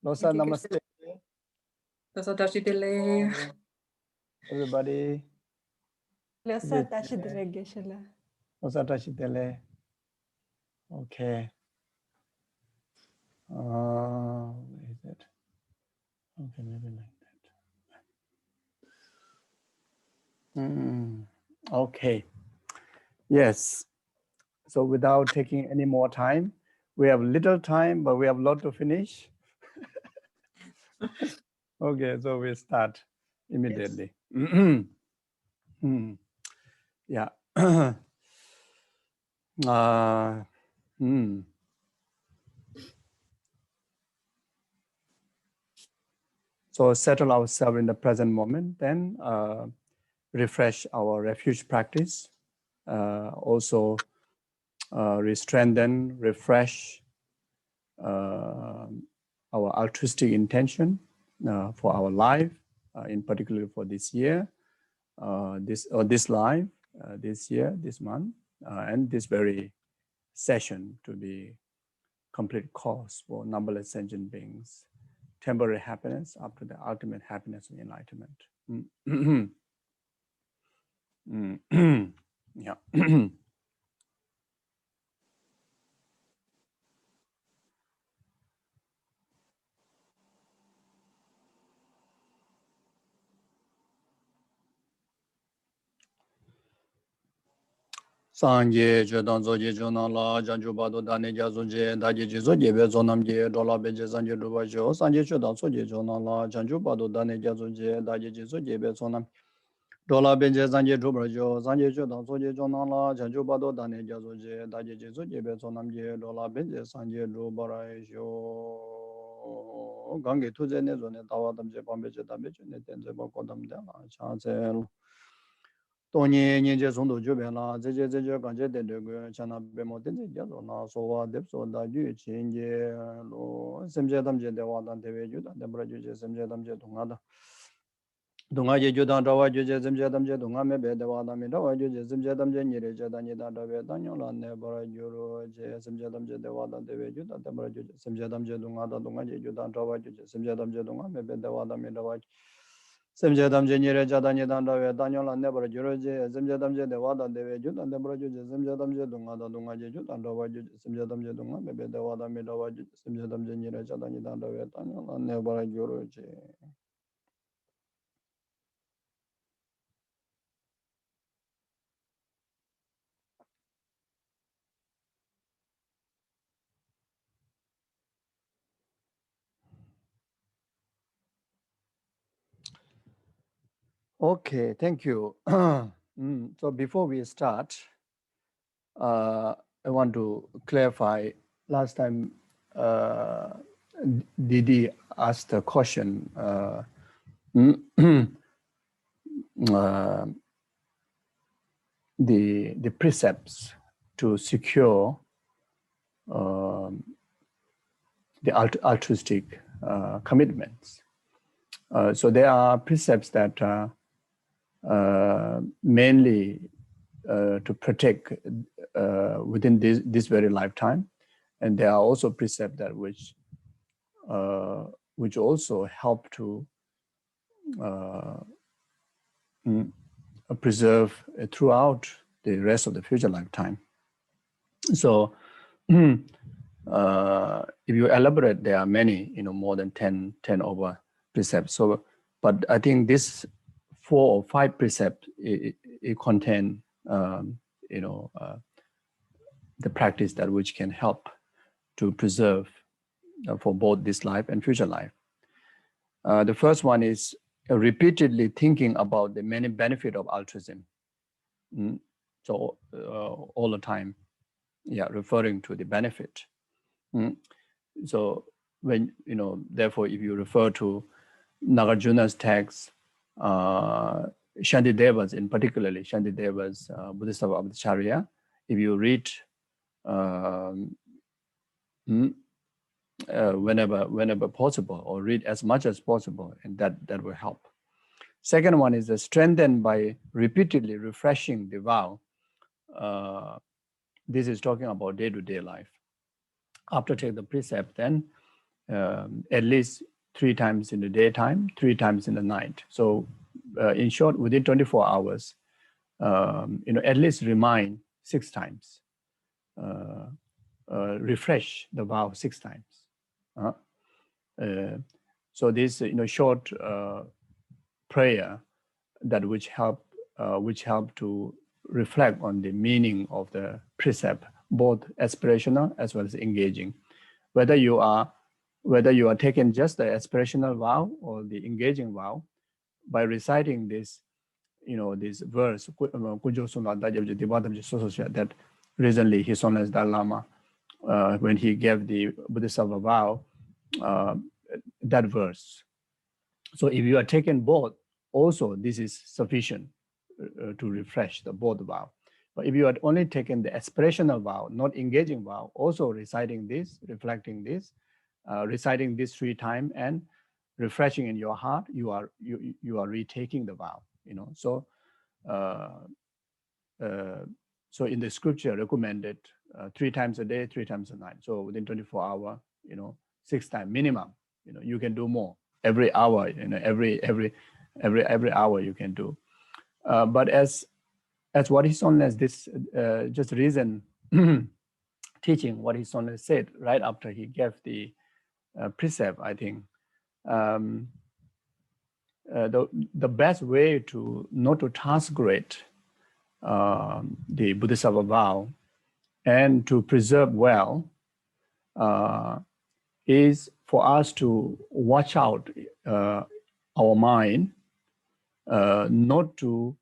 Losa namaste. Losa tashitele. Everybody. Losa tashidele Geshe. Losa tashitele. Okay. Where is it? Okay, maybe like that. Okay. Yes. So without taking any more time, we have little time, but we have a lot to finish. Okay, so we start immediately. Yes. Yeah. So settle ourselves in the present moment, then refresh our refuge practice. Also strengthen, refresh our altruistic intention for our life, in particular for this year, this life, this year, this month, and this very session to be complete course for numberless sentient beings, temporary happiness after the ultimate happiness and enlightenment. Yeah. Sanje Jodan Zoje Jonala, Janju Bado Dane Jazoje, Daji Zoje Bezonamje, Dola Beje Sanje Dubajo, Sanje Jodan Soje Jonala, Janju Bado Dane Jazoje, Daji Zoje Bezonam, Dola Beje Sanje Dubajo, Sanje Jodan Soje Jonala, Janju Bado Dane Jazoje, Daji Zoje Bezonamje, Dola Beje Sanje Dubarajo. Gange Tuze Nezone, Tawadamje Pambeje Dabeje, Netenze Bakodam Dela, Chancel. Tony Ninja Sondo Jubela, Zeje Ganje de Chana Bemotin, Yazona, Sova, Depso, Daju, Change, Semjedam Jedawadan Teveju, the Braju, Semjedam Jedungada. Dunga Judan Rawa Juja Semjedam Jedunga, Mebe, the Wadam, Rawa, Semjedam Jenny, Jadanida, Danola, Nebra, Juro, Semjedam Jedawadan Teveju, the Braju, Semjedam Jedunga, Dunga Judan Rawa, Semjedam Jedunga, Mebe, the Wadam, Rawaj. Semjedam Jenny, Jadanidan, Danola, Nebra, Juro, Semjedam Jedawadan Teveju, and the Braju, Semjedam Jedunga, Dunga Judan Rawa, Semjedam Jedunga, Mebe, the Wadam, Rawaj, Semjedam Jenny, Jadanidan, Danola, Nebra, Juro. Okay, thank you. So before we start, I want to clarify. Last time, Didi asked a question. The precepts to secure the altruistic commitments. So there are precepts that mainly to protect within this very lifetime, and there are also precepts that which also help to preserve throughout the rest of the future lifetime. So if you elaborate, there are many, more than 10 over precepts. So, but I think this 4 or 5 precepts, it contain, the practice that which can help to preserve for both this life and future life. The first one is repeatedly thinking about the many benefits of altruism. So all the time, referring to the benefit. So when, therefore, if you refer to Nagarjuna's text, Shantidevas, in particularly Shantidevas, Buddhist of Abhacharya, if you read whenever possible, or read as much as possible, and that will help. Second one is strengthened by repeatedly refreshing the vow. This is talking about day-to-day life. After take the precept, then at least 3 times in the daytime, 3 times in the night. So in short, within 24 hours, at least remind 6 times, refresh the vow 6 times. So this short prayer that which help to reflect on the meaning of the precept, both aspirational as well as engaging. Whether you are taking just the aspirational vow or the engaging vow, by reciting this, this verse that recently His Holiness Dalai Lama, when he gave the Bodhisattva vow, that verse. So if you are taking both, also this is sufficient to refresh the both vow. But if you are only taking the aspirational vow, not engaging vow, also reciting this, reflecting this, reciting this 3 times and refreshing in your heart, you are retaking the vow. So so in the scripture recommended 3 times a day, 3 times a night. So within 24 hours, 6 times minimum. You can do more every hour. Every hour you can do. But as what His Holiness this just recent teaching, what His Holiness said right after he gave the precept, I think the best way to not to transgress the Bodhisattva vow and to preserve well is for us to watch out our mind, not to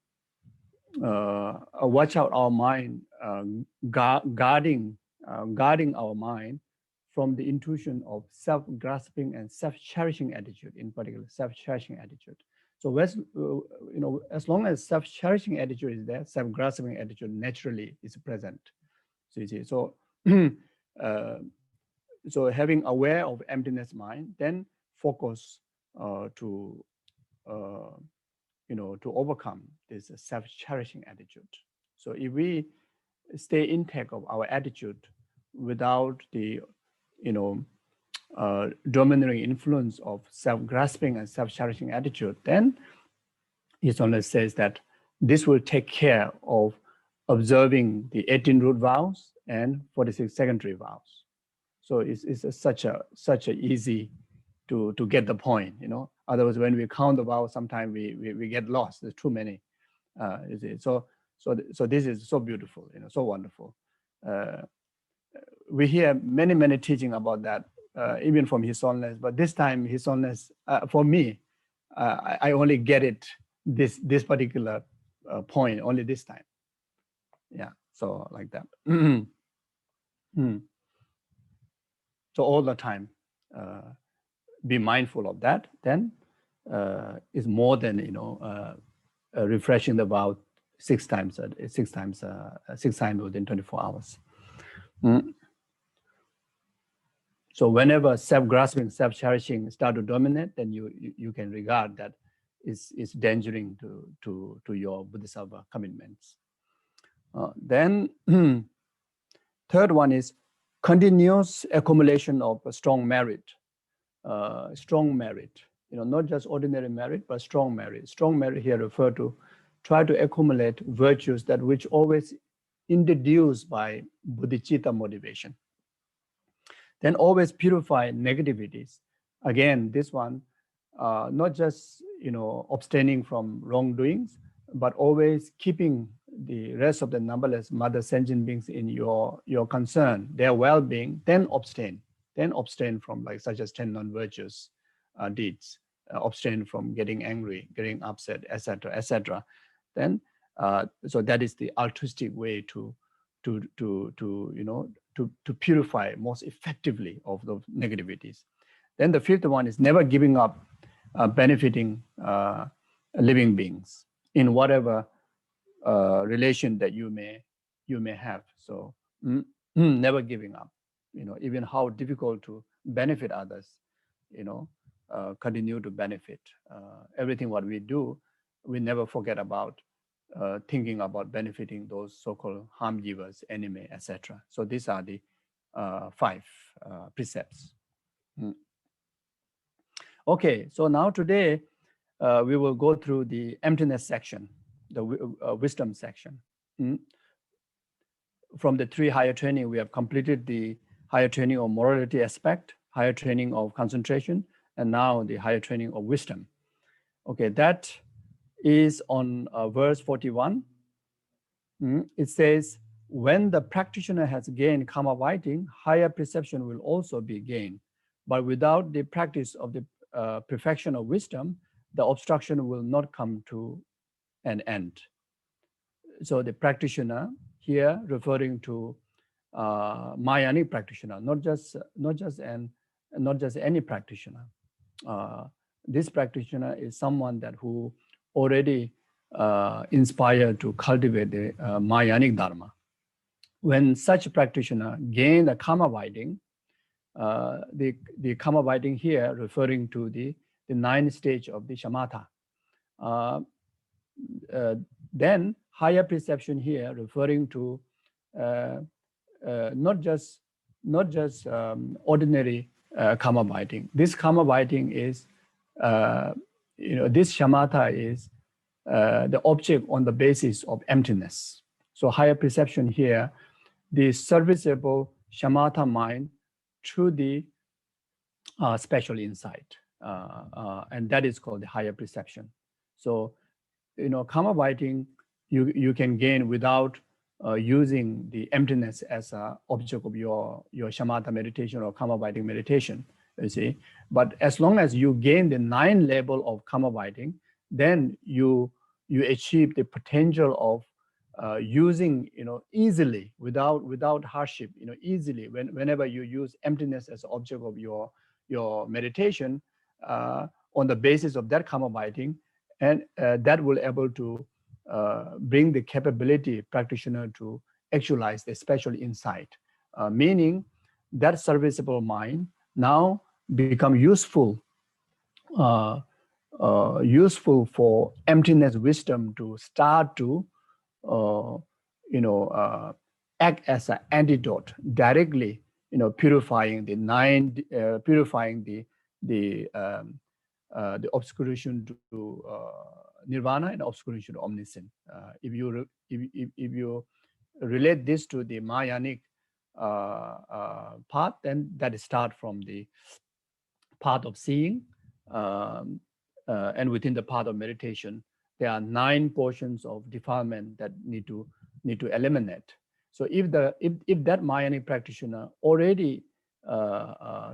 watch out our mind, guarding our mind from the intuition of self-grasping and self-cherishing attitude, in particular self-cherishing attitude. So as long as self-cherishing attitude is there, self-grasping attitude naturally is present. So you see, so so having aware of emptiness mind, then focus to overcome this self-cherishing attitude. So if we stay intact of our attitude without the domineering influence of self-grasping and self-cherishing attitude, then His Holiness says that this will take care of observing the 18 root vows and 46 secondary vows. So it's such a easy to get the point. Otherwise, when we count the vows, sometimes we get lost. There's too many. So this is so beautiful, so wonderful. We hear many teaching about that, even from His Holiness. But this time, His Holiness, for me, I only get it this particular point only this time. Yeah, so like that. So all the time, be mindful of that. Then is more than refreshing the vow 6 times within 24 hours. So whenever self-grasping, self-cherishing start to dominate, then you can regard that is endangering to your Bodhisattva commitments. Then third one is continuous accumulation of a strong merit. Not just ordinary merit, but strong merit. Strong merit here refer to try to accumulate virtues that which always introduced by bodhicitta motivation. Then always purify negativities. Again, this one, not just abstaining from wrongdoings, but always keeping the rest of the numberless mother sentient beings in your concern, their well-being. Then abstain from such as 10 non-virtuous deeds. Abstain from getting angry, getting upset, etc. Then so that is the altruistic way to purify most effectively of those negativities. Then the fifth one is never giving up benefiting living beings in whatever relation that you may have. So never giving up. Even how difficult to benefit others, continue to benefit. Everything what we do, we never forget about thinking about benefiting those so-called harm givers, enemy, etc. So these are the 5 precepts. Okay, so now today we will go through the emptiness section, the wisdom section. Mm. From the 3 higher training, we have completed the higher training of morality aspect, higher training of concentration, and now the higher training of wisdom. Okay, that is on verse 41. It says, when the practitioner has gained karma writing, higher perception will also be gained. But without the practice of the perfection of wisdom, the obstruction will not come to an end. So the practitioner here referring to Mayanic practitioner, not just any practitioner. This practitioner is someone that who already inspired to cultivate the Mayanic Dharma. When such practitioner gain the karma writing, the karma writing here referring to the 9th stage of the shamatha. Then higher perception here referring to not just ordinary karma writing. This karma writing is, this shamatha is the object on the basis of emptiness. So higher perception here, the serviceable shamatha mind through the special insight, and that is called the higher perception. So, karma writing you can gain without using the emptiness as an object of your shamatha meditation or karma writing meditation, you see. But as long as you gain the 9 level of karma writing, then you achieve the potential of using, easily without hardship, easily whenever you use emptiness as an object of your meditation on the basis of that karma writing, and that will able to bring the capability practitioner to actualize the special insight, meaning that serviceable mind now become useful for emptiness wisdom to start to act as an antidote directly, purifying the obscuration to nirvana and obscuration to omniscience. If you relate this to the Mayanic path, then that start from the path of seeing, and within the path of meditation, there are 9 portions of defilement that need to eliminate. So if that Mayanic practitioner already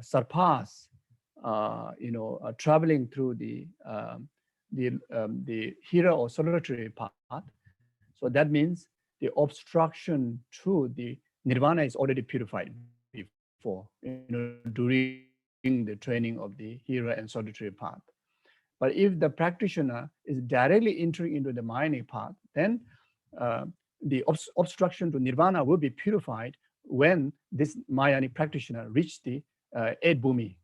surpass, traveling through the hero or solitary path, so that means the obstruction to the nirvana is already purified before, during the training of the hero and solitary path. But if the practitioner is directly entering into the Mayanic path, then the obstruction to nirvana will be purified when this Mayanic practitioner reach the 8 bhumi.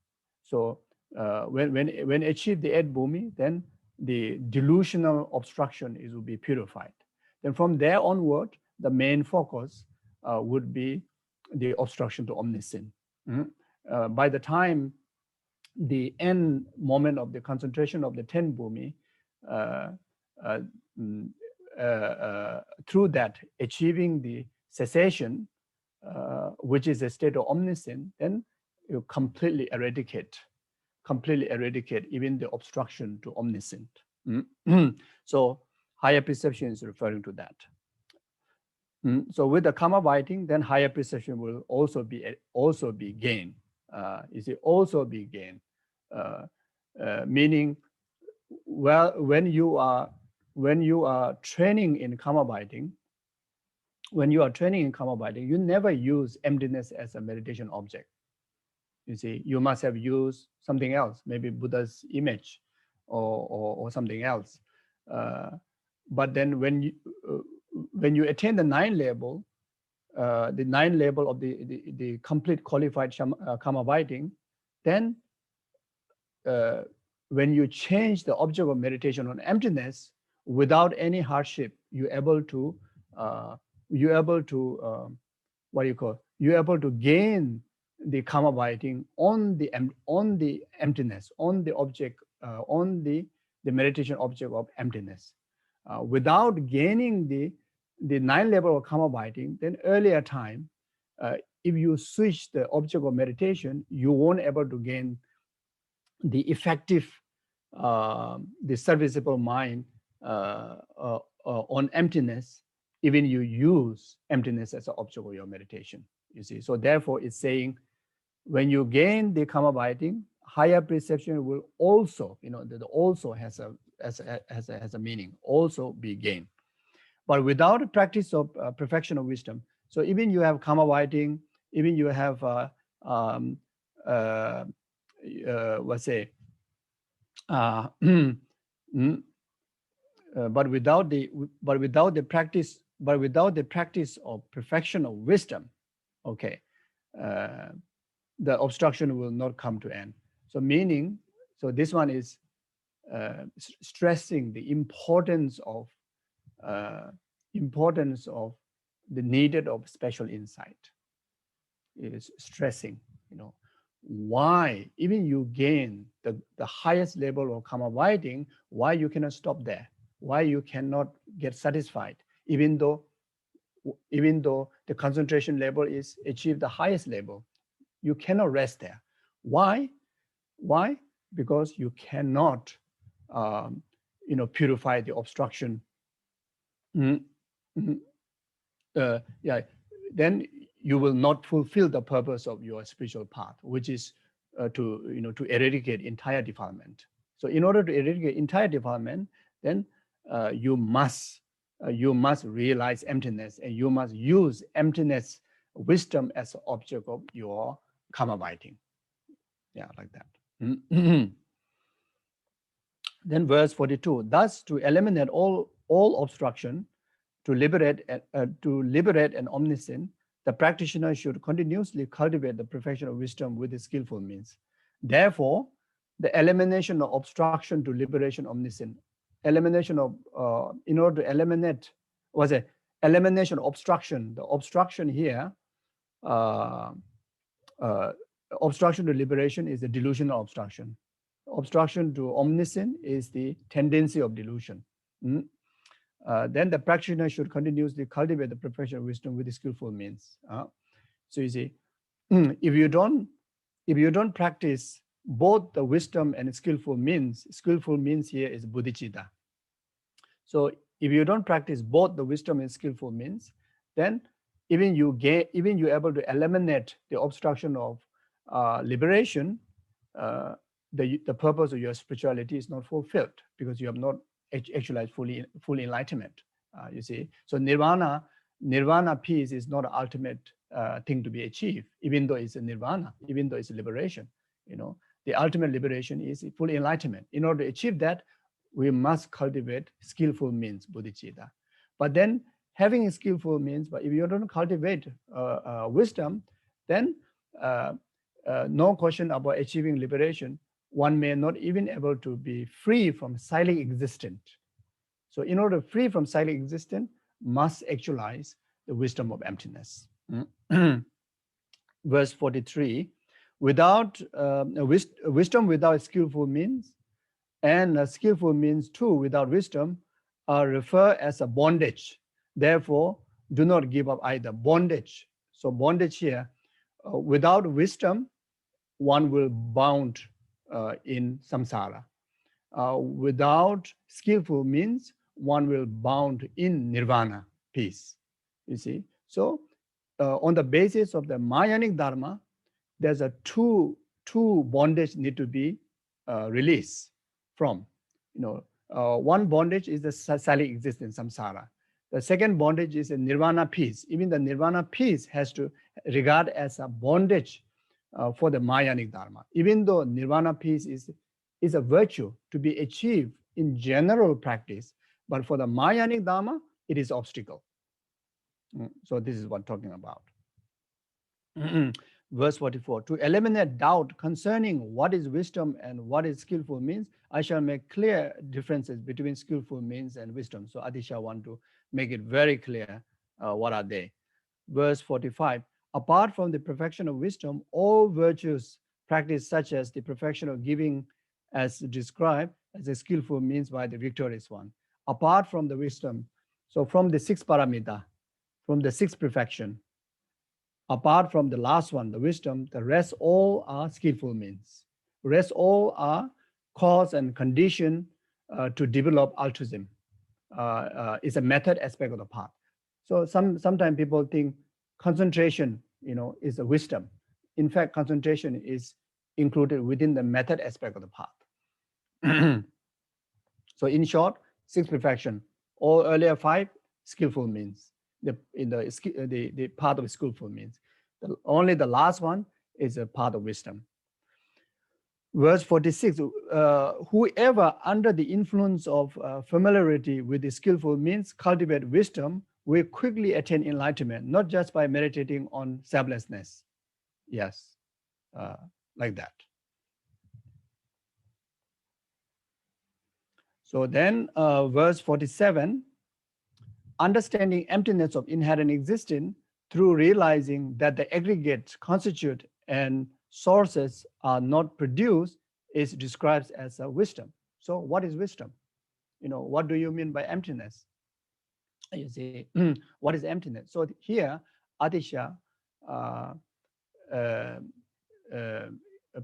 So when achieve the 8 bhumi, then the delusional obstruction will be purified. Then from there onward, the main focus would be the obstruction to omniscience. By the time the end moment of the concentration of the 10 bhumi, through that achieving the cessation, which is a state of omniscience, then you completely eradicate even the obstruction to omniscience. So higher perception is referring to that. So with the karma writing, then higher perception will also be gained. Also be gained, meaning, well, when you are training in karma writing, you never use emptiness as a meditation object. You see, you must have used something else, maybe Buddha's image or something else. But then when you attain the 9 level, the 9 level of the complete qualified karma writing, then when you change the object of meditation on emptiness without any hardship, you're able to gain the karma biting on the emptiness, on the object, on the meditation object of emptiness. Without gaining the 9 level of karma biting, then earlier time, if you switch the object of meditation, you won't able to gain the effective, the serviceable mind on emptiness, even you use emptiness as an object of your meditation, you see. So therefore it's saying, when you gain the karma biting, higher perception will also, that also has a meaning, also be gained. But without a practice of perfection of wisdom, so even you have karma biting, even you have let's say, but without the practice of perfection of wisdom, okay, the obstruction will not come to end. So meaning, so this one is stressing the importance of the needed of special insight. It is stressing, why even you gain the highest level of karma biting, why you cannot stop there, why you cannot get satisfied, even though the concentration level is achieved the highest level, you cannot rest there. Why? Because you cannot purify the obstruction. Then you will not fulfill the purpose of your spiritual path, which is to eradicate entire defilement. So in order to eradicate entire defilement, then you must realize emptiness, and you must use emptiness wisdom as an object of your karma biting. Yeah, like that. Then verse 42, thus to eliminate all obstruction, to liberate an omniscient, the practitioner should continuously cultivate the perfection of wisdom with the skillful means. Therefore, the elimination of obstruction to liberation omniscient, elimination of, in order to eliminate, elimination of obstruction. The obstruction here, obstruction to liberation is the delusional obstruction. Obstruction to omniscient is the tendency of delusion. Then the practitioner should continuously cultivate the perfection of wisdom with the skillful means. So you see, if you don't practice both the wisdom and skillful means here is bodhicitta. So if you don't practice both the wisdom and skillful means, then even you're able to eliminate the obstruction of liberation, the purpose of your spirituality is not fulfilled, because you have not actualized full enlightenment. You see, so nirvana peace is not an ultimate thing to be achieved, even though it's a nirvana, even though it's a liberation. The ultimate liberation is full enlightenment. In order to achieve that, we must cultivate skillful means, bodhicitta. But then having skillful means, but if you don't cultivate wisdom, then no question about achieving liberation, one may not even able to be free from silent existence. So in order to free from silent existence, must actualize the wisdom of emptiness. Verse 43, without wisdom without skillful means, and skillful means too without wisdom, are referred as a bondage. Therefore, do not give up either. Bondage. So bondage here, without wisdom, one will bound in samsara. Without skillful means, one will bound in nirvana, peace. You see, so on the basis of the Mahayanic Dharma, there's a two bondage need to be released from. One bondage is the silent existence, samsara. The second bondage is a nirvana peace. Even the nirvana peace has to regard as a bondage for the Mahayanic Dharma. Even though nirvana peace is a virtue to be achieved in general practice, but for the Mahayanic Dharma, it is obstacle. So this is what I'm talking about. Verse 44, to eliminate doubt concerning what is wisdom and what is skillful means, I shall make clear differences between skillful means and wisdom. So Atisha want to make it very clear what are they. Verse 45, Apart from the perfection of wisdom, all virtues practiced such as the perfection of giving as described as a skillful means by the victorious one. Apart from the wisdom, so from the sixth paramita, from the sixth perfection, apart from the last one, the wisdom, the rest all are skillful means. Rest all are cause and condition to develop altruism. Is a method aspect of the path. So sometimes people think concentration, is a wisdom. In fact, concentration is included within the method aspect of the path. So in short, six perfection, all earlier five skillful means. The part of skillful means. Only the last one is a part of wisdom. Verse 46, whoever under the influence of familiarity with the skillful means cultivate wisdom will quickly attain enlightenment, not just by meditating on selflessness. Yes, like that. So then verse 47, understanding emptiness of inherent existence through realizing that the aggregate constitute and sources are not produced is described as a wisdom. So what is wisdom? What do you mean by emptiness? You say, what is emptiness? So here, Atisha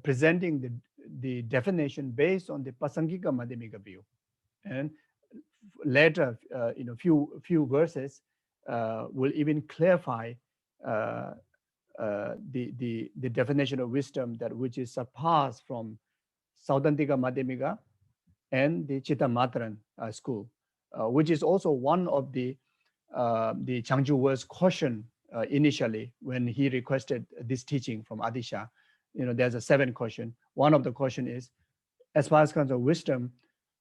presenting the definition based on the Pasangika Madhyamika view. And later, few verses will even clarify the definition of wisdom that which is surpassed from Saudantika Madhyamika and the Chittamatran school, which is also one of the Changju Wor's caution initially when he requested this teaching from Atisha. There's a 7 caution. One of the caution is, as far as concerned wisdom,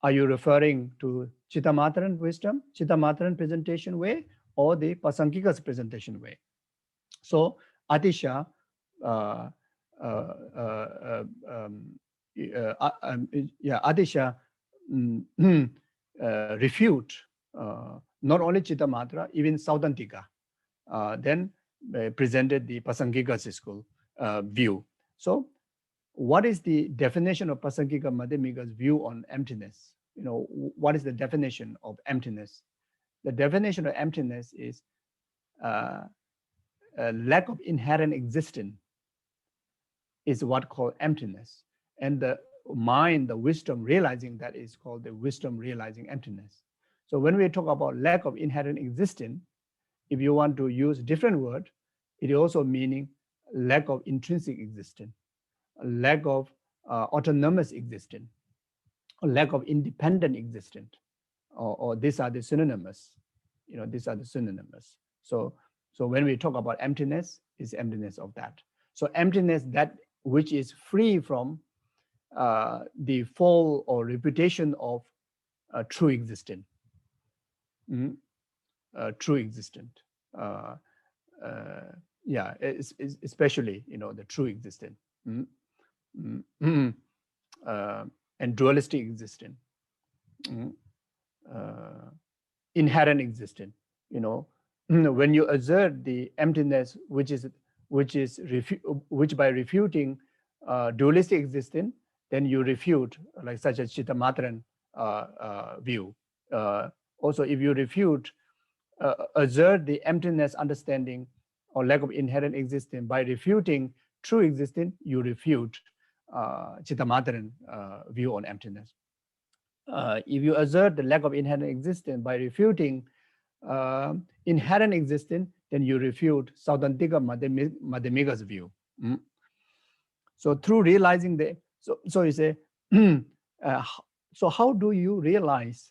are you referring to Chittamatran wisdom, Chittamatran presentation way, or the Pasangika's presentation way? So Atisha Atisha refute not only Chittamatra, even Saudantika, then presented the Pasangika school view. So what is the definition of Pasangika Madhyamika's view on emptiness? What is the definition of emptiness? The definition of emptiness is a lack of inherent existence is what called emptiness. And the mind, the wisdom realizing that is called the wisdom realizing emptiness. So when we talk about lack of inherent existence, if you want to use different word, it also meaning lack of intrinsic existence, lack of autonomous existence, lack of independent existence, or these are the synonymous. These are the synonymous. So when we talk about emptiness, is emptiness of that. So emptiness that which is free from the fall or reputation of true existence. True existence. Especially the true existence. And dualistic existence. Inherent existence. When you assert the emptiness, which by refuting dualistic existence, then you refute like such as Chittamatran view. Also, if you refute, assert the emptiness understanding or lack of inherent existence by refuting true existence, you refute Chittamatran view on emptiness. If you assert the lack of inherent existence by refuting inherent existence, then you refute Saudantika Madhyamika's view. So through realizing so you say, so how do you realize,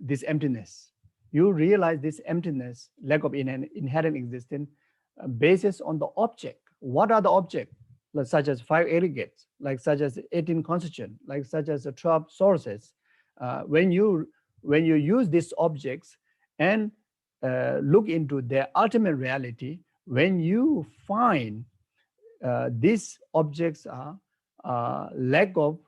this emptiness? You realize this emptiness, lack of inherent existence, basis on the object. What are the objects? Such as 5 aggregates, like such as 18 constituents, like such as 12 sources. When you use these objects and look into their ultimate reality, when you find these objects are lack of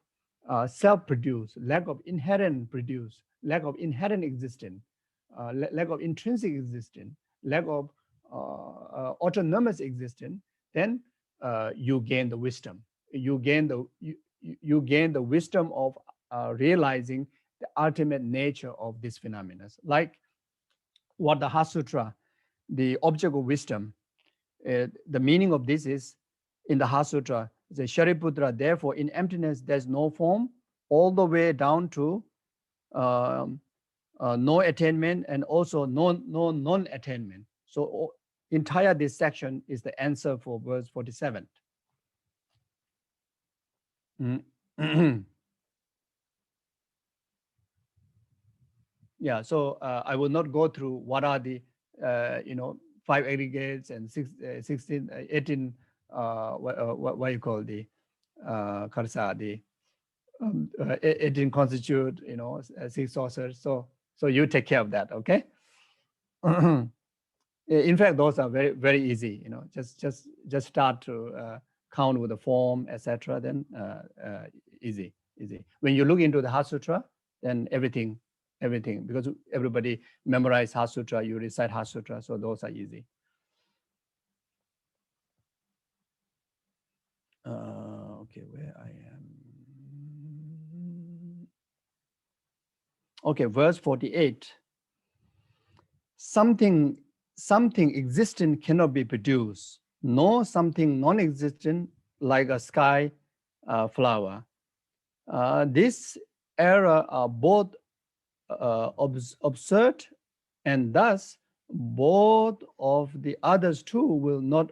self-produced, lack of inherent produced, lack of inherent existence, lack of intrinsic existence, lack of autonomous existence, then you gain the wisdom. You gain the wisdom of realizing the ultimate nature of these phenomena. Like what the Heart Sutra, the object of wisdom, the meaning of this is in the Heart Sutra, the Shariputra, therefore in emptiness there's no form, all the way down to no attainment and also no non-attainment. So entire this section is the answer for verse 47. Yeah, so I will not go through what are the 5 aggregates and 16, 18 what you call the karsa, the 18 constitute, 6 sources. So you take care of that, okay? In fact, those are very, very easy, just start to count with the form, etc. Then easy. When you look into the Heart Sutra, then everything, because everybody memorize Heart Sutra, you recite Heart Sutra, so those are easy. Okay, where I am. Okay, verse 48. Something existent cannot be produced, nor something non-existent like a sky flower. This error are both absurd, and thus both of the others too will not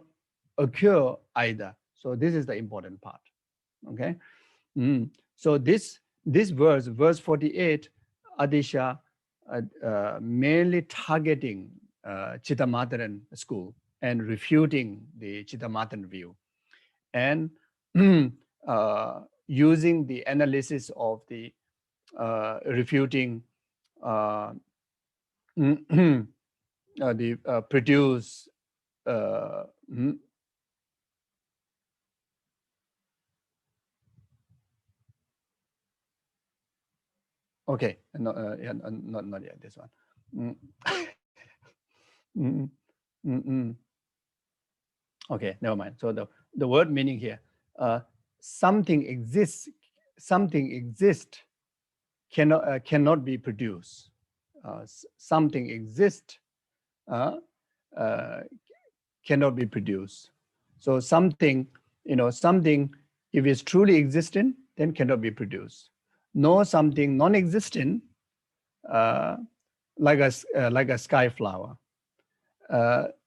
occur either. So this is the important part. Okay. So this verse 48, Atisha, mainly targeting Chittamatharan school and refuting the Chittamatharan view, and using the analysis of the refuting the produce okay, not yet this one. Okay, never mind. So the word meaning here, something exists cannot be produced. Something exists cannot be produced. So something, something, if it's truly existent, then cannot be produced. No, something non-existent, like a sky flower.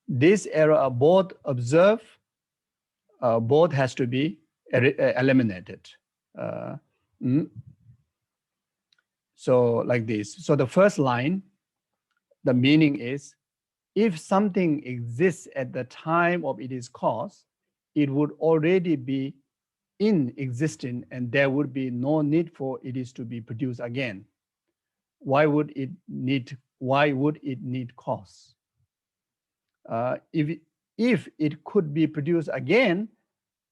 This error are both observed, both has to be eliminated. So like this. So the first line, the meaning is, if something exists at the time of its cause, it would already be in existence and there would be no need for it is to be produced again. Why would it need cause? If it could be produced again,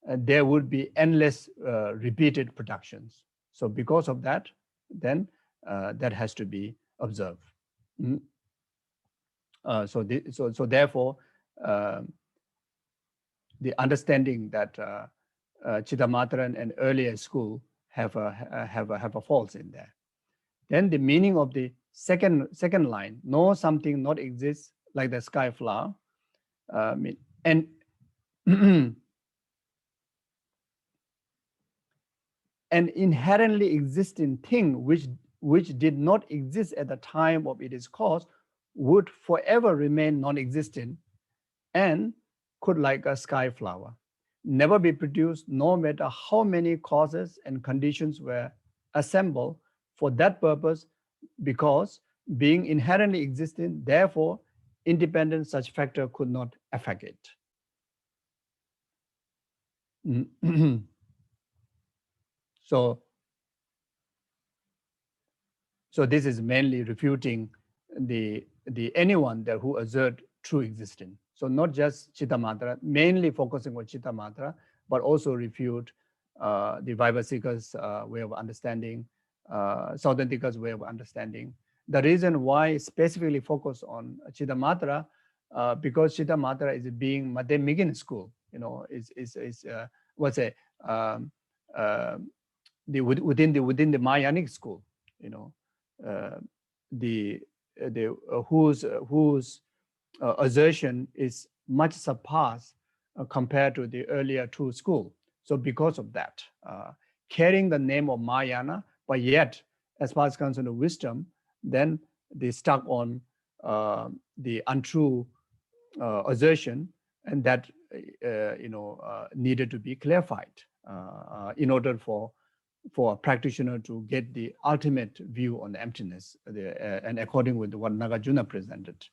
there would be endless repeated productions. So because of that, then that has to be observed. So therefore, the understanding that Chittamatharan and earlier school have a fault in there. Then the meaning of the second line, no something not exists like the sky flower, and an inherently existing thing which did not exist at the time of its cause would forever remain non-existent and could, like a sky flower, never be produced no matter how many causes and conditions were assembled for that purpose, because being inherently existing, therefore independent such factor could not affect it. So this is mainly refuting the anyone there who assert true existence. So not just Chittamatara, mainly focusing on Chittamatara, but also refute the Vaibhasikas' way of understanding, Sautantika's way of understanding. The reason why specifically focus on Chittamatara, because Chitta Matra is being Madhyamigin school, um, uh, within the Mahayanic school, whose assertion is much surpassed compared to the earlier two school. So because of that, carrying the name of Mahayana, but yet, as far as concerned with wisdom, then they stuck on the untrue assertion, and that needed to be clarified in order for a practitioner to get the ultimate view on the emptiness, and according with what Nagarjuna presented.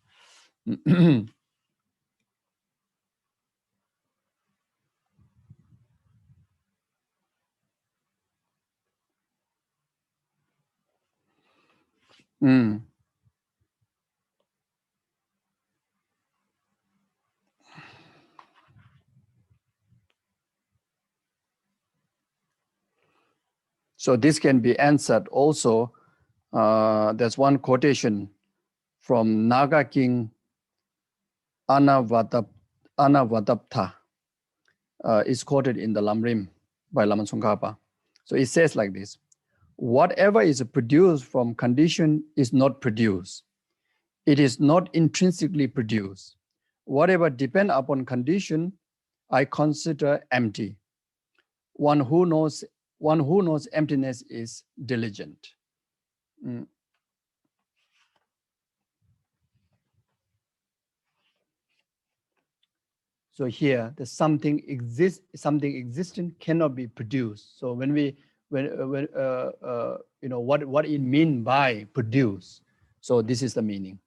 So this can be answered also. There's one quotation from Naga King Anavadapta. Is quoted in the Lamrim by Lama Tsongkhapa. So it says like this: whatever is produced from condition is not produced. It is not intrinsically produced. Whatever depends upon condition, I consider empty. One who knows emptiness is diligent. So here, the something existent cannot be produced. So when what it mean by produce. So this is the meaning,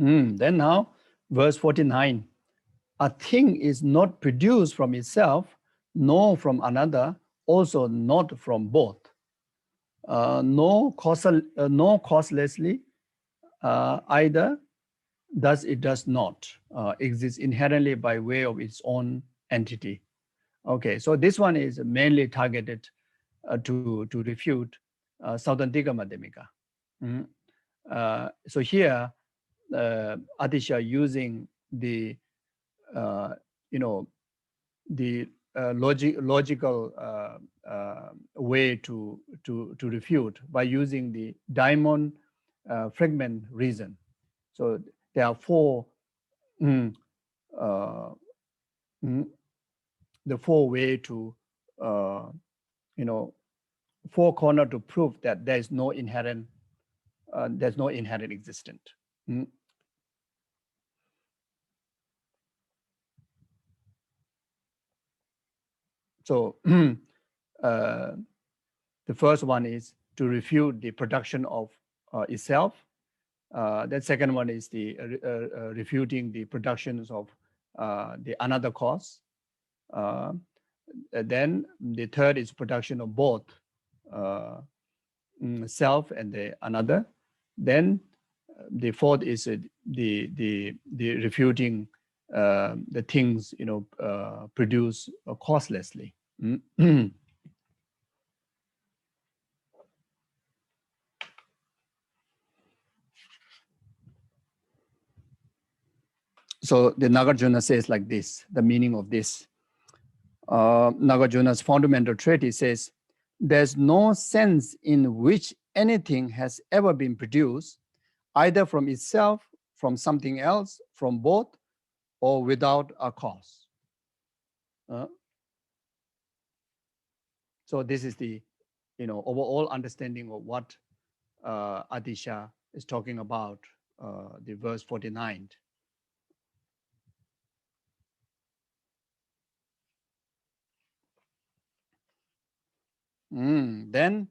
Then now, verse 49. A thing is not produced from itself, nor from another, also not from both. Nor causelessly, either, thus it does not exist inherently by way of its own entity. Okay, so this one is mainly targeted to refute Sautrantika Madhyamika. So here, Atisha using the logical way to refute by using the diamond fragment reason. So there are the four way to four corner to prove that there's no inherent existent. So the first one is to refute the production of itself. The second one is the refuting the productions of the another cause. Then the third is production of both self and the another. Then the fourth is the refuting the things produce causelessly. So the Nagarjuna says like this, the meaning of this. Nagarjuna's fundamental treatise says, there's no sense in which anything has ever been produced, either from itself, from something else, from both, or without a cause. So this is the overall understanding of what Atisha is talking about, the verse 49. Then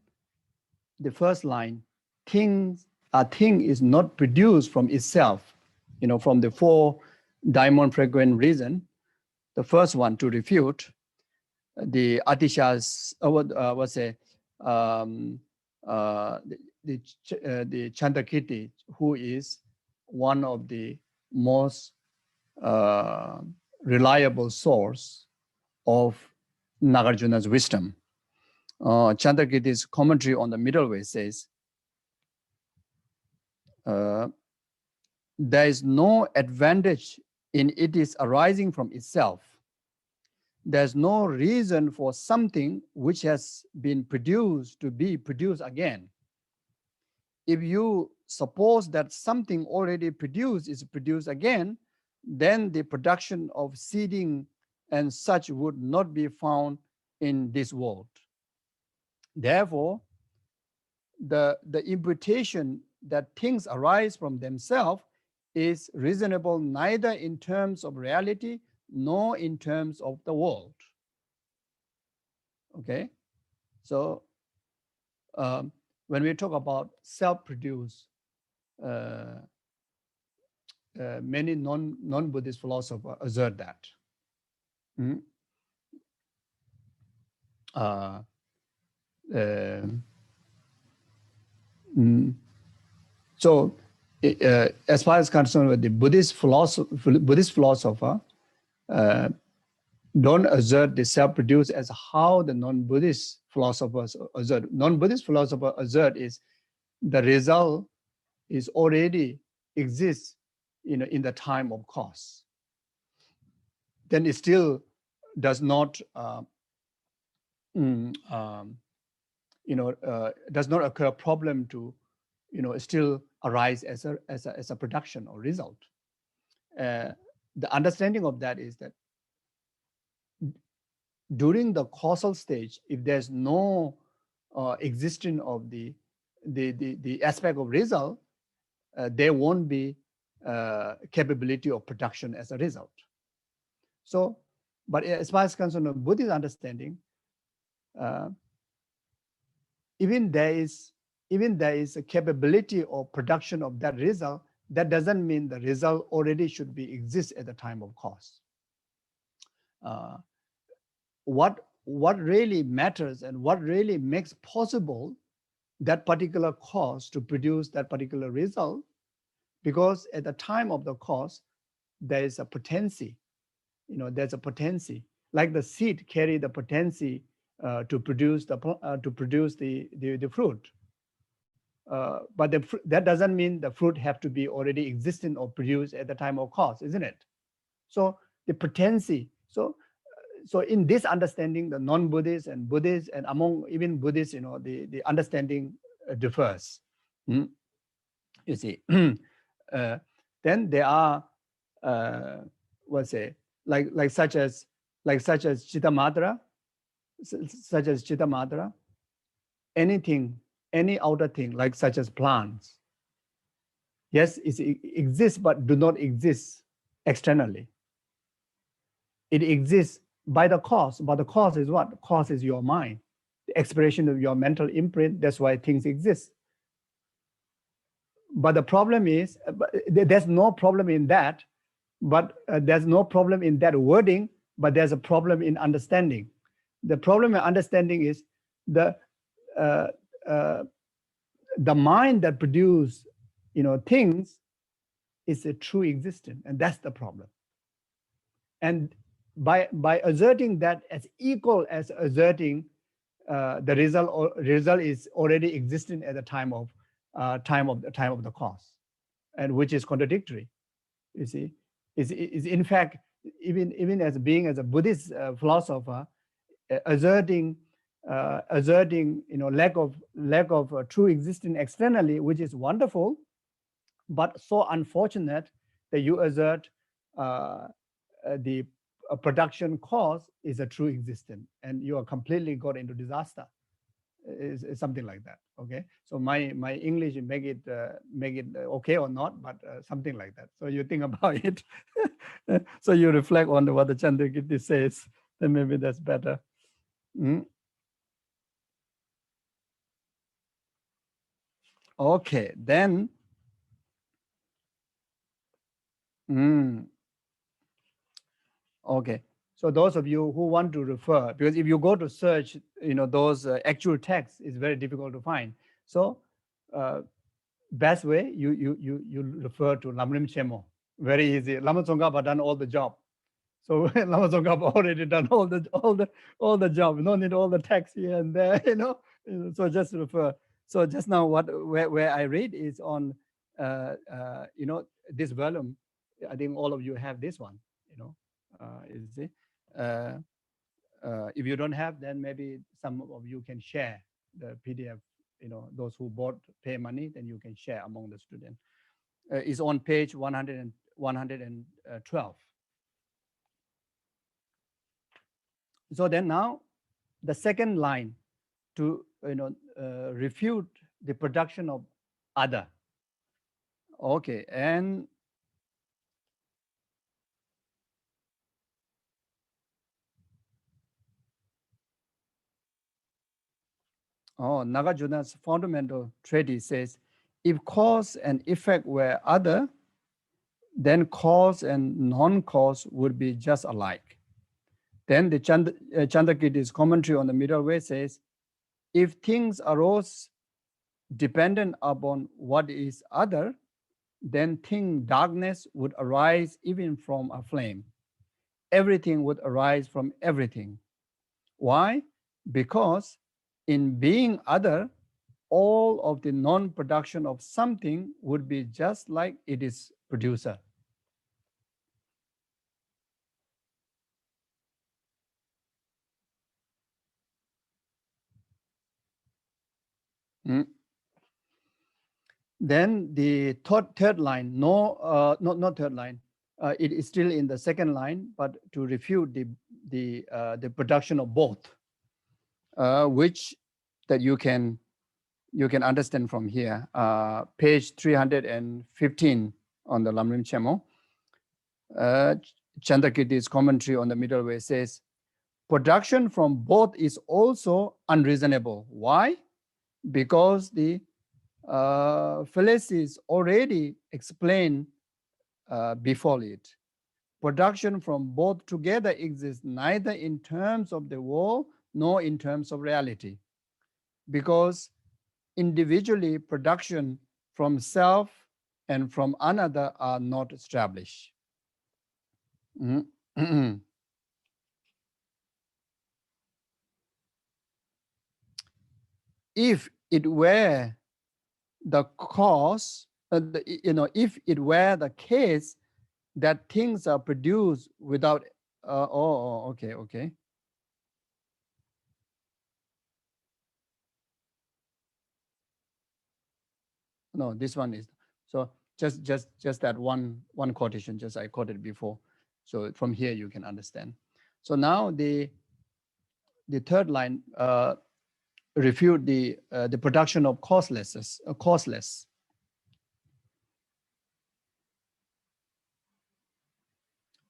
the first line, a thing is not produced from itself, from the four diamond fragment reason. The first one to refute the Atisha's, the Chandrakirti, who is one of the most reliable source of Nagarjuna's wisdom. Chandrakirti's commentary on the middle way says, there is no advantage in it is arising from itself. There's no reason for something which has been produced to be produced again. If you suppose that something already produced is produced again, then the production of seeding and such would not be found in this world. Therefore, the imputation that things arise from themselves is reasonable neither in terms of reality nor in terms of the world. Okay, so when we talk about self-produced, many non-Buddhist philosophers assert that. So, as far as concerned with the Buddhist philosopher, don't assert the self-produced as how the non-Buddhist philosophers assert. Non-Buddhist philosophers assert is the result is already exists in the time of cause. Then it still does not does not occur a problem to still arise as a production or result. The understanding of that is that during the causal stage, if there's no existence of the aspect of result, there won't be capability of production as a result. So, but as far as concerned with Buddhist understanding, even there is a capability of production of that result, that doesn't mean the result already should be exist at the time of cause. What really matters and what really makes possible that particular cause to produce that particular result, because at the time of the cause, there is a potency. There's a potency, like the seed carry the potency to produce the fruit. But that doesn't mean the fruit have to be already existing or produced at the time of cause, isn't it? So the potency. So in this understanding, the non-Buddhists and Buddhists, and among even Buddhists, the understanding differs. You see, then there are such as Chittamatra, anything, any outer thing, like such as plants. Yes, it exists, but do not exist externally. It exists by the cause, but the cause is what? The cause is your mind, the expression of your mental imprint. That's why things exist. But the problem is, there's no problem in that, but there's no problem in that wording, but there's a problem in understanding. The problem in understanding is the mind that produces things is a true existence, and that's the problem. And by asserting that as equal as asserting the result is already existing at the time of the cause, and which is contradictory. You see, is in fact even as a Buddhist philosopher, asserting lack of true existence externally, which is wonderful, but so unfortunate that you assert the production cause is a true existence, and you are completely got into disaster. Is something like that. Okay, so my English make it okay or not, but something like that. So you think about it. So you reflect on what the Chandrakirti says, then maybe that's better. Okay, then. Okay, so those of you who want to refer, because if you go to search, those actual texts is very difficult to find. So best way, you refer to Lamrim Chemo. Very easy. Lama Tsongkhapa done all the job. So Lama Tsongkhapa already done all the job. No need all the text here and there, you know. So just refer. So just now where I read is on you know, this volume. I think all of you have this one, you know. You see. If you don't have, then maybe some of you can share the PDF. You know, those who pay money, then you can share among the students. It's on page 112. So then now the second line to, you know, refute the production of other. Okay, and Nagarjuna's fundamental treatise says, if cause and effect were other, then cause and non-cause would be just alike. Then the Chandrakirti's commentary on the middle way says, if things arose dependent upon what is other, then darkness would arise even from a flame. Everything would arise from everything. Why? Because in being other, all of the non-production of something would be just like it is producer. Then the third line, not third line. It is still in the second line, but to refute the production of both, which that you can understand from here, page 315 on the Lamrim Chemo. Chandrakirti's commentary on the middle way says, production from both is also unreasonable. Why? Because the fallacies already explained before it. Production from both together exists neither in terms of the world nor in terms of reality, because individually production from self and from another are not established. If it were the cause, if it were the case that things are produced without, okay. No, this one is, so just that one quotation, just I quoted before. So from here you can understand. So now the third line refute the production of causeless,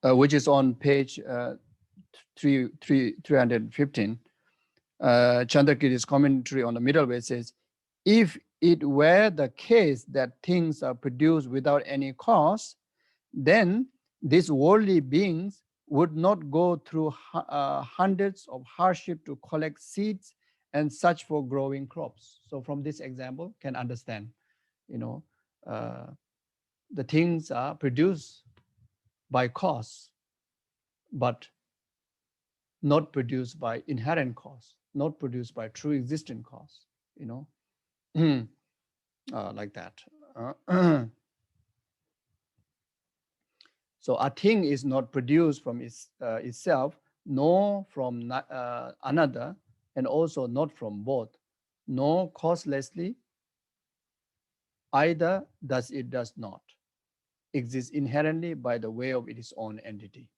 which is on page 315. Chandrakirti's commentary on the middle way says, if it were the case that things are produced without any cause, then these worldly beings would not go through hundreds of hardship to collect seeds and search for growing crops. So from this example, can understand, the things are produced by cause, but not produced by inherent cause, not produced by true existing cause, like that. So a thing is not produced from itself, nor from another, and also not from both, nor causelessly, either does not exist inherently by the way of its own entity.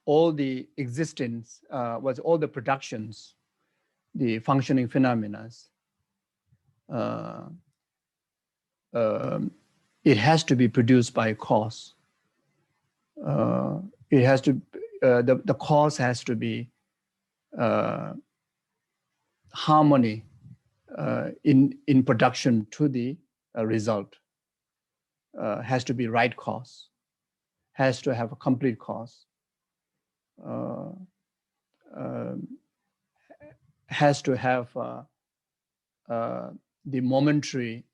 All the existence, all the productions, the functioning phenomena, it has to be produced by cause. It has to, the cause has to be harmony in production to the result. Has to be right cause, has to have a complete cause. has to have the momentary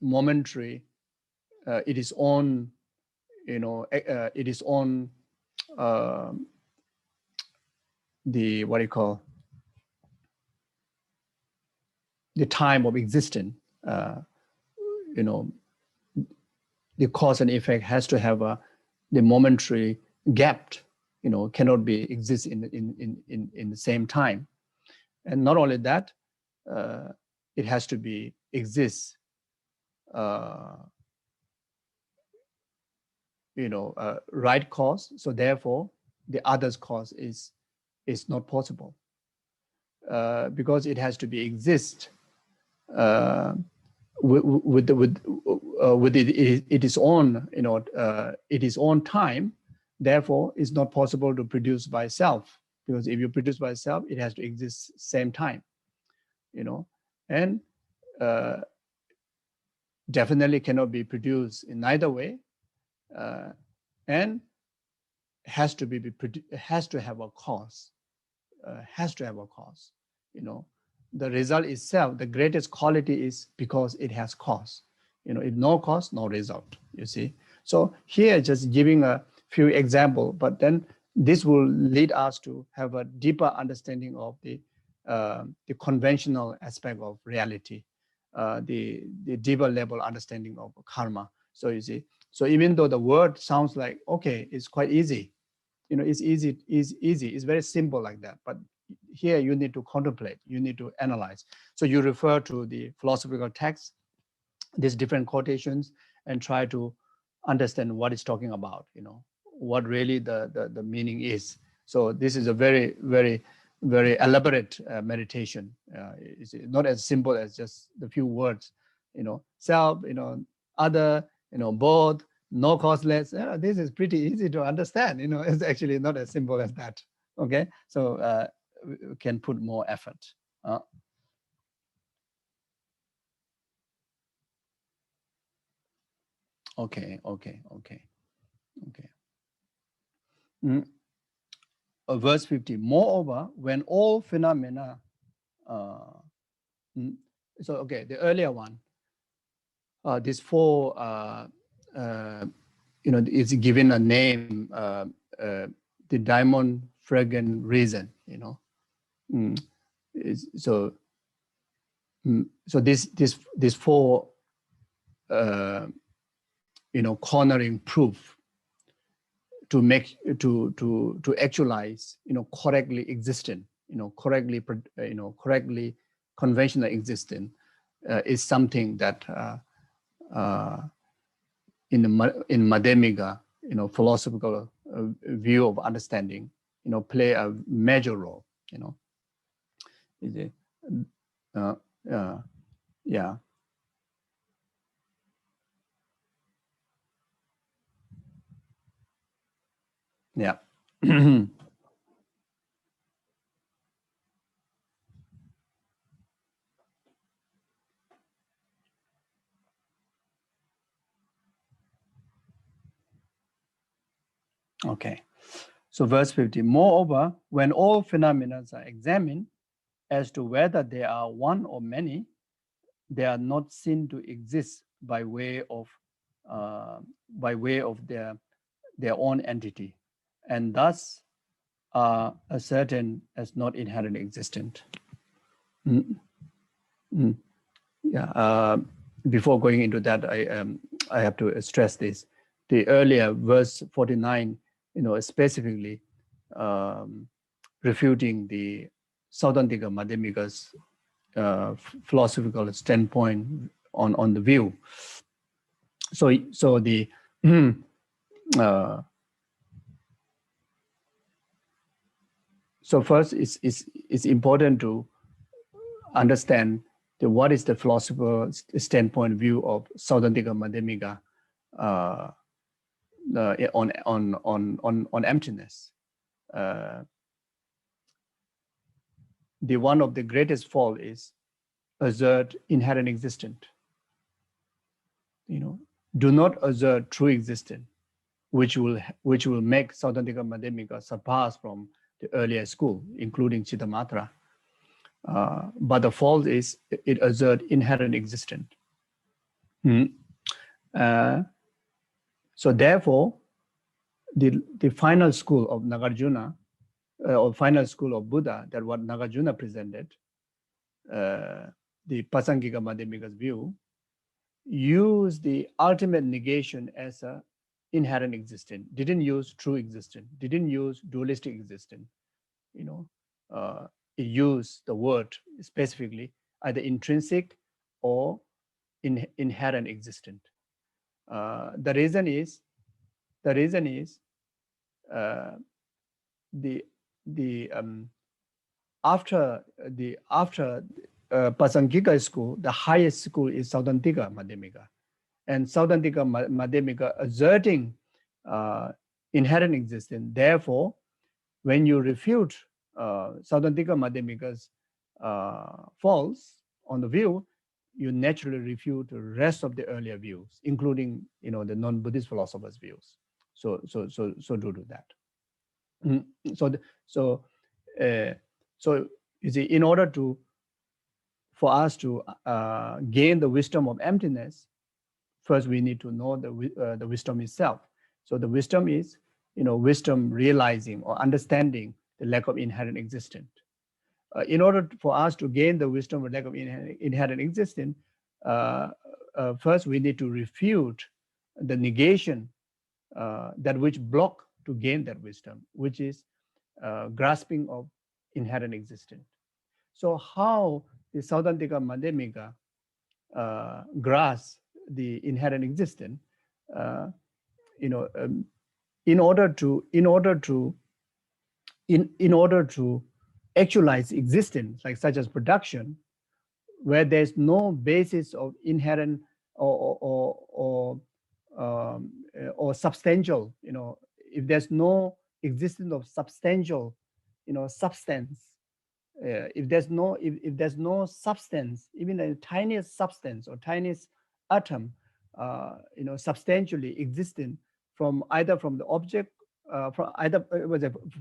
it is on, it is on the, what do you call, the time of existence. The cause and effect has to have the momentary gap, cannot be exist in the same time. And not only that, it has to be exist, right cause. So therefore, the other's cause is not possible, because it has to be exist with its own, it is own time. Therefore, it's not possible to produce by itself, because if you produce by itself, it has to exist same time, and definitely cannot be produced in either way, and has to have a cause, The result itself, the greatest quality is because it has cause. If no cause, no result, you see. So here, just giving a few examples, but then this will lead us to have a deeper understanding of the conventional aspect of reality, the deeper level understanding of karma. So you see, so even though the word sounds like, okay, it's quite easy, it's easy, it's very simple like that, but here you need to contemplate, you need to analyze. So you refer to the philosophical text, these different quotations, and try to understand what it's talking about, what really the meaning is. So this is a very, very, very elaborate meditation. It's not as simple as just the few words, self, other, both, no causeless. This is pretty easy to understand. It's actually not as simple as that. Okay, so we can put more effort. Okay. Verse 50. Moreover, when all phenomena, so okay, the earlier one, these four, is given a name, the diamond fragrant reason, so this four, cornering proof to make to actualize, correctly existent, correctly conventional existence, is something that in Madhyamika, philosophical view of understanding, play a major role, Is it? Yeah. Yeah. Okay. So verse 50, moreover, when all phenomena are examined as to whether they are one or many, they are not seen to exist by way of their own entity, and thus are ascertained as not inherently existent. Yeah. Before going into that, I have to stress this. The earlier verse 49, specifically refuting the Sautrantika Madhyamika's philosophical standpoint on the view. So the so first it's important to understand what is the philosophical standpoint view of Sautrantika Madhyamika on emptiness. The one of the greatest fault is assert inherent existence. Do not assert true existence, which will make Sautrantika Madhyamika surpass from the earlier school, including Chittamatra. But the fault is it asserts inherent existence. So therefore, the final school of Nagarjuna, or final school of Buddha, that what Nagarjuna presented, the Pasangika Madhyamika's view, use the ultimate negation as a inherent existence, didn't use true existence, didn't use dualistic existence. It used the word specifically either intrinsic or inherent existence. The reason is after Pasangika school, the highest school is Saudantika Madhyamika, and Saudantika Madhyamika asserting inherent existence. Therefore, when you refute Saudantika Madhyamika's false on the view, you naturally refute the rest of the earlier views, including the non-Buddhist philosophers' views. So do that. So you see, in order for us to gain the wisdom of emptiness, first we need to know the wisdom itself. So the wisdom is, wisdom realizing or understanding the lack of inherent existence. In order for us to gain the wisdom of lack of inherent existence, first we need to refute the negation that which block to gain that wisdom, which is grasping of inherent existence. So how the Saudantika Madhyamika grasp the inherent existence, in order to actualize existence, like such as production, where there's no basis of inherent or substantial, if there's no existence of substantial, substance, if there's no substance, even the tiniest substance or tiniest atom, substantially existing from the object,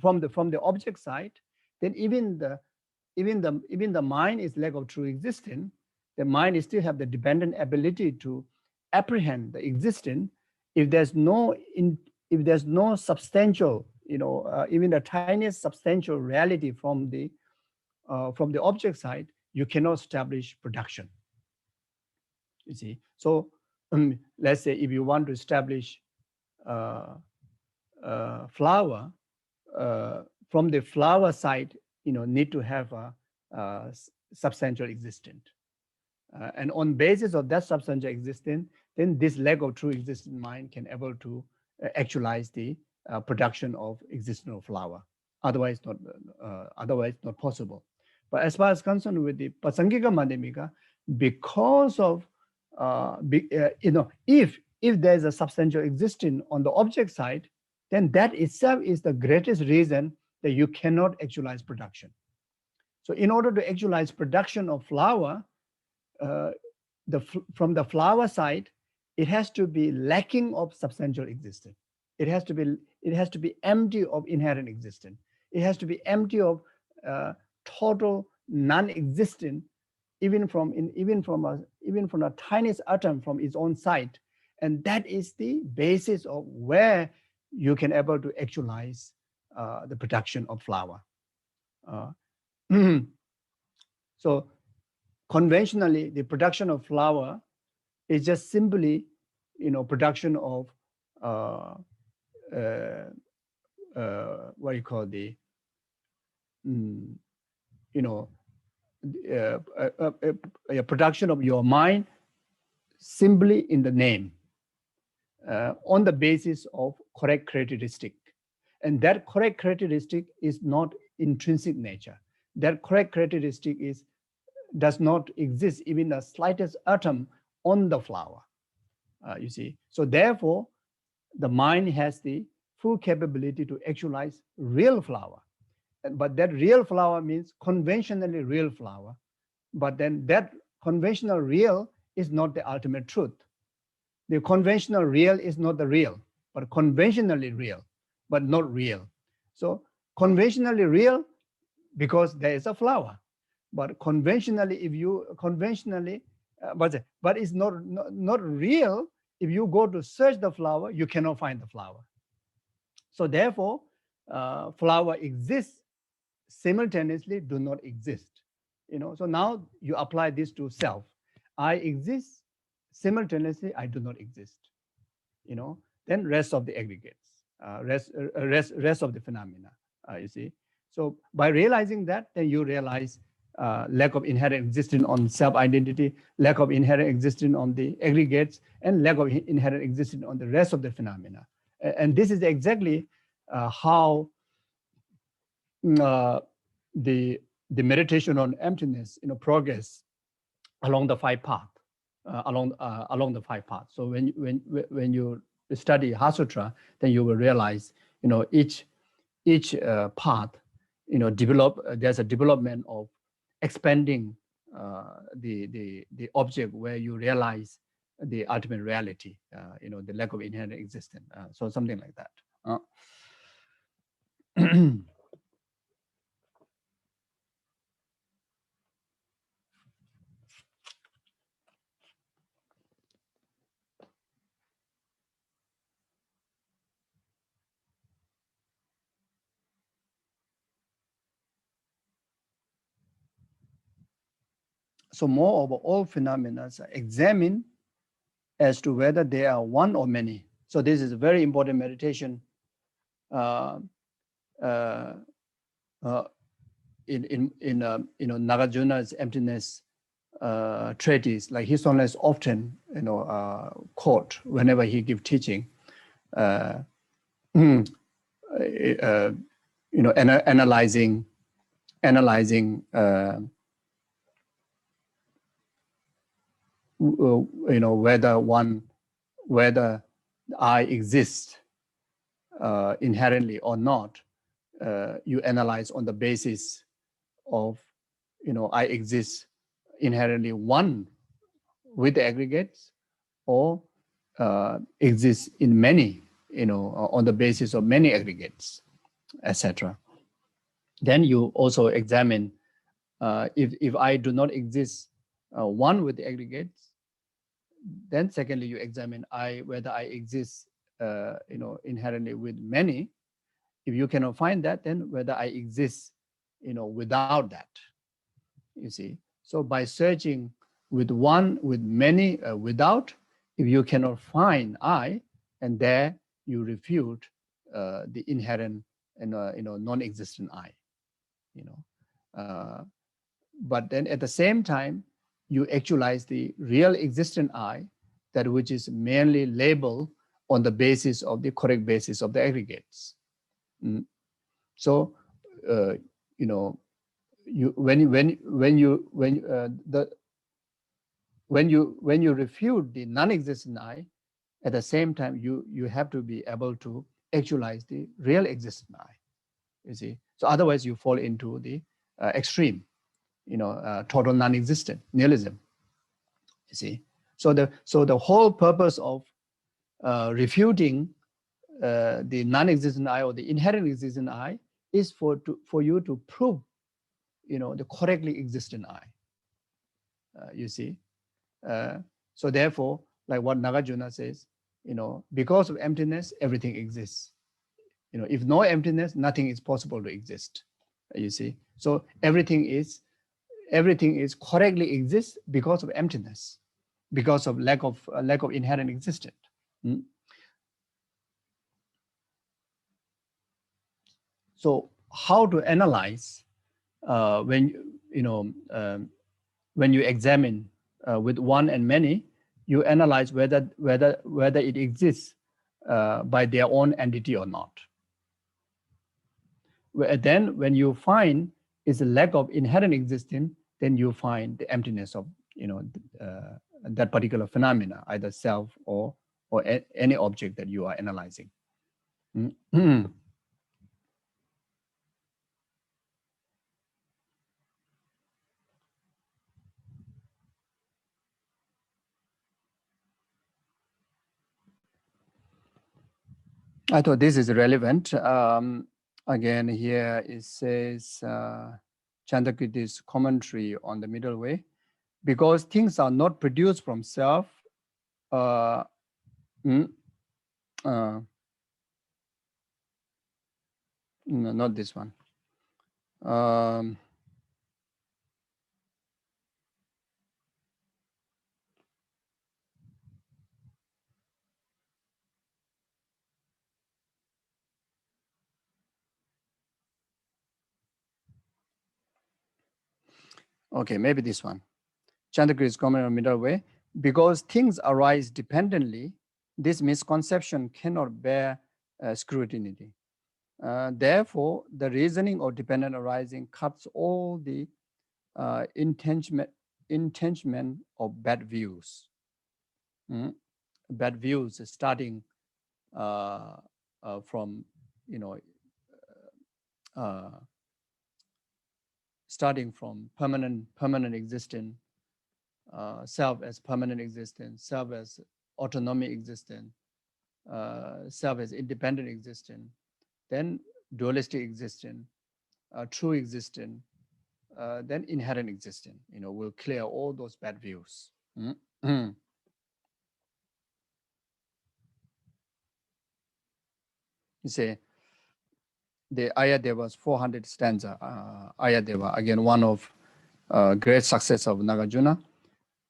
from the object side, then even the mind is lack of true existence. The mind is still have the dependent ability to apprehend the existence. If there's no substantial, even the tiniest substantial reality from the object side, you cannot establish production. You see, so let's say if you want to establish flower, from the flower side, need to have a substantial existence, and on basis of that substantial existence, then this lack of true existent mind can able to actualize the production of existing flower. Otherwise not possible. But as far as concerned with the Pasangika Madhyamika, because of if there's a substantial existence on the object side, then that itself is the greatest reason that you cannot actualize production. So in order to actualize production of flower, from the flower side, it has to be lacking of substantial existence. It has to be empty of inherent existence. It has to be empty of total non-existent, even from the tiniest atom from its own side, and that is the basis of where you can able to actualize the production of flower. So conventionally, the production of flower is just simply, production of what you call the, a production of your mind simply in the name, on the basis of correct characteristic. And that correct characteristic is not intrinsic nature. That correct characteristic does not exist even the slightest atom on the flower, you see. So therefore, the mind has the full capability to actualize real flower. But that real flower means conventionally real flower. But then that conventional real is not the ultimate truth. The conventional real is not the real, but conventionally real, but not real. So conventionally real because there is a flower. But conventionally, but it's not real. If you go to search the flower, you cannot find the flower. So therefore, flower exists simultaneously, do not exist. So now you apply this to self. I exist simultaneously, I do not exist. Then rest of the aggregates, rest of the phenomena. You see. So by realizing that, then you realize lack of inherent existence on self-identity, lack of inherent existence on the aggregates, and lack of inherent existence on the rest of the phenomena. And this is exactly how the meditation on emptiness, progress along the five paths, along the five paths. So when you study Hasutra, then you will realize, each path, there's a development of expanding the object where you realize the ultimate reality, the lack of inherent existence. So something like that. So moreover, all phenomena are examined as to whether they are one or many. So this is a very important meditation in Nagarjuna's emptiness treatise. Like his son is often quote whenever he gives teaching. Analyzing whether I exist inherently or not. You analyze on the basis of I exist inherently one with the aggregates, or exists in many, on the basis of many aggregates, etc. Then you also examine if I do not exist one with the aggregates. Then secondly, you examine whether I exist inherently with many. If you cannot find that, then whether I exist without that. You see, so by searching with one, with many, without, if you cannot find I, and there you refute the inherent non-existent I. But then at the same time, you actualize the real existent I, that which is merely labeled on the basis of the correct basis of the aggregates. So when you refute the non-existent I, at the same time you have to be able to actualize the real existent I. You see, so otherwise you fall into the extreme, total non-existent nihilism. You see, so the whole purpose of refuting the non-existent I or the inherent existent I is for you to prove, the correctly existent I. You see, so therefore, like what Nagarjuna says, because of emptiness, everything exists. If no emptiness, nothing is possible to exist. You see, so everything is correctly exists because of emptiness, because of lack of inherent existence. So how to analyze when you examine with one and many, you analyze whether it exists by their own entity or not. Then when you find is a lack of inherent existence, then you find the emptiness of that particular phenomena, either self or any object that you are analyzing. I thought this is relevant. Again, here it says Chandrakirti's commentary on the middle way. Because things are not produced from self, no, not this one. Okay, maybe this one. Chandrakirti's comment on middle way. Because things arise dependently, this misconception cannot bear scrutiny. Therefore, the reasoning of dependent arising cuts all the entanglement of bad views. Bad views starting from, starting from permanent existence, self as permanent existence, self as autonomy existence, self as independent existence, then dualistic existence, true existence, then inherent existence. Will clear all those bad views. You see, the Ayadeva's 400 stanza, Ayadeva, again, one of great success of Nagarjuna.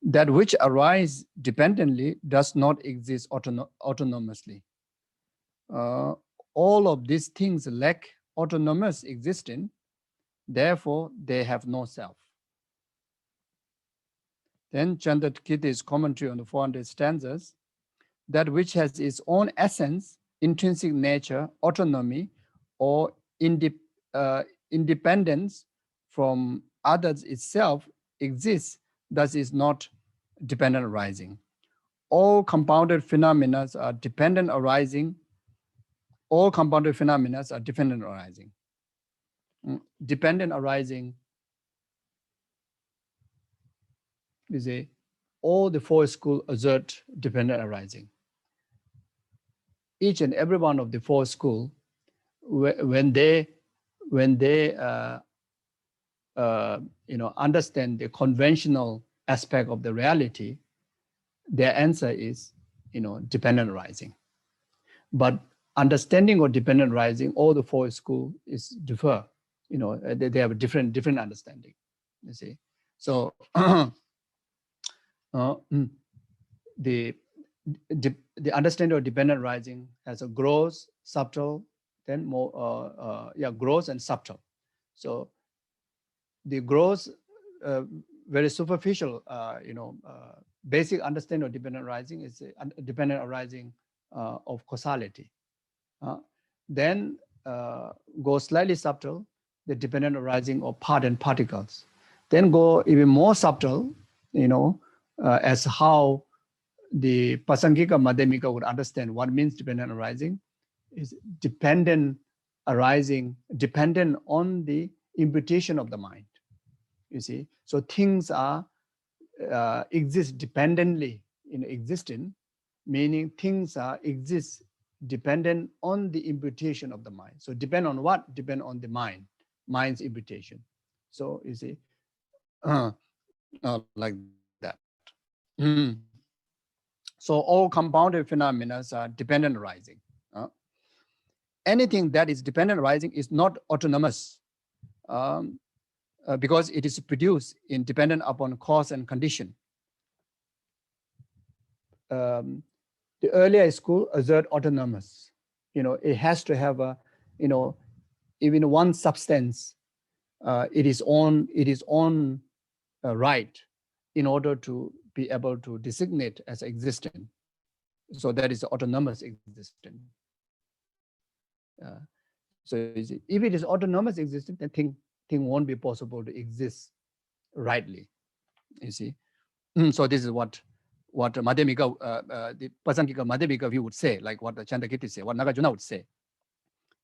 That which arise dependently does not exist autonomously. All of these things lack autonomous existence, therefore they have no self. Then Chandrakirti's commentary on the 400 stanzas, that which has its own essence, intrinsic nature, autonomy, or independence from others itself exists, thus is not dependent arising. All compounded phenomena are dependent arising. All compounded phenomena are dependent arising. Dependent arising is all the four schools assert dependent arising. Each and every one of the four schools, when they understand the conventional aspect of the reality, their answer is dependent arising. But understanding of dependent arising, all the four schools is differ. They have a different understanding. You see, so the understanding of dependent arising has a gross, subtle, then more gross and subtle. So the gross, very superficial, basic understanding of dependent arising is a dependent arising of causality. Then go slightly subtle, the dependent arising of part and particles. Then go even more subtle, as how the Pasangika Madhyamika would understand what means dependent arising is dependent arising, dependent on the imputation of the mind. You see, so things are exist dependently in existence, meaning things are exist dependent on the imputation of the mind. So depend on what? Depend on the mind's imputation. So you see, like that. So all compounded phenomena are dependent arising. Anything that is dependent arising is not autonomous, because it is produced in dependent upon cause and condition. The earlier school assert autonomous. It has to have a, even one substance, it is on right in order to be able to designate as existent. So that is autonomous existence. So if it is autonomous existence, then thing won't be possible to exist rightly. You see, so this is what Madhyamika, the Pasangika Madhyamika view would say, like what the Chandrakirti say, what Nagarjuna would say.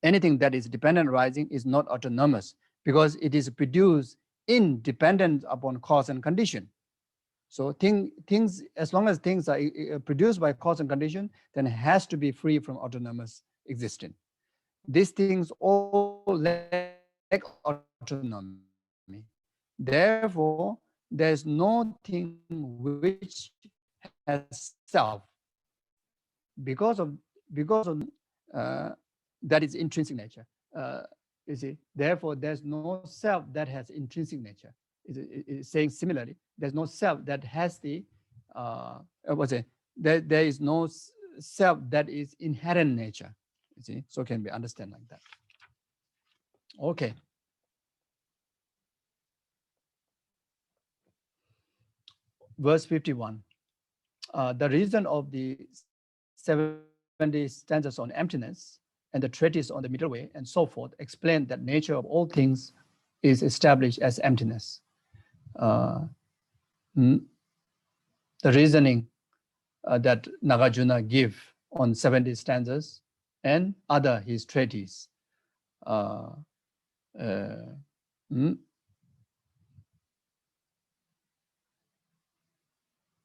Anything that is dependent arising is not autonomous because it is produced in dependence upon cause and condition. So things, as long as things are produced by cause and condition, then it has to be free from autonomous existence. these things all lack autonomy. Therefore, there's nothing which has self because of that is intrinsic nature. You see, therefore, there's no self that has intrinsic nature. It's saying similarly, there's no self that has the what's it? There is no self that is inherent nature. You see, so can be understand like that. Okay. Verse 51. The reason of the 70 stanzas on emptiness and the treatise on the middle way and so forth explain that nature of all things is established as emptiness. The reasoning that Nagarjuna give on 70 stanzas and other his treatise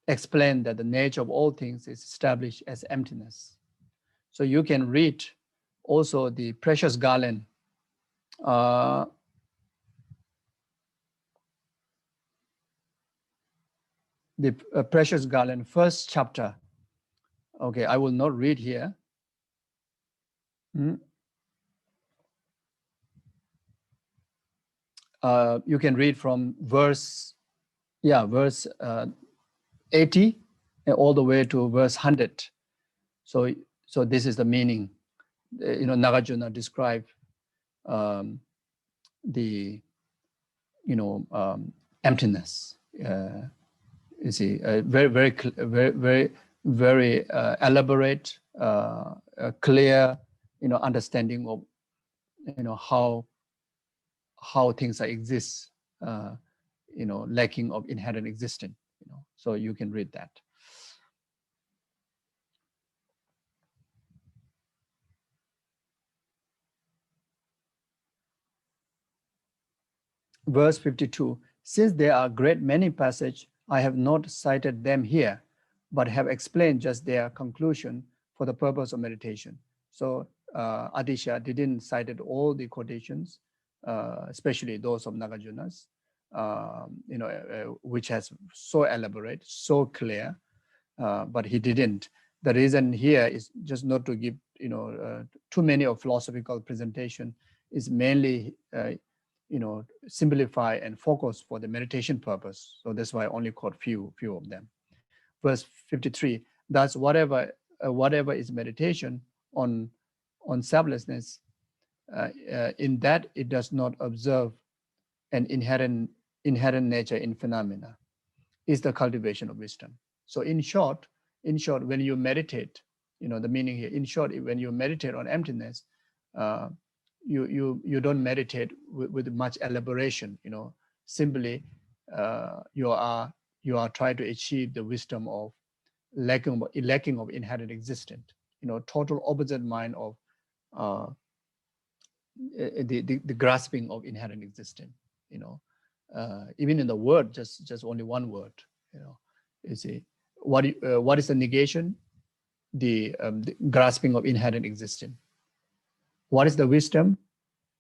explain that the nature of all things is established as emptiness. So you can read also the Precious Garland. The Precious Garland, first chapter. Okay, I will not read here. You can read from verse 80 and all the way to verse 100. So this is the meaning. Nagarjuna described the emptiness. You see, very elaborate, clear, understanding of how things exist, lacking of inherent existence. So you can read that. Verse 52, since there are a great many passages, I have not cited them here, but have explained just their conclusion for the purpose of meditation. So Atisha didn't cite all the quotations, especially those of Nagarjuna's, which has so elaborate, so clear, but he didn't. The reason here is just not to give too many of philosophical presentation, is mainly simplify and focus for the meditation purpose. So that's why I only quote few of them. Verse 53, thus whatever is meditation on selflessness, in that it does not observe an inherent nature in phenomena, is the cultivation of wisdom. So in short, when you meditate, the meaning here, in short, when you meditate on emptiness, you don't meditate with much elaboration. Simply you are trying to achieve the wisdom of lacking of inherent existence. Total opposite mind of the grasping of inherent existence. Even in the word, just only one word. You see, what is the negation? The grasping of inherent existence. What is the wisdom?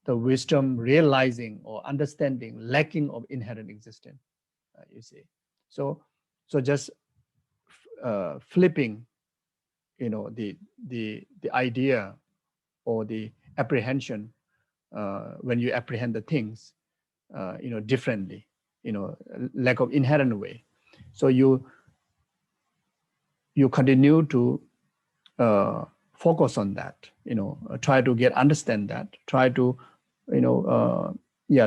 The wisdom realizing or understanding lacking of inherent existence. You see, so just flipping, the idea or the apprehension when you apprehend the things, differently, lack of inherent way. So you continue to focus on that, try to understand that, try to,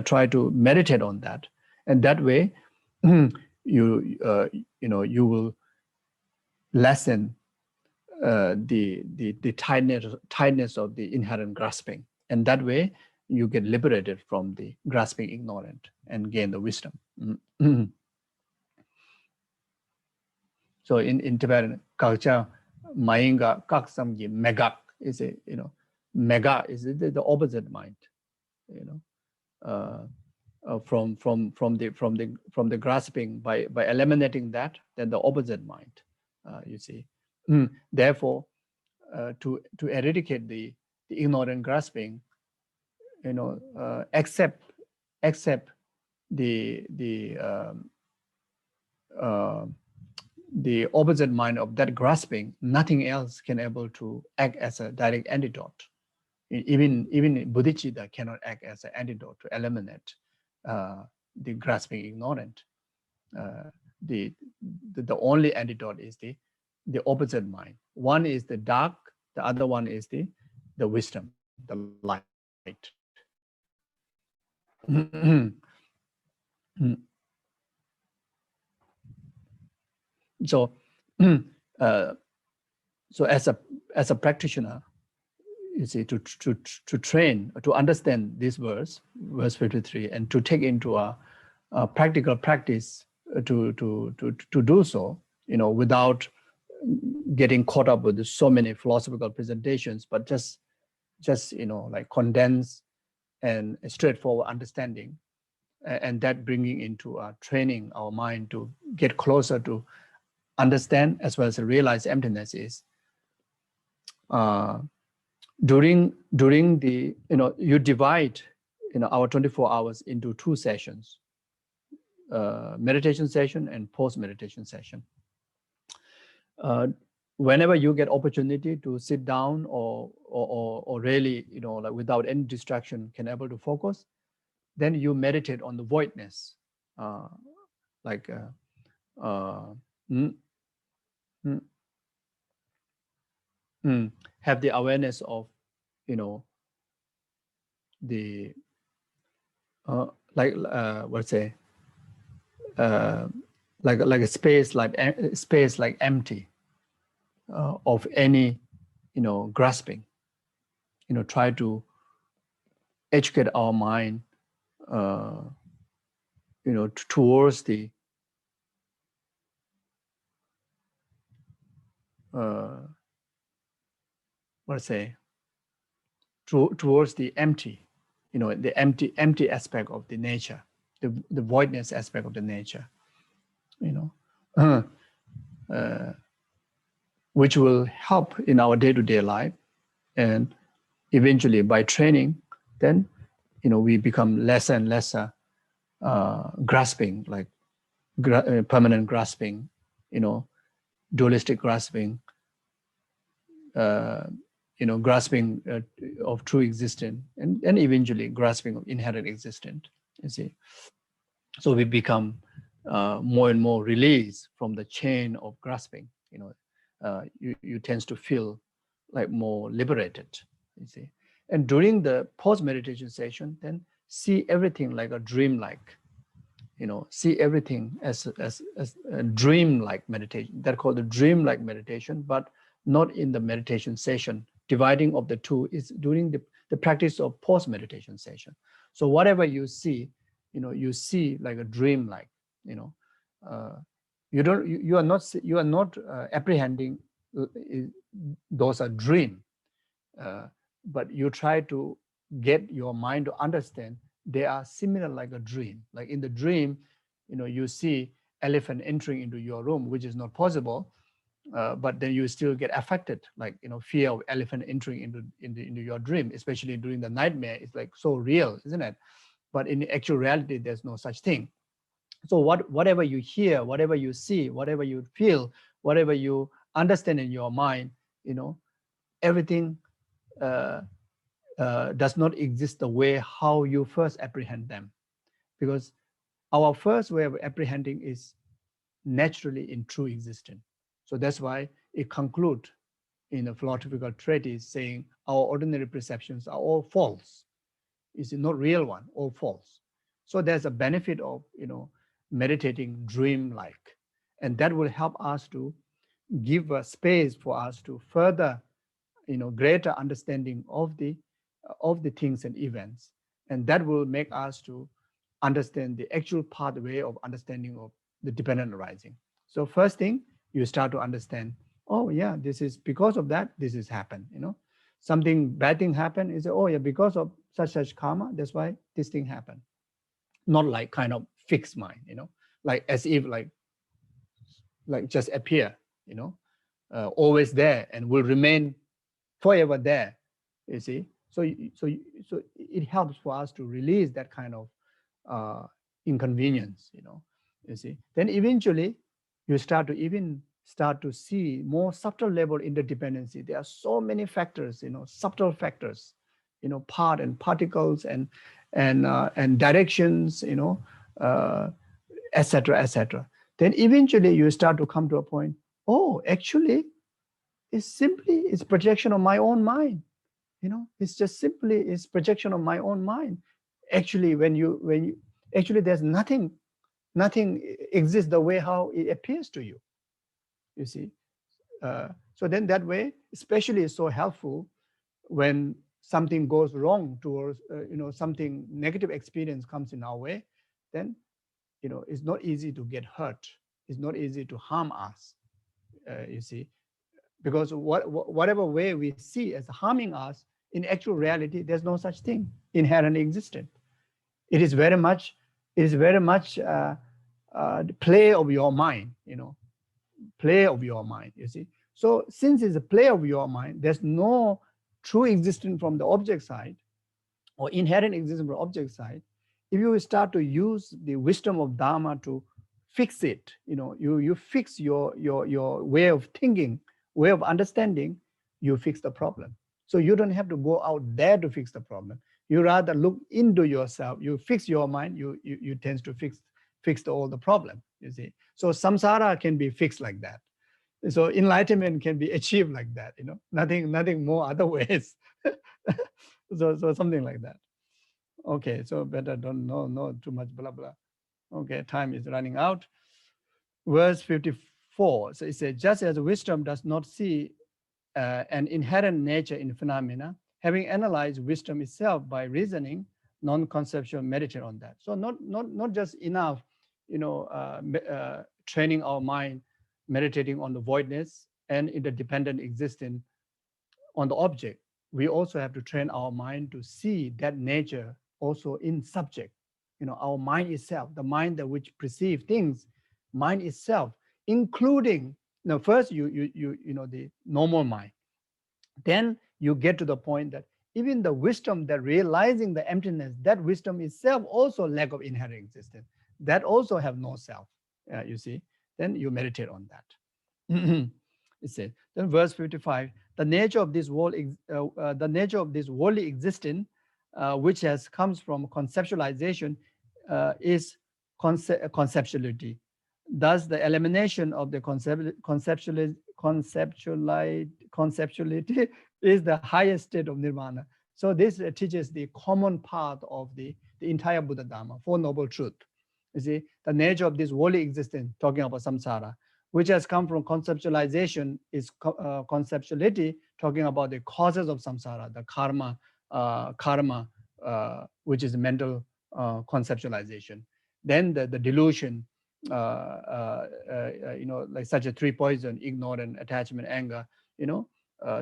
try to meditate on that. And that way, you will lessen the tightness of the inherent grasping. And that way, you get liberated from the grasping ignorant and gain the wisdom. So in Tibetan culture, Mainga Kaksamgi Megak is Mega is the opposite mind. From the grasping, by eliminating that, then the opposite mind. You see. Therefore, to eradicate the the ignorant grasping, accept the opposite mind of that grasping, nothing else can able to act as a direct antidote. Even bodhicitta cannot act as an antidote to eliminate the grasping ignorant. The only antidote is the opposite mind. One is the dark, the other one is the wisdom, the light. So, so as a practitioner, you see, to train, to understand this verse 53, and to take into a practical practice to do so, without getting caught up with so many philosophical presentations, but just like condense and straightforward understanding, and that bringing into training our mind to get closer to understand as well as realize emptiness is during the you divide our 24 hours into 2 sessions, meditation session and post meditation session. Whenever you get opportunity to sit down or really like without any distraction can able to focus, then you meditate on the voidness, have the awareness of the let's say like a space like empty of any grasping. Try to educate our mind towards the towards the empty, the empty aspect of the nature, the voidness aspect of the nature, which will help in our day-to-day life. And eventually by training, then we become lesser and lesser grasping, like permanent grasping, dualistic grasping, grasping of true existence, and eventually grasping of inherent existence, you see. So we become more and more released from the chain of grasping. You tend to feel like more liberated, you see. And during the post-meditation session, then see everything like a dream-like, see everything as a dream-like meditation. That's called the dream-like meditation, but not in the meditation session. Dividing of the two is during the practice of post-meditation session. So whatever you see, you see like a dream-like, you are not apprehending those are dream, but you try to get your mind to understand they are similar like a dream. Like in the dream, you see elephant entering into your room, which is not possible, but then you still get affected, like fear of elephant entering into your dream, especially during the nightmare. It's like so real, isn't it? But in actual reality, there's no such thing. So whatever you hear, whatever you see, whatever you feel, whatever you understand in your mind, everything does not exist the way how you first apprehend them, because our first way of apprehending is naturally in true existence. So that's why it concludes in a philosophical treatise saying our ordinary perceptions are all false. It's not real one, all false. So there's a benefit of meditating dream-like, and that will help us to give a space for us to further greater understanding of the things and events, and that will make us to understand the actual pathway of understanding of the dependent arising. So first thing, you start to understand, oh yeah, this is because of that, this has happened. Something bad thing happened, is oh yeah, because of such karma, that's why this thing happened. Not like kind of fixed mind, like as if like just appear, always there and will remain forever there. You see, so it helps for us to release that kind of inconvenience, you see. Then eventually you start to see more subtle level interdependency. There are so many factors, subtle factors, part and particles and directions, etc., etc. Then eventually you start to come to a point, oh, actually it's projection of my own mind. It's just simply projection of my own mind. Actually, when you actually, there's nothing exists the way how it appears to you. You see, so then that way, especially, is so helpful when something goes wrong towards something negative experience comes in our way. Then it's not easy to get hurt. It's not easy to harm us. You see, because whatever way we see as harming us, in actual reality, there's no such thing inherently existent. It is very much the play of your mind, play of your mind, you see. So since it's a play of your mind, there's no true existence from the object side or inherent existence from the object side. If you start to use the wisdom of Dharma to fix it, you fix your way of thinking, way of understanding, you fix the problem. So you don't have to go out there to fix the problem. You rather look into yourself, you fix your mind, you tend to fix all the problem, you see. So samsara can be fixed like that. So enlightenment can be achieved like that, nothing more other ways. so something like that. Okay, so better don't know too much blah blah. Okay, time is running out. Verse 54, so it says, just as wisdom does not see an inherent nature in phenomena, having analyzed wisdom itself by reasoning, non-conceptual meditate on that. So not just enough, training our mind, meditating on the voidness and interdependent existence on the object. We also have to train our mind to see that nature also in subject. Our mind itself, the mind that which perceive things, mind itself, including, first the normal mind. Then you get to the point that even the wisdom that realizing the emptiness, that wisdom itself also lack of inherent existence. That also have no self, you see. Then you meditate on that. It says, then verse 55, the nature of this world, the nature of this worldly existence, which comes from conceptualization, is conceptuality. Thus, the elimination of the conceptuality is the highest state of nirvana. So this teaches the common path of the entire Buddha Dharma, Four Noble Truths. You see, the nature of this worldly existence, talking about samsara, which has come from conceptualization, is conceptuality, talking about the causes of samsara, the karma, which is mental conceptualization. Then the delusion, like such a three poison, ignorance, attachment, anger,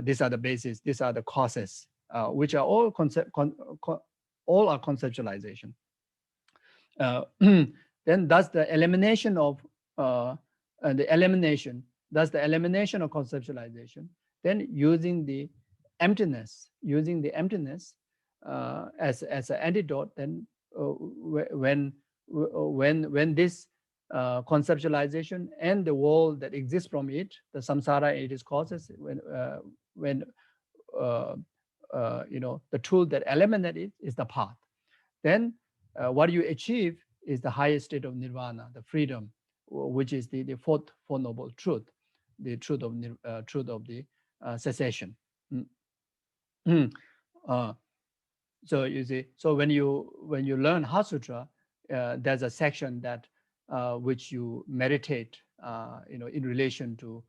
these are the bases, these are the causes, which are all all are conceptualization. Then thus the elimination of conceptualization, then using the emptiness as an antidote, then when this conceptualization and the world that exists from it, the samsara and its causes, when the tool that eliminates it is the path, then what you achieve is the highest state of nirvana, the freedom, which is the fourth noble truth, the truth of the cessation. So you see, so when you learn Heart Sutra, there's a section that which you meditate, in relation to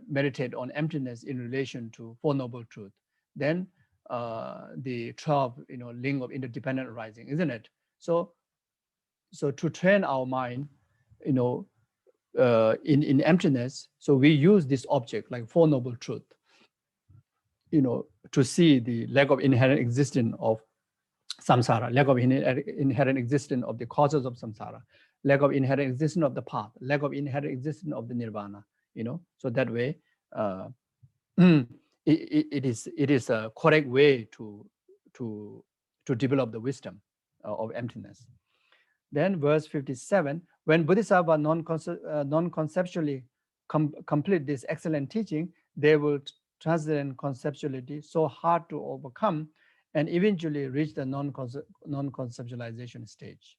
meditate on emptiness in relation to Four Noble Truth. Then the 12, link of interdependent arising, isn't it? So to train our mind, in emptiness, so we use this object like Four Noble Truth, to see the lack of inherent existence of samsara, lack of inherent existence of the causes of samsara, lack of inherent existence of the path, lack of inherent existence of the nirvana, so that way, it is a correct way to develop the wisdom of emptiness. Then verse 57, when Bodhisattva non-conceptually complete this excellent teaching, they will transcend conceptuality, so hard to overcome, and eventually reach the non-conceptualization stage.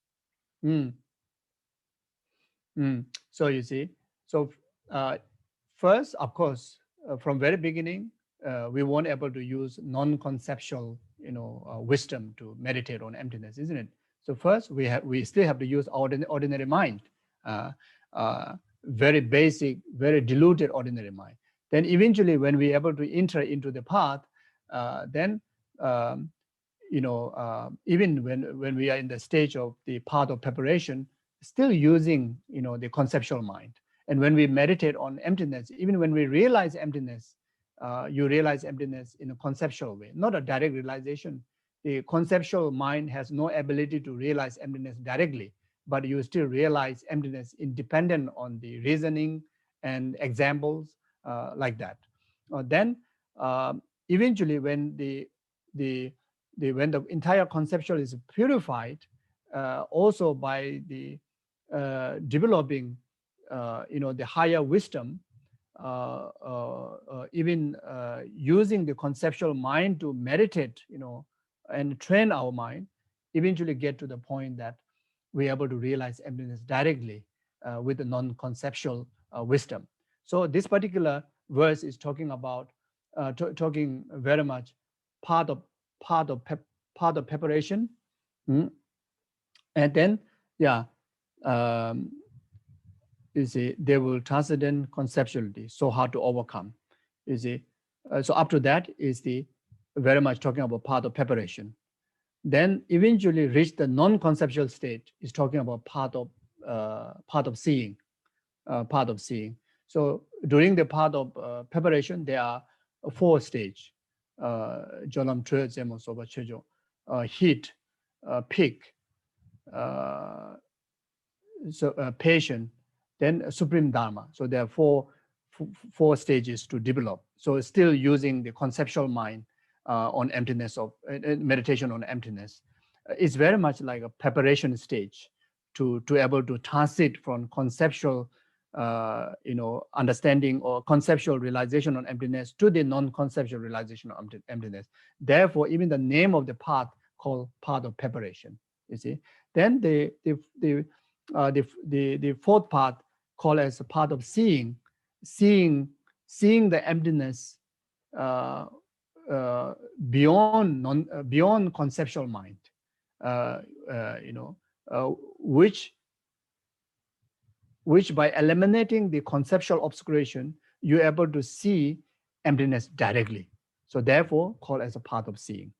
So you see, so first, of course, from very beginning, we weren't able to use non-conceptual, wisdom to meditate on emptiness, isn't it? So first, we still have to use ordinary mind, very basic, very diluted ordinary mind. Then eventually, when we're able to enter into the path, then even when we are in the stage of the path of preparation, still using the conceptual mind. And when we meditate on emptiness, even when we realize emptiness, you realize emptiness in a conceptual way, not a direct realization. The conceptual mind has no ability to realize emptiness directly, but you still realize emptiness independent on the reasoning and examples like that. Then eventually, when when the entire conceptual is purified, also by the developing, the higher wisdom, even using the conceptual mind to meditate, and train our mind, eventually get to the point that we're able to realize emptiness directly with the non-conceptual wisdom. So this particular verse is talking about, talking very much part of preparation, and then you see, they will transcend conceptuality, so hard to overcome. You see, so up to that is the very much talking about part of preparation. Then eventually reach the non-conceptual state is talking about part of seeing, So during the part of preparation, there are 4 stages: Jolam Choe Zemo Zopa Chejo, heat, pick, patient, then supreme Dharma. So there are four stages to develop. So still using the conceptual mind on emptiness of meditation on emptiness. It's very much like a preparation stage to able to transit from conceptual understanding or conceptual realization on emptiness to the non-conceptual realization of emptiness. Therefore, even the name of the path called path of preparation. You see. Then the 4th part called as a part of seeing the emptiness beyond conceptual mind, which by eliminating the conceptual obscuration, you're able to see emptiness directly. So therefore, called as a part of seeing.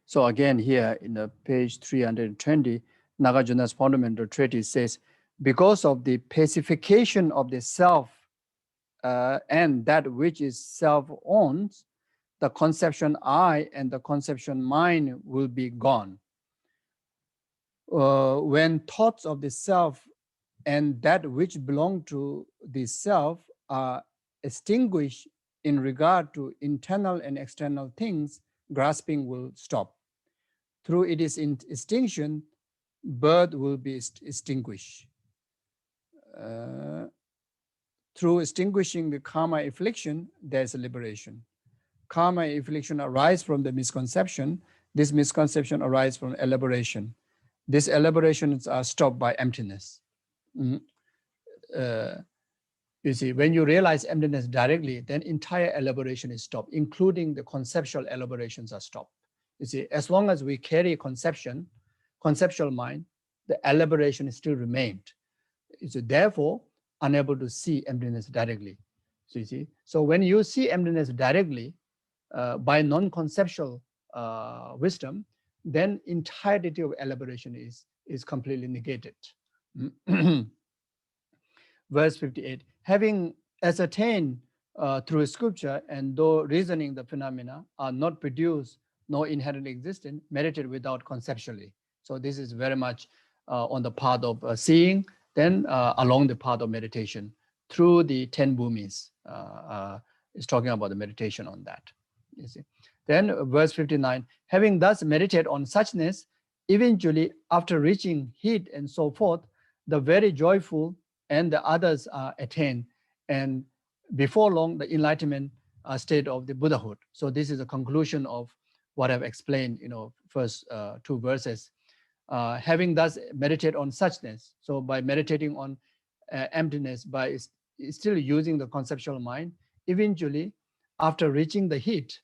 So again, here in the page 320, Nagarjuna's fundamental treatise says, because of the pacification of the self and that which is self-owns, the conception I and the conception mine will be gone. When thoughts of the self and that which belong to the self are extinguished in regard to internal and external things, grasping will stop. Through its extinction, birth will be extinguished. Through extinguishing the karma affliction, there's a liberation. Karma affliction arises from the misconception. This misconception arises from elaboration. These elaborations are stopped by emptiness. You see, when you realize emptiness directly, then entire elaboration is stopped, including the conceptual elaborations are stopped. You see, as long as we carry conceptual mind, the elaboration still remained. So therefore, unable to see emptiness directly. So you see, so when you see emptiness directly by non-conceptual wisdom, then entirety of elaboration is completely negated. Verse 58, having ascertained through scripture and though reasoning the phenomena are not produced nor inherently existent, meditate without conceptually. So this is very much on the path of seeing, then along the path of meditation through the 10 bhumis. Is talking about the meditation on that. You see. Then verse 59, having thus meditated on suchness, eventually after reaching heat and so forth, the very joyful and the others are attained, and before long the enlightenment state of the Buddhahood. So this is a conclusion of what I've explained, first 2 verses. Having thus meditated on suchness, so by meditating on emptiness, by still using the conceptual mind, eventually after reaching the heat,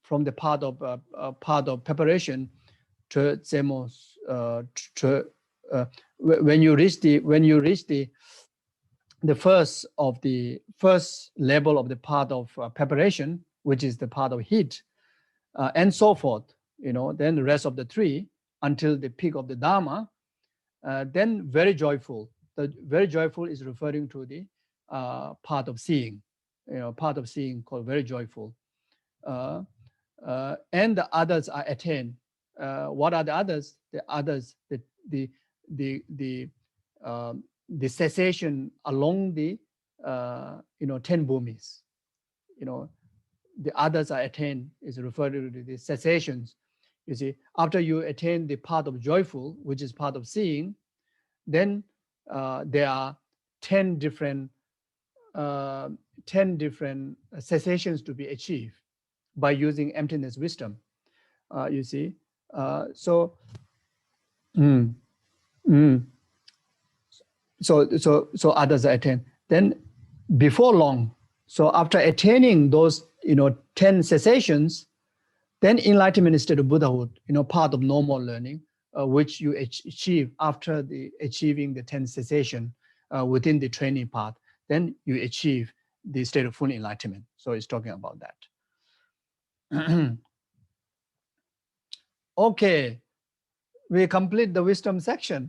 from the part of preparation to when you reach the first level of the path of preparation, which is the path of heat, and so forth, then the rest of the 3 until the peak of the Dharma, then very joyful. The very joyful is referring to the path of seeing, path of seeing called very joyful. And the others are attained. What are the others? The others, the cessation along the 10 bhumis. The others are attained is referred to the cessations. You see, after you attain the path of joyful, which is part of seeing, then there are 10 different cessations to be achieved by using emptiness wisdom. You see, so others are attained. Then before long, so after attaining those 10 cessations, then enlightenment is state of Buddhahood, part of normal learning, which you achieve after achieving the 10 cessation within the training path. Then you achieve the state of full enlightenment. So it's talking about that. Okay, we complete the wisdom section.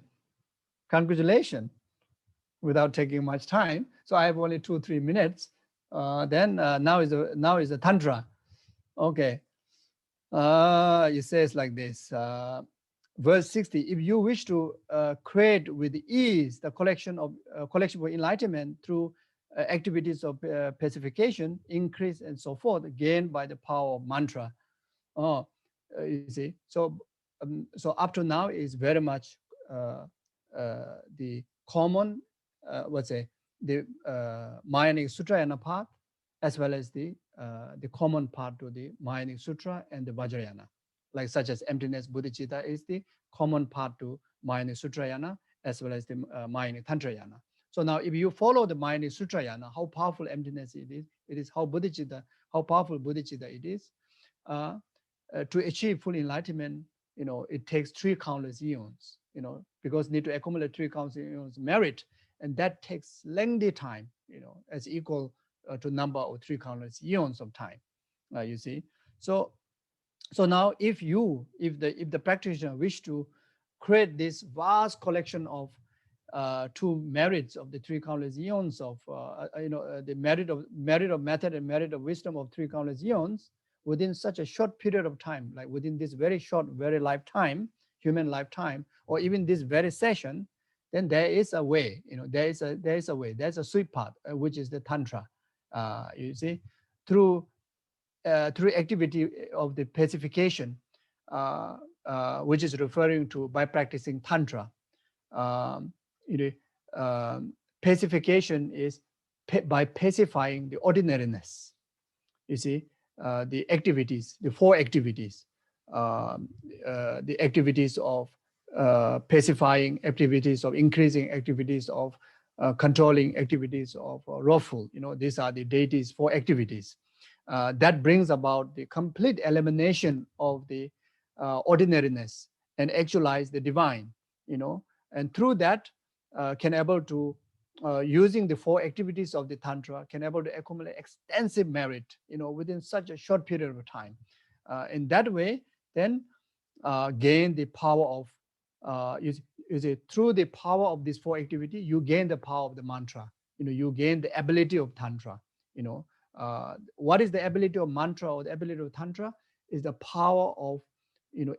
Congratulations, without taking much time. So I have only 2-3 minutes. Then now is the tantra. Okay, it says like this. Verse 60, if you wish to create with ease the collection for enlightenment through activities of pacification, increase and so forth, gained by the power of mantra. You see, so up to now is very much the common, the Mahayanic Sutrayana path, as well as the common part to the Mahayanic Sutra and the Vajrayana. Like such as emptiness, bodhicitta is the common part to Mahayanic Sutrayana as well as the Mahayanic Tantrayana. So now if you follow the Mahayanic Sutrayana, how powerful emptiness it is how powerful bodhicitta it is. To achieve full enlightenment, it takes 3 countless eons, because need to accumulate 3 countless eons merit, and that takes lengthy time, as equal to number of 3 countless eons of time. You see, so now if the practitioner wish to create this vast collection of 2 merits of the 3 countless eons of the merit of method and merit of wisdom of 3 countless eons within such a short period of time, like within this very short, very lifetime, human lifetime, or even this very session, then there is a way, there is a way, there's a sweet path, which is the tantra. You see, through activity of the pacification, which is referring to by practicing tantra. Pacification is by pacifying the ordinariness. You see, the activities, the 4 activities, the activities of pacifying, activities of increasing, activities of controlling, activities of wrathful. These are the deities' 4 activities. That brings about the complete elimination of the ordinariness and actualize the divine, and through that can able to using the 4 activities of the Tantra can able to accumulate extensive merit, within such a short period of time. In that way, then gain the power of, through the power of this 4 activity, you gain the power of the mantra. You gain the ability of Tantra. What is the ability of mantra or the ability of Tantra? Is the power of,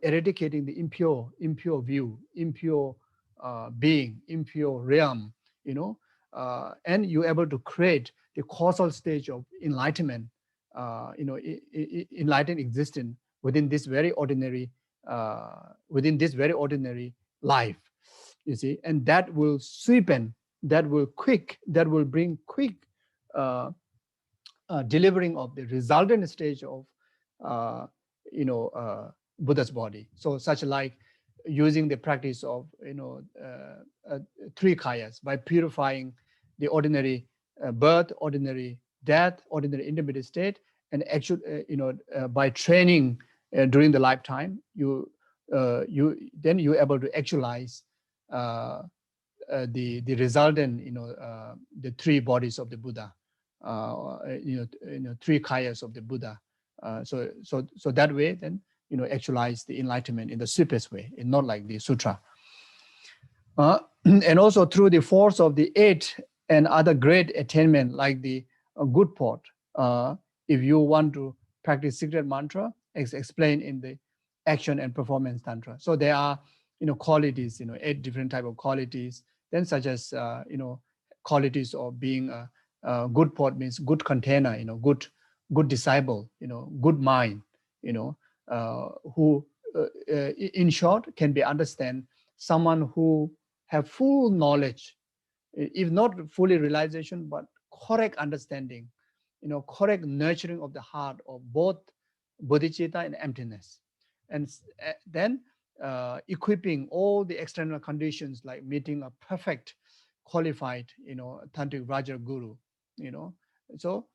eradicating the impure view, impure being, impure realm, and you're able to create the causal stage of enlightenment, enlightened existence within this very ordinary life, you see, and that will sweeten, that will bring quick delivering of the resultant stage of Buddha's body. So such like using the practice of 3 kayas by purifying the ordinary birth, ordinary death, ordinary intermediate state, and actually by training during the lifetime, you're able to actualize the resultant the 3 bodies of the Buddha, 3 kayas of the Buddha. So that way, then actualize the enlightenment in the simplest way, and not like the sutra. And also through the force of the 8 and other great attainment, like the good pot. If you want to practice secret mantra, explained in the action and performance tantra. So there are qualities, 8 different type of qualities. Then such as qualities of being a good pot means good container, good disciple, good mind, who in short can be understand someone who have full knowledge, if not fully realization, but correct understanding, correct nurturing of the heart of both bodhicitta and emptiness, and then equipping all the external conditions like meeting a perfect qualified tantric Raja guru, so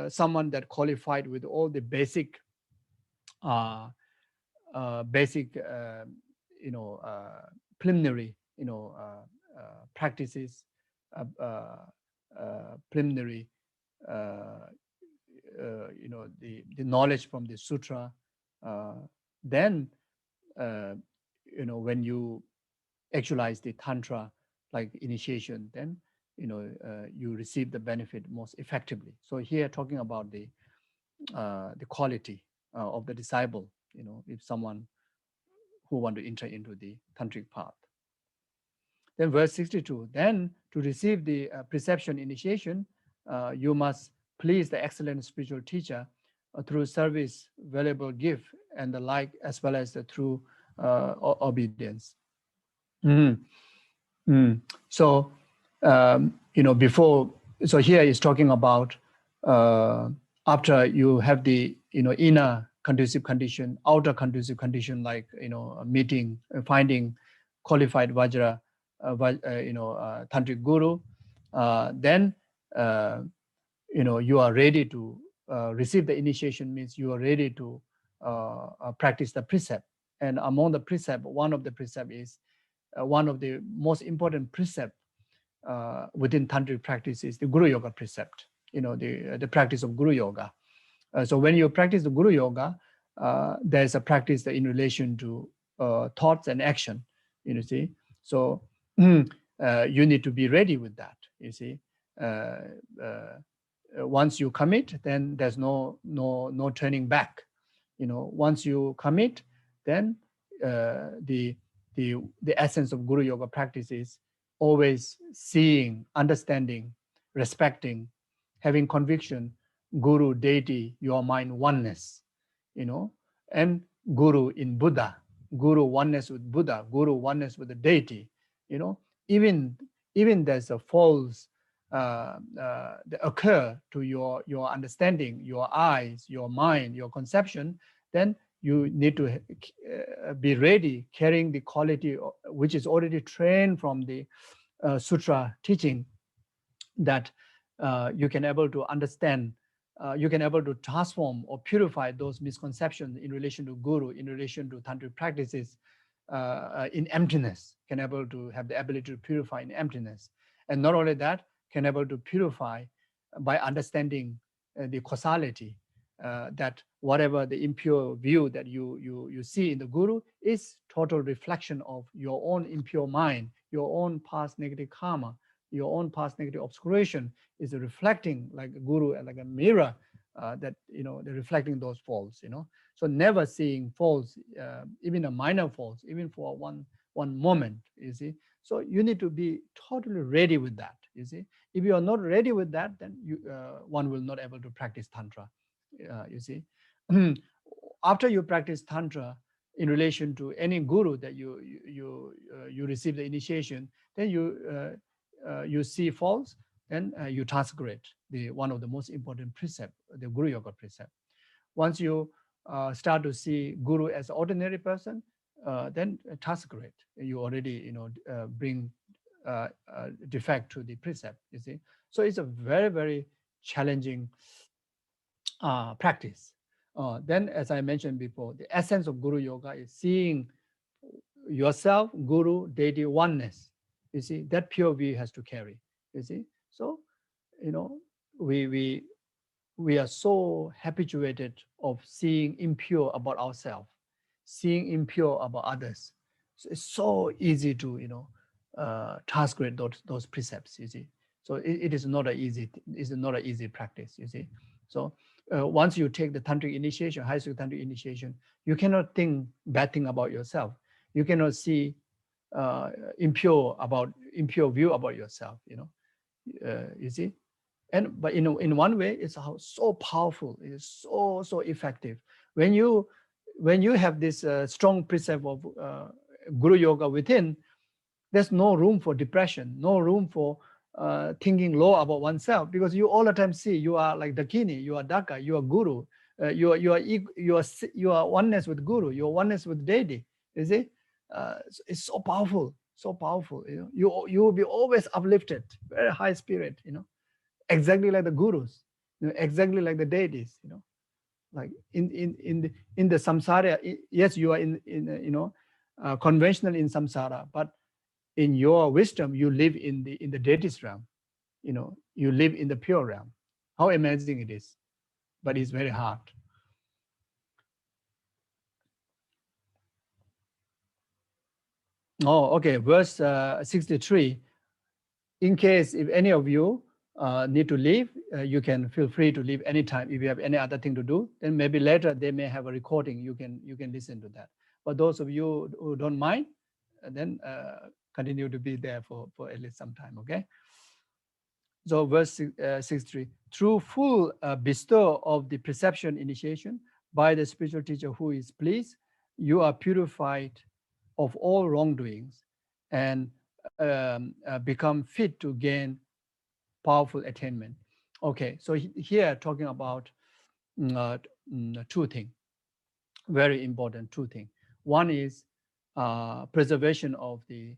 someone that qualified with all the basic preliminary practices, preliminary the knowledge from the sutra. Then when you actualize the tantra like initiation, then you receive the benefit most effectively. So here talking about the quality of the disciple, if someone who want to enter into the tantric path. Then verse 62, then to receive the perception initiation, you must please the excellent spiritual teacher through service, valuable gift, and the like, as well as through obedience. So, before, so here is talking about after you have the, inner conducive condition, outer conducive condition, like, meeting, finding qualified Vajra, tantric guru, then, you are ready to receive the initiation, means you are ready to practice the precept. And among the precept, one of the precept is, one of the most important precept within tantric practice is the Guru Yoga precept, the practice of Guru Yoga. So when you practice the Guru Yoga, there's a practice in relation to thoughts and action, you see. So you need to be ready with that, you see. Once you commit, then there's no turning back. Once you commit, then the essence of Guru Yoga practice is always seeing, understanding, respecting, having conviction, Guru, deity, your mind oneness, and Guru in Buddha, Guru oneness with Buddha, Guru oneness with the deity, even there's a false that occur to your understanding, your eyes, your mind, your conception, then you need to be ready, carrying the quality which is already trained from the sutra teaching, that you can able to understand, you can able to transform or purify those misconceptions in relation to Guru, in relation to tantric practices, in emptiness, can able to have the ability to purify in emptiness. And not only that, can able to purify by understanding the causality, that whatever the impure view that you see in the guru is total reflection of your own impure mind, your own past negative karma, your own past negative obscuration is reflecting like a guru and like a mirror, that they're reflecting those faults. So never seeing faults, even a minor faults, even for one moment. You see, so you need to be totally ready with that. You see, if you are not ready with that, then one will not able to practice tantra. You see, after you practice tantra in relation to any guru that you receive the initiation, then you see faults, then you transgress one of the most important precept, the Guru Yoga precept. Once you start to see guru as an ordinary person, then transgress. You already bring defect to the precept. You see, so it's a very, very challenging practice. Then, as I mentioned before, the essence of Guru Yoga is seeing yourself, Guru, deity, oneness. You see, that pure view has to carry. You see, so we are so habituated of seeing impure about ourselves, seeing impure about others. So it's so easy to transgress those precepts. You see, so it is not an easy practice. You see, so once you take the tantric initiation, high school tantric initiation, you cannot think bad thing about yourself. You cannot see impure view about yourself. You see, but in one way, it's so powerful. It is so effective. When you have this strong precept of Guru Yoga within, there's no room for depression, no room for thinking low about oneself, because you all the time see you are like Dakini, you are Daka, you are Guru, you are oneness with Guru, you are oneness with deity. You see, it's so powerful, so powerful. You will be always uplifted, very high spirit. Exactly like the gurus, exactly like the deities. Like in the samsara. Yes, you are in conventional in samsara, but in your wisdom, you live in the deities realm. You live in the pure realm. How amazing it is, but it's very hard. Oh, okay. Verse 63. In case if any of you need to leave, you can feel free to leave anytime. If you have any other thing to do, then maybe later they may have a recording. You can listen to that. But those of you who don't mind, then continue to be there for at least some time. Okay. So verse 63, through full bestow of the perception initiation by the spiritual teacher who is pleased, you are purified of all wrongdoings and become fit to gain powerful attainment. Okay, so here talking about two things, very important two things. One is preservation of the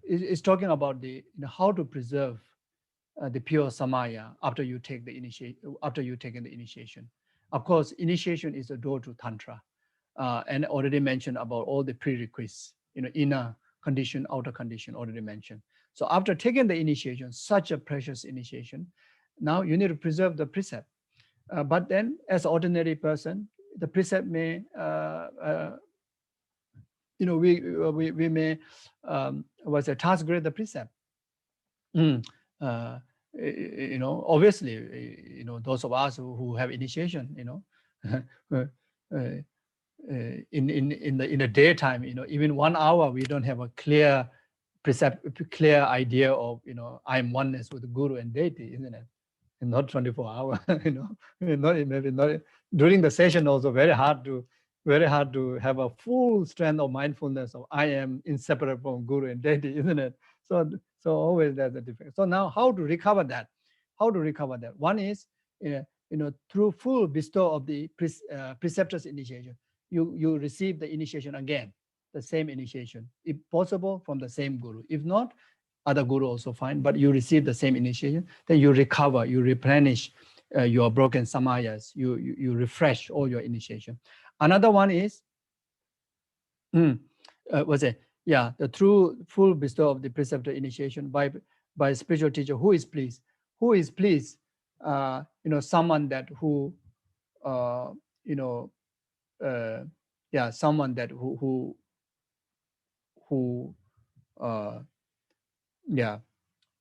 it's talking about the how to preserve the pure samaya after you take the initiation. Of course, initiation is a door to tantra, and already mentioned about all the prerequisites. Inner condition, outer condition, already mentioned. So after taking the initiation, such a precious initiation, now you need to preserve the precept. But then, as an ordinary person, the precept may we may transgress the precept. Obviously, those of us who have initiation, in the daytime, even 1 hour, we don't have a clear idea of, I'm oneness with the Guru and deity, isn't it? And not 24 hours, not during the session also very hard to have a full strength of mindfulness of I am inseparable from Guru and deity, isn't it? So always there's a difference. So now how to recover that? One is, through full bestow of the preceptor's initiation, you receive the initiation again, the same initiation, if possible from the same Guru. If not, other Guru also fine, but you receive the same initiation, then you recover, you replenish your broken samayas, you refresh all your initiation. Another one is, yeah, the true full bestow of the preceptor initiation by spiritual teacher who is pleased. Who is pleased? Someone that who, someone that who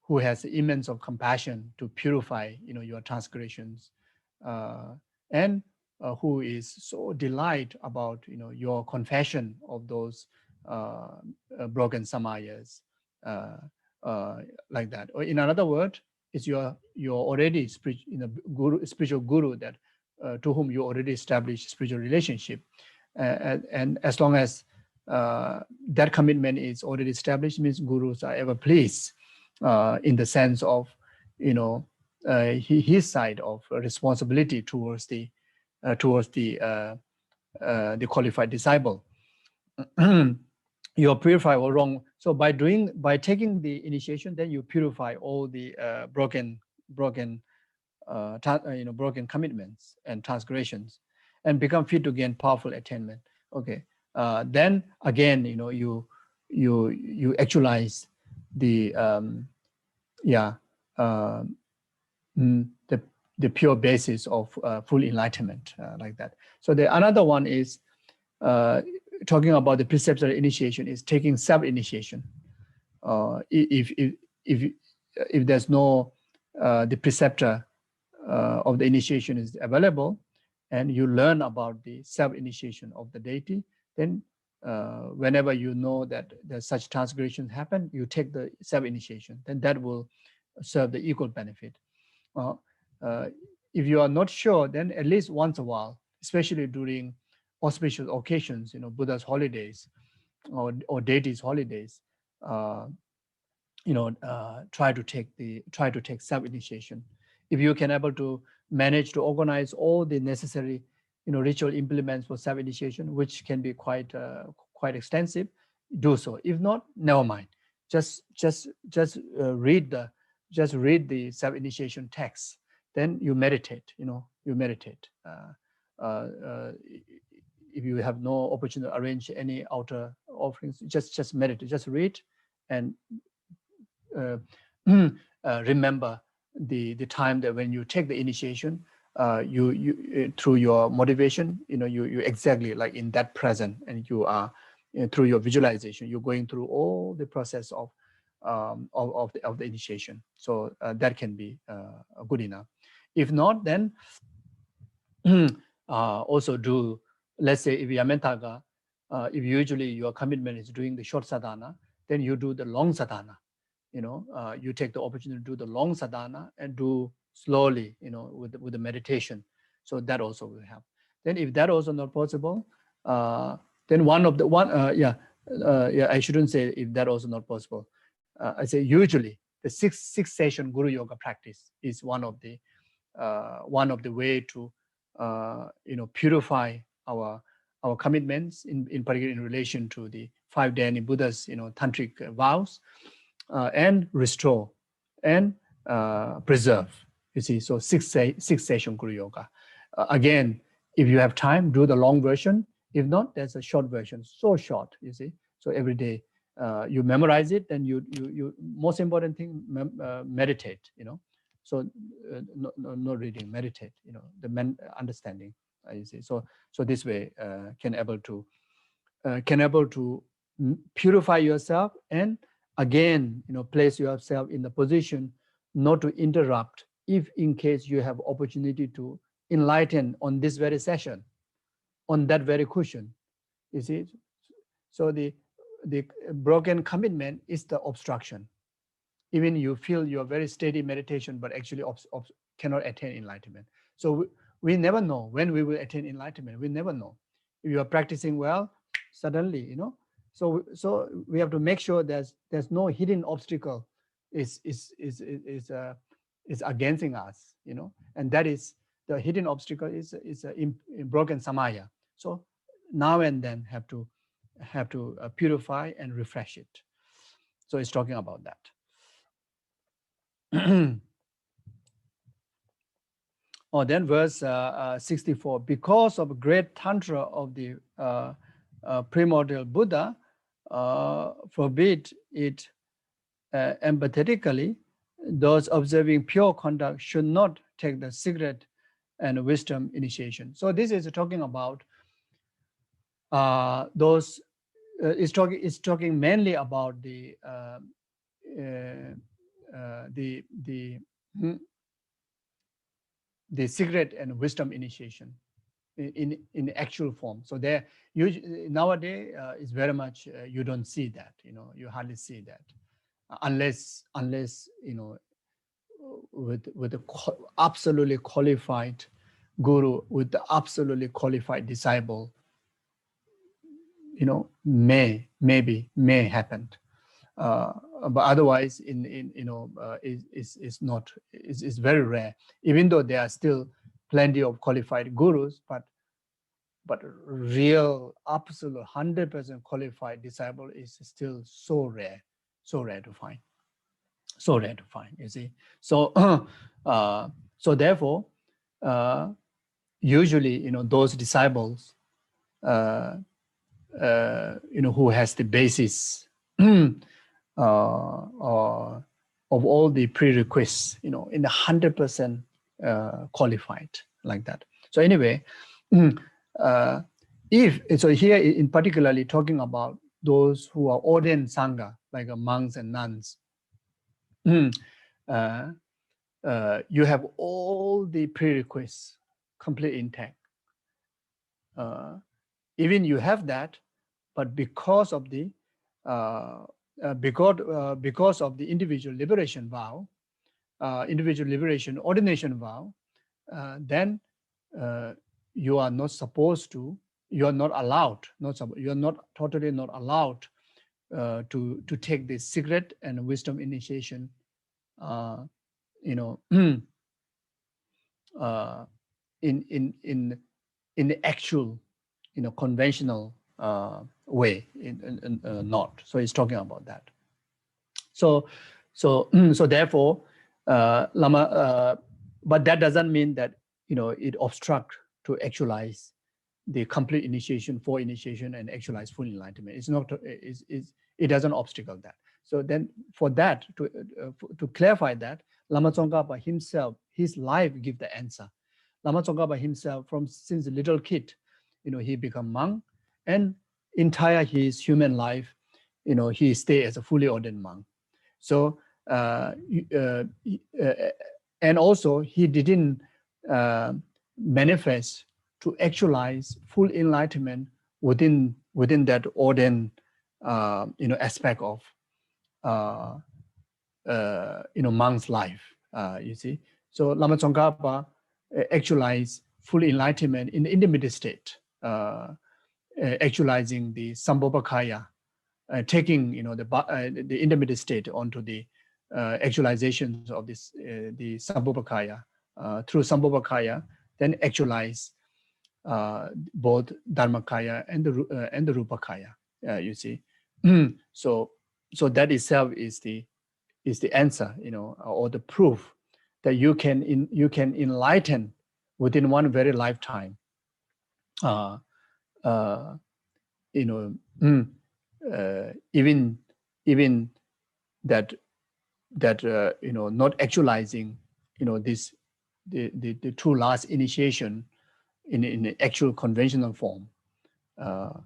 who has immense of compassion to purify, your transgressions, and who is so delight about, your confession of those broken samayas, like that. Or in another word, is you're already spiritual guru that to whom you already established spiritual relationship, and as long as that commitment is already established, means gurus are ever pleased, in the sense of, his side of responsibility towards the qualified disciple. You're purified or wrong. So by taking the initiation, then you purify all the broken commitments and transgressions, and become fit to gain powerful attainment. Okay. Then again, you actualize the the pure basis of full enlightenment, like that. So the another one is talking about the preceptor initiation is taking self-initiation. If there's no the preceptor of the initiation is available, and you learn about the self-initiation of the deity, then whenever you know that there's such transgressions happen, you take the self-initiation, then that will serve the equal benefit. If you are not sure, then at least once a while, especially during auspicious occasions, Buddha's holidays or deities' holidays, try to take self-initiation. If you can able to manage to organize all the necessary, ritual implements for self-initiation, which can be quite extensive, do so. If not, never mind. Just read the self-initiation text. Then you meditate. If you have no opportunity to arrange any outer offerings, just meditate. Just read and remember the time that when you take the initiation, you through your motivation, you exactly like in that present, and you are through your visualization, you're going through all the process of the initiation. So that can be good enough. If not, then also do, let's say if you are mentaga, if usually your commitment is doing the short sadhana, then you do the long sadhana. You take the opportunity to do the long sadhana and do slowly, with the meditation. So that also will help. Then if that also not possible, then I shouldn't say if that also not possible. I say usually the six session Guru Yoga practice is one of the way to purify our commitments, in particular in relation to the 5 Dhyani Buddha's tantric vows, and restore and preserve. You see, so six session Guru Yoga. Again, if you have time, do the long version. If not, there's a short version, so short. You see, so every day you memorize it, and you most important thing, meditate. So no reading, meditate. The understanding. You see, so this way can able to purify yourself, and again, place yourself in the position not to interrupt if in case you have opportunity to enlighten on this very session, on that very cushion. You see, so the broken commitment is the obstruction. Even you feel you're very steady meditation, but actually cannot attain enlightenment. So we never know when we will attain enlightenment. We never know. If you are practicing well, suddenly, So we have to make sure there's no hidden obstacle is against us, and that is the hidden obstacle is in broken samaya. So now and then have to purify and refresh it. So it's talking about that. Then verse 64. Because of great tantra of the primordial Buddha, forbid it empathetically, those observing pure conduct should not take the secret and wisdom initiation. So this is talking about those. It's talking mainly about the secret and wisdom initiation in actual form. So there, nowadays it's very much you don't see that. You hardly see that unless with a absolutely qualified guru, with the absolutely qualified disciple, may happen, but otherwise it's very rare. Even though there are still plenty of qualified gurus, but real absolute 100% qualified disciple is still so rare to find. You see. So so therefore usually those disciples who has the basis of all the prerequisites, in 100% qualified like that. So anyway, so here in particularly talking about those who are ordained sangha, like monks and nuns, you have all the prerequisites completely intact. Even you have that, but because of the individual liberation vow, individual liberation ordination vow, then you are not supposed to, you are not allowed, you are not totally not allowed to take the secret and wisdom initiation, in the actual, conventional way, not. So he's talking about that. So therefore, Lama, but that doesn't mean that it obstructs to actualize the complete initiation, full initiation, and actualize full enlightenment. It's not. It doesn't obstacle that. So then, for that to clarify that, Lama Tsongkhapa himself, his life give the answer. Lama Tsongkhapa himself, since a little kid, he become monk, and entire his human life, he stay as a fully ordained monk. So and also he didn't manifest to actualize full enlightenment within that ordained aspect of monk's life. You see, so Lama Tsongkhapa actualized full enlightenment in the intermediate state, actualizing the Sambhopakaya, taking the intermediate state onto the actualizations of this the Sambhopakaya, through Sambhopakaya, then actualize both Dharmakaya and the Rupakaya. You see, so that itself is the answer, or the proof that you can enlighten within one very lifetime. Even that not actualizing this the true last initiation in the actual conventional form, but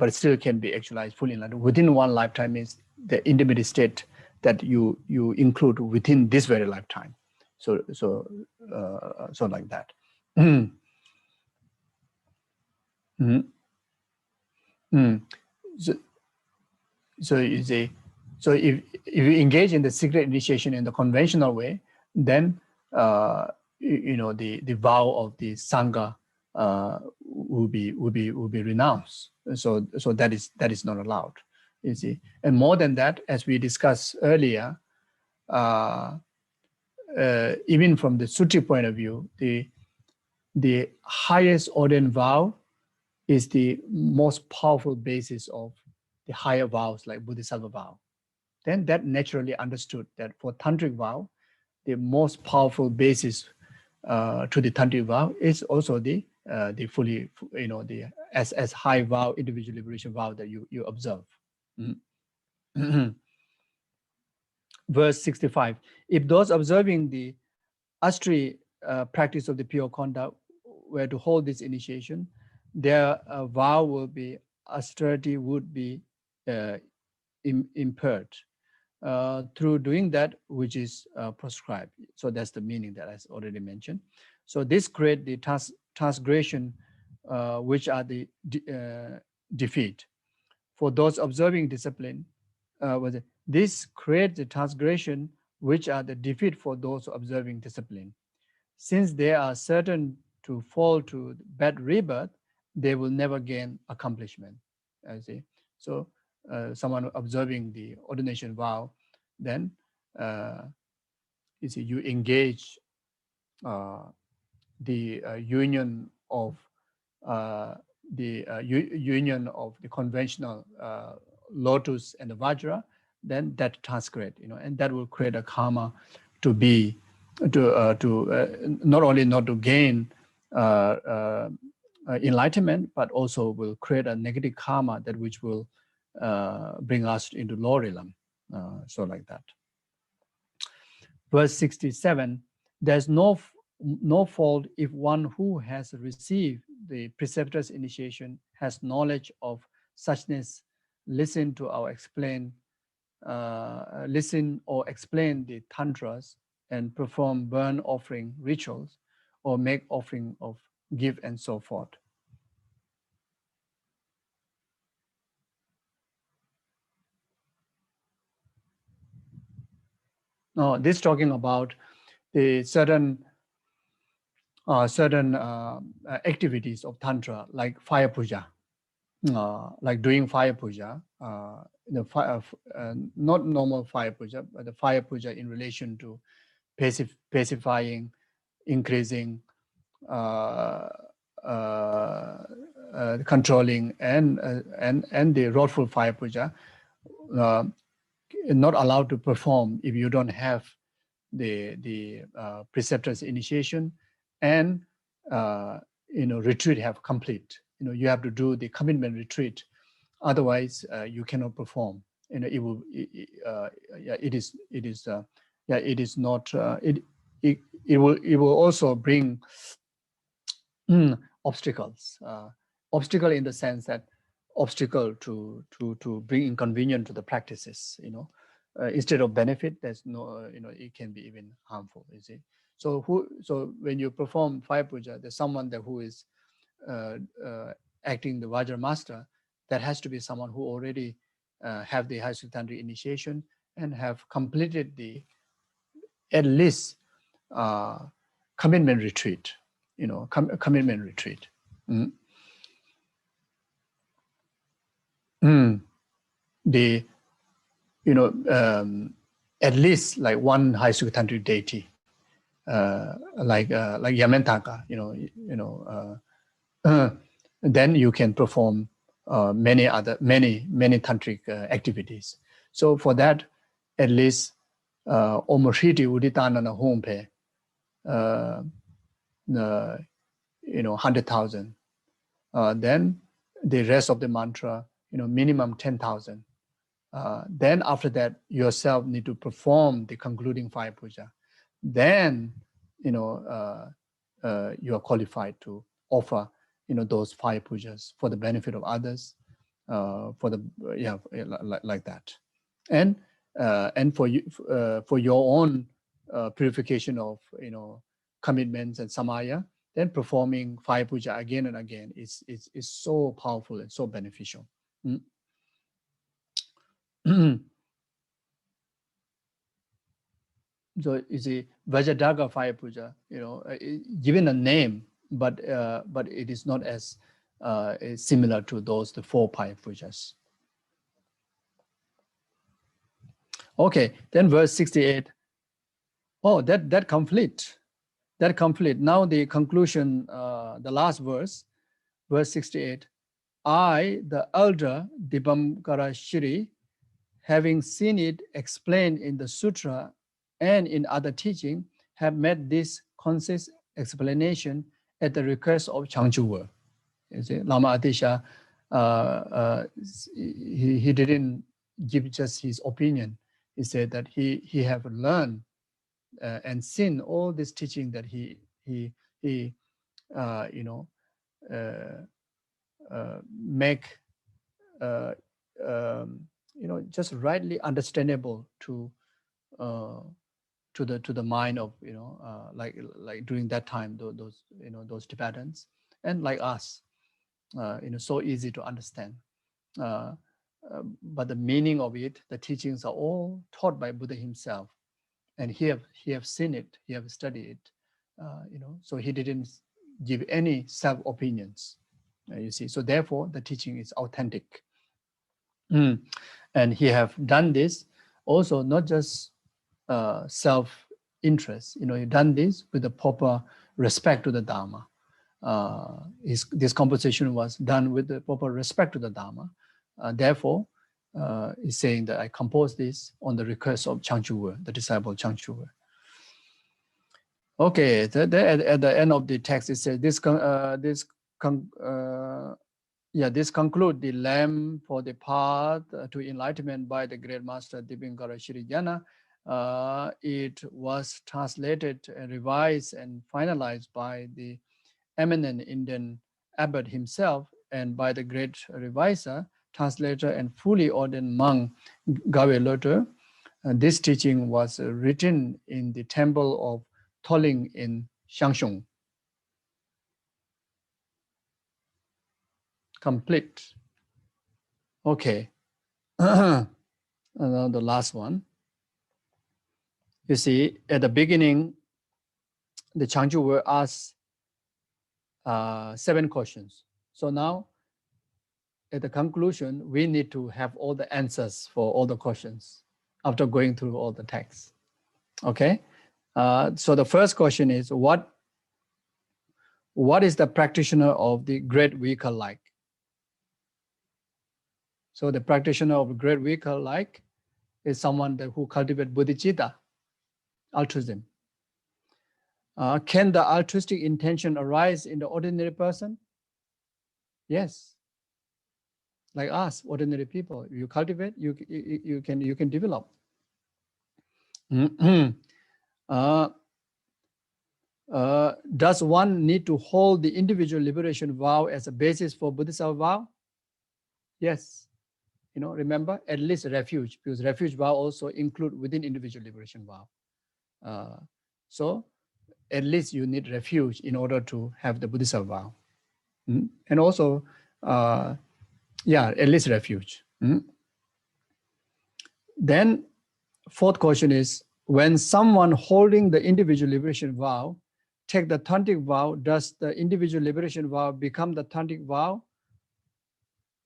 it still can be actualized fully within one lifetime, is the intermediate state that you include within this very lifetime. So like that. So you see, so if you engage in the secret initiation in the conventional way, then the vow of the sangha will be renounced. So that is not allowed. You see, and more than that, as we discussed earlier, even from the Suti point of view, the highest ordained vow is the most powerful basis of the higher vows, like Bodhisattva vow. Then that naturally understood that for tantric vow, the most powerful basis to the tantric vow is also the the fully, the as high vow, individual liberation vow that you observe. Verse 65. If those observing the Astri practice of the pure conduct were to hold this initiation, their vow will be, austerity would be impaired through doing that which is prescribed. So that's the meaning that I already mentioned. So this create the transgression which are the defeat. For those observing discipline, this creates the transgression which are the defeat for those observing discipline. Since they are certain to fall to bad rebirth, they will never gain accomplishment. I see. So someone observing the ordination vow, then you see, you engage the union of union of the conventional lotus and the vajra, then that transgress, and that will create a karma to be not only not to gain enlightenment, but also will create a negative karma that which will bring us into lower realm. So like that. Verse 67, there's no fault if one who has received the preceptor's initiation has knowledge of suchness, listen or explain the tantras and perform burn offering rituals or make offering of give and so forth. No, this is talking about the certain activities of tantra, like fire puja, like doing fire puja, not normal fire puja, but the fire puja in relation to pacifying, increasing, controlling, and the wrathful fire puja, not allowed to perform if you don't have the preceptor's initiation and retreat have complete. You have to do the commitment retreat, otherwise you cannot perform. It will also bring obstacles. Obstacle in the sense that obstacle to bring inconvenience to the practices. Instead of benefit, there's no, it can be even harmful. You see. So when you perform fire puja, there's someone there who is acting the Vajra master. That has to be someone who already have the high tantric initiation and have completed the at least commitment retreat. Commitment retreat. At least like one high tantric deity, like Yamentaka, then you can perform many tantric activities. So for that, at least Omashiti Uditanana Hompe, 100,000. Then the rest of the mantra, minimum 10,000. Then after that, yourself need to perform the concluding fire puja. Then, you are qualified to offer, those fire pujas for the benefit of others, like that. And for you, for your own purification of, commitments and samaya, then performing fire puja again and again is so powerful and so beneficial. So you see, Vajradhaga fire puja, given a name, but it is not as similar to the 4 fire pujas. Okay, then verse 68. Oh, that complete. That complete. Now the conclusion, the last verse 68. I, the elder Dibamkara Shri, having seen it explained in the sutra and in other teaching, have made this concise explanation at the request of Changchu. You see, Lama Atisha, he didn't give just his opinion. He said that he have learned and seen all this teaching that he make just rightly understandable to the mind of like during that time those Tibetans, and like us, so easy to understand. But the meaning of it, the teachings are all taught by Buddha himself, and he have seen it, he have studied it, so he didn't give any self opinions. You see, so therefore the teaching is authentic. And he have done this also not just self-interest. He done this with the proper respect to the Dharma. This composition was done with the proper respect to the Dharma. Therefore, he's saying that I composed this on the request of Changchu, the disciple Changchu. Okay, at the end of the text it says this conclude the lamp for the path to enlightenment by the great master Dipinkara Shiriyana. It was translated and revised and finalized by the eminent Indian abbot himself and by the great reviser, translator, and fully ordained monk Gawe Lotte. This teaching was written in the temple of Toling in Xiangshung. Complete. Okay. And now the last one. You see, at the beginning, the Changchu were asked 7 questions. So now, at the conclusion, we need to have all the answers for all the questions after going through all the texts. Okay. So the first question is, what is the practitioner of the great vehicle like? So the practitioner of great vehicle like is someone who cultivates bodhicitta, altruism. Can the altruistic intention arise in the ordinary person? Yes. Like us, ordinary people, you cultivate, you can develop. Does one need to hold the individual liberation vow as a basis for Bodhisattva vow? Yes. Remember, at least refuge, because refuge vow also include within individual liberation vow. So at least you need refuge in order to have the Bodhisattva vow. And also, at least refuge. Then, 4th question is, when someone holding the individual liberation vow take the tantric vow, does the individual liberation vow become the tantric vow,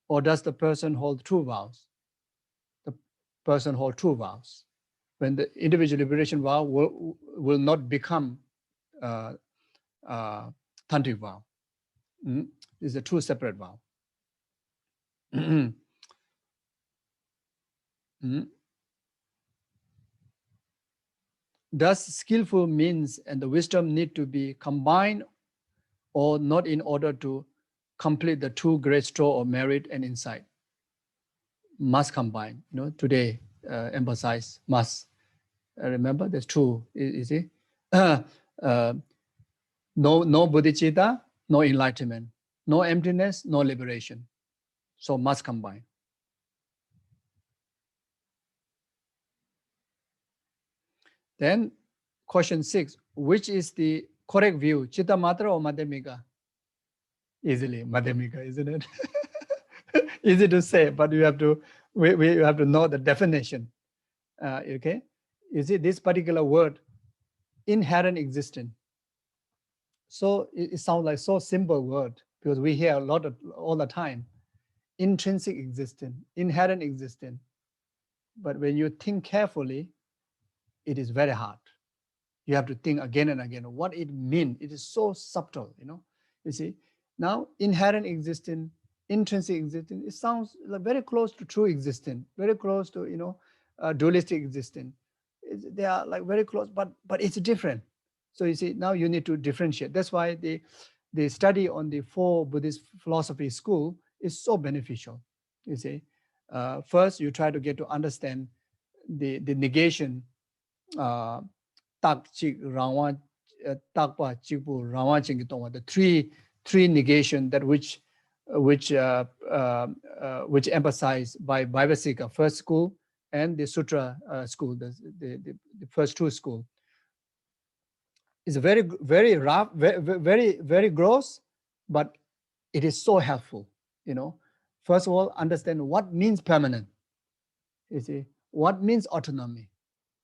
or does the person hold 2 vows? The person hold 2 vows. When the individual liberation vow will not become tantric vow. It's a 2 separate vow. Does skillful means and the wisdom need to be combined or not in order to complete the 2 great store of merit and insight? Must combine. Today emphasize must. Remember, there's 2. You see, no bodhicitta, no enlightenment, no emptiness, no liberation. So must combine. Then question 6, which is the correct view, Chitta Matra or Madhyamika? Easily Madhyamika, isn't it? Easy to say, but we have to know the definition. Okay, you see this particular word, inherent existence. So it sounds like so simple word because we hear all the time. Intrinsic existence, inherent existence. But when you think carefully, it is very hard. You have to think again and again what it means. It is so subtle, You see, now inherent existence, intrinsic existence, it sounds like very close to true existence, very close to dualistic existence. They are like very close, but it's different. So you see, now you need to differentiate. That's why the the study on the 4 Buddhist philosophy school is so beneficial. You see, first you try to get to understand the negation, tak chik rawa takpa chikpu rawa chingitongwa, the three negation that which emphasized by Vaibhasika first school and the Sutra school, the first 2 school. It's very rough, very gross, but it is so helpful. First of all, understand what means permanent. You see, what means autonomy,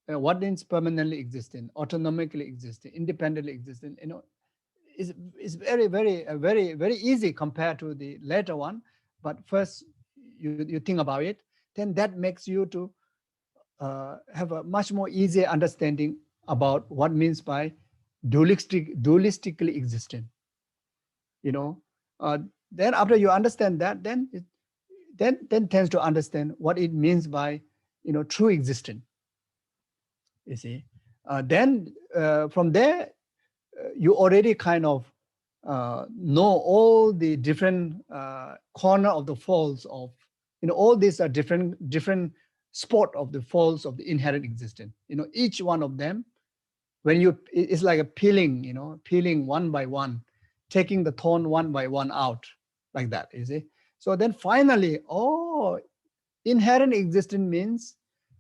what means permanently existing, autonomically existing, independently existing. It's very easy compared to the later one. But first, you think about it, then that makes you to have a much more easier understanding about what means by dualistically existent. Then after you understand that, then tends to understand what it means by true existence. You see, then from there you already kind of know all the different corner of the folds of all these are different spot of the folds of the inherent existence. Each one of them, when it's like a peeling, peeling one by one, taking the thorn one by one out, like that, you see. So then finally, inherent existence means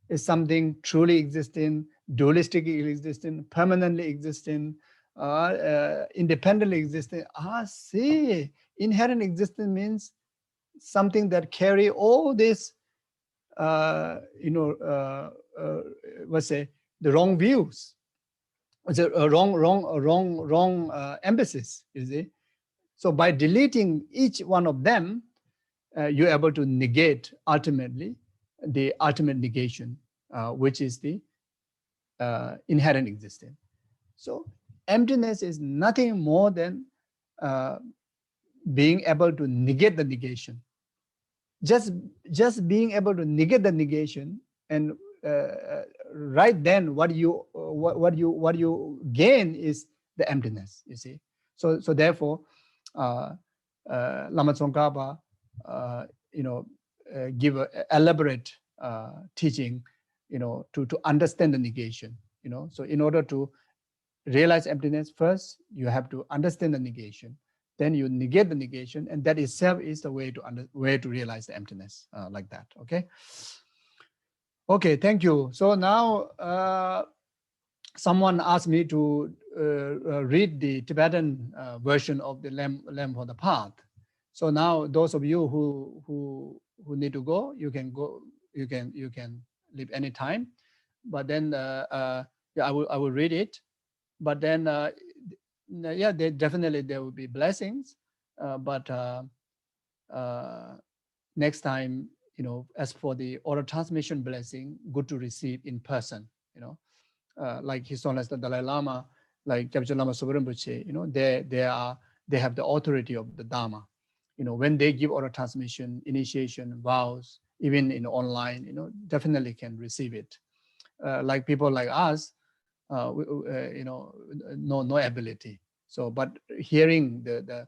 is something truly existing, dualistically existing, permanently existing, independently existing. See, inherent existence means something that carry all this, let's say, the wrong views. It's a wrong emphasis, you see. So by deleting each one of them, you're able to negate ultimately the ultimate negation, which is the inherent existence. So emptiness is nothing more than being able to negate the negation. Just being able to negate the negation, and right then what you gain is the emptiness. You see. So therefore, Lama Tsongkhapa, give an elaborate teaching, to understand the negation. So in order to realize emptiness, first you have to understand the negation. Then you negate the negation, and that itself is the way to realize the emptiness, like that. Okay, thank you. So now someone asked me to read the Tibetan version of the Lamp for the Path. So now those of you who need to go, you can go. You can leave any time. But then I will read it. But then definitely there will be blessings. But next time, as for the oral transmission blessing, good to receive in person. Like His Holiness the Dalai Lama, like Kyabche Lama Sovereign Buche, they have the authority of the Dharma. When they give oral transmission, initiation, vows, even in online, definitely can receive it. Like people like us, no ability. So, but hearing the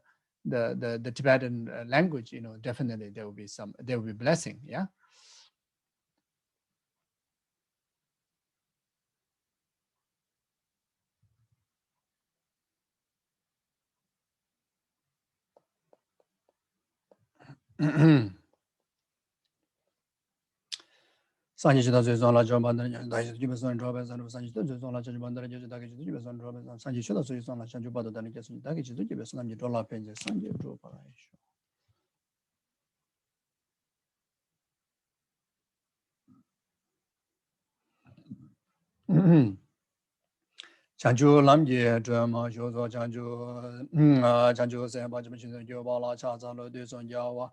Tibetan language, definitely there will be blessing. Yeah. Sanjita Zona Jomanda, Division Robins and Sanjita Zona Jomanda, Division Robins and Sanjita Zona Sanjubada, than it gets in Daggy to give us some $1 pages, Sanjay Zopa. Chanju Lamji, Dharma, Jozo, Chanju, Sambajim, Yobala, Chazalo, Dison Yawa,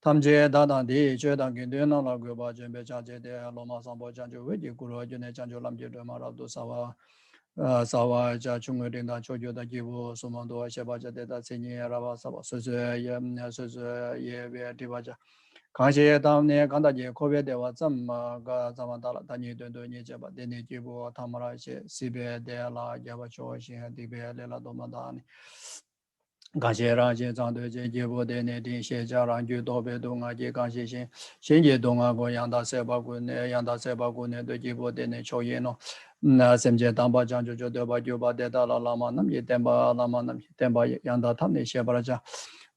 Tamje, Dadandi, Chedan, Gindina, Laguba, Jembe, Chaje, Loma Sambo, Chanju, Wiki, Guru, Jene, Chanju Lamji, Dharma, Rabdo Sawa, Sawa, Chungu, Dinda, Chojo, the Gibu, Sumando, Shebaja, Deda, Sini, Rava, Saba, Suze, Ye, Tibaja. Kanshi Damne Kandaji Kobe Deva Zama Zamandala Dani Dundu Nijaba Deni Jibu Tamarashi Sibe de la Java Choshi Dibe Lela Domadani Geshe Raje Zangde Jebu de Nedin Sheja Ranju Dobe Dunga Je Gashi Shin Shinje Dunga Go Yanda Seba Gune Yanda Seba Gune de Jebu de Ne Choye no Semje Tamba Janju Deba Juba de Dala Lama Nam Ye Temba Lama Nam Temba Yanda Tamne Shebaraja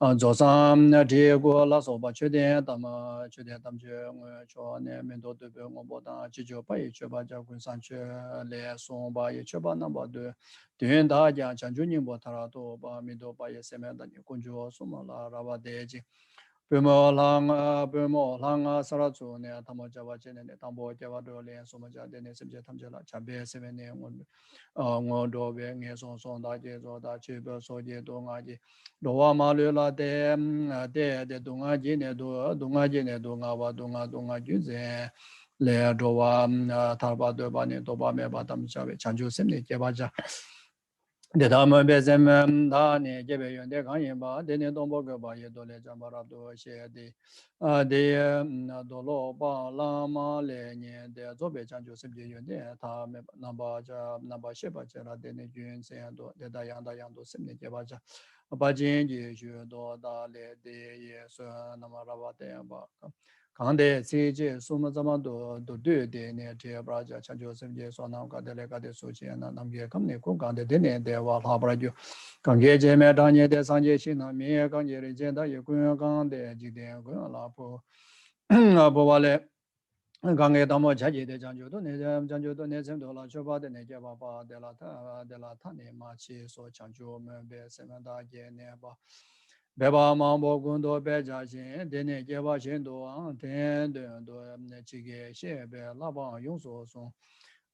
Zosam Diego La Soba Chuden Dama Chuden Damje Cho Ne Mendo de Boda Chijo Pai Cheba Jagun Sanche Le Somba Ye Cheba Namba de Duen Da Jan Chanju Nimbo Tarato Ba Mido Ba Ye Semen Da Kunjo Suma La Raba Deji Bemo Langa Saratsu Ne Tamo Java Jene Tambo Java Do Le Suma Jade Ne Semje Tamjela Chabe Semen Ne Ngo Do Be Nge Song Song Da Je Zo Da Chibe So Je Do Nga Je Do Wa Ma Le La De Do Nga Je Ne Do Nga Je Ne Do Nga Wa Do Nga Ju Ze Le Do Wa Tarba Do Ba Ne Do Ba Me Ba Tam Chabe Chanju Sem Ne Je Ba Ja De Dharma Bezem Da Ne Jebe Yun De Gang Yin Ba De Ne Dong Bo Ge Ba Ye Do Le Jam Ba Ra Do She De Do Lo Ba La Ma Le Nye De Zo Be Chan Ju Sem Je Yun De Ta Me Na Ba Ja Na Ba She Ba Je La De Ne Jun Se Yan Do De Da Yang Do Sem Ne Je Ba Ja Ba Jin Ji Ju Do Da Le De Ye So Na Ma Ra Ba De Ba Kande CJ Suma Zama Do De Ne Te Bra Ja Chan Ju Sem Je So Nam Ka De Le Ka De Su Che Na Nam Ge Kam Ne Ku Kande De Ne De Wa La Bra Ju Kang Ge Je Me Da Nye De Sang Je Shi Na Mi Kang Je Ri Je Da Ye Ku Kang De Ji De Ku La Po Bo Wa Le Kang Ge Da Mo Cha Ji De Chan Ju Do Ne Chan Ju Do Ne Sem Do La Cho Ba De Ne Je Ba Ba De La Ta Ne Ma Chi So Chan Ju Me Be Se Me Da Je Ne Ba Beba Mambo Gundo Beja Shin, Dene Jeba Shin Do, Ten Do, Chige Shebe, Laba Yunso Song,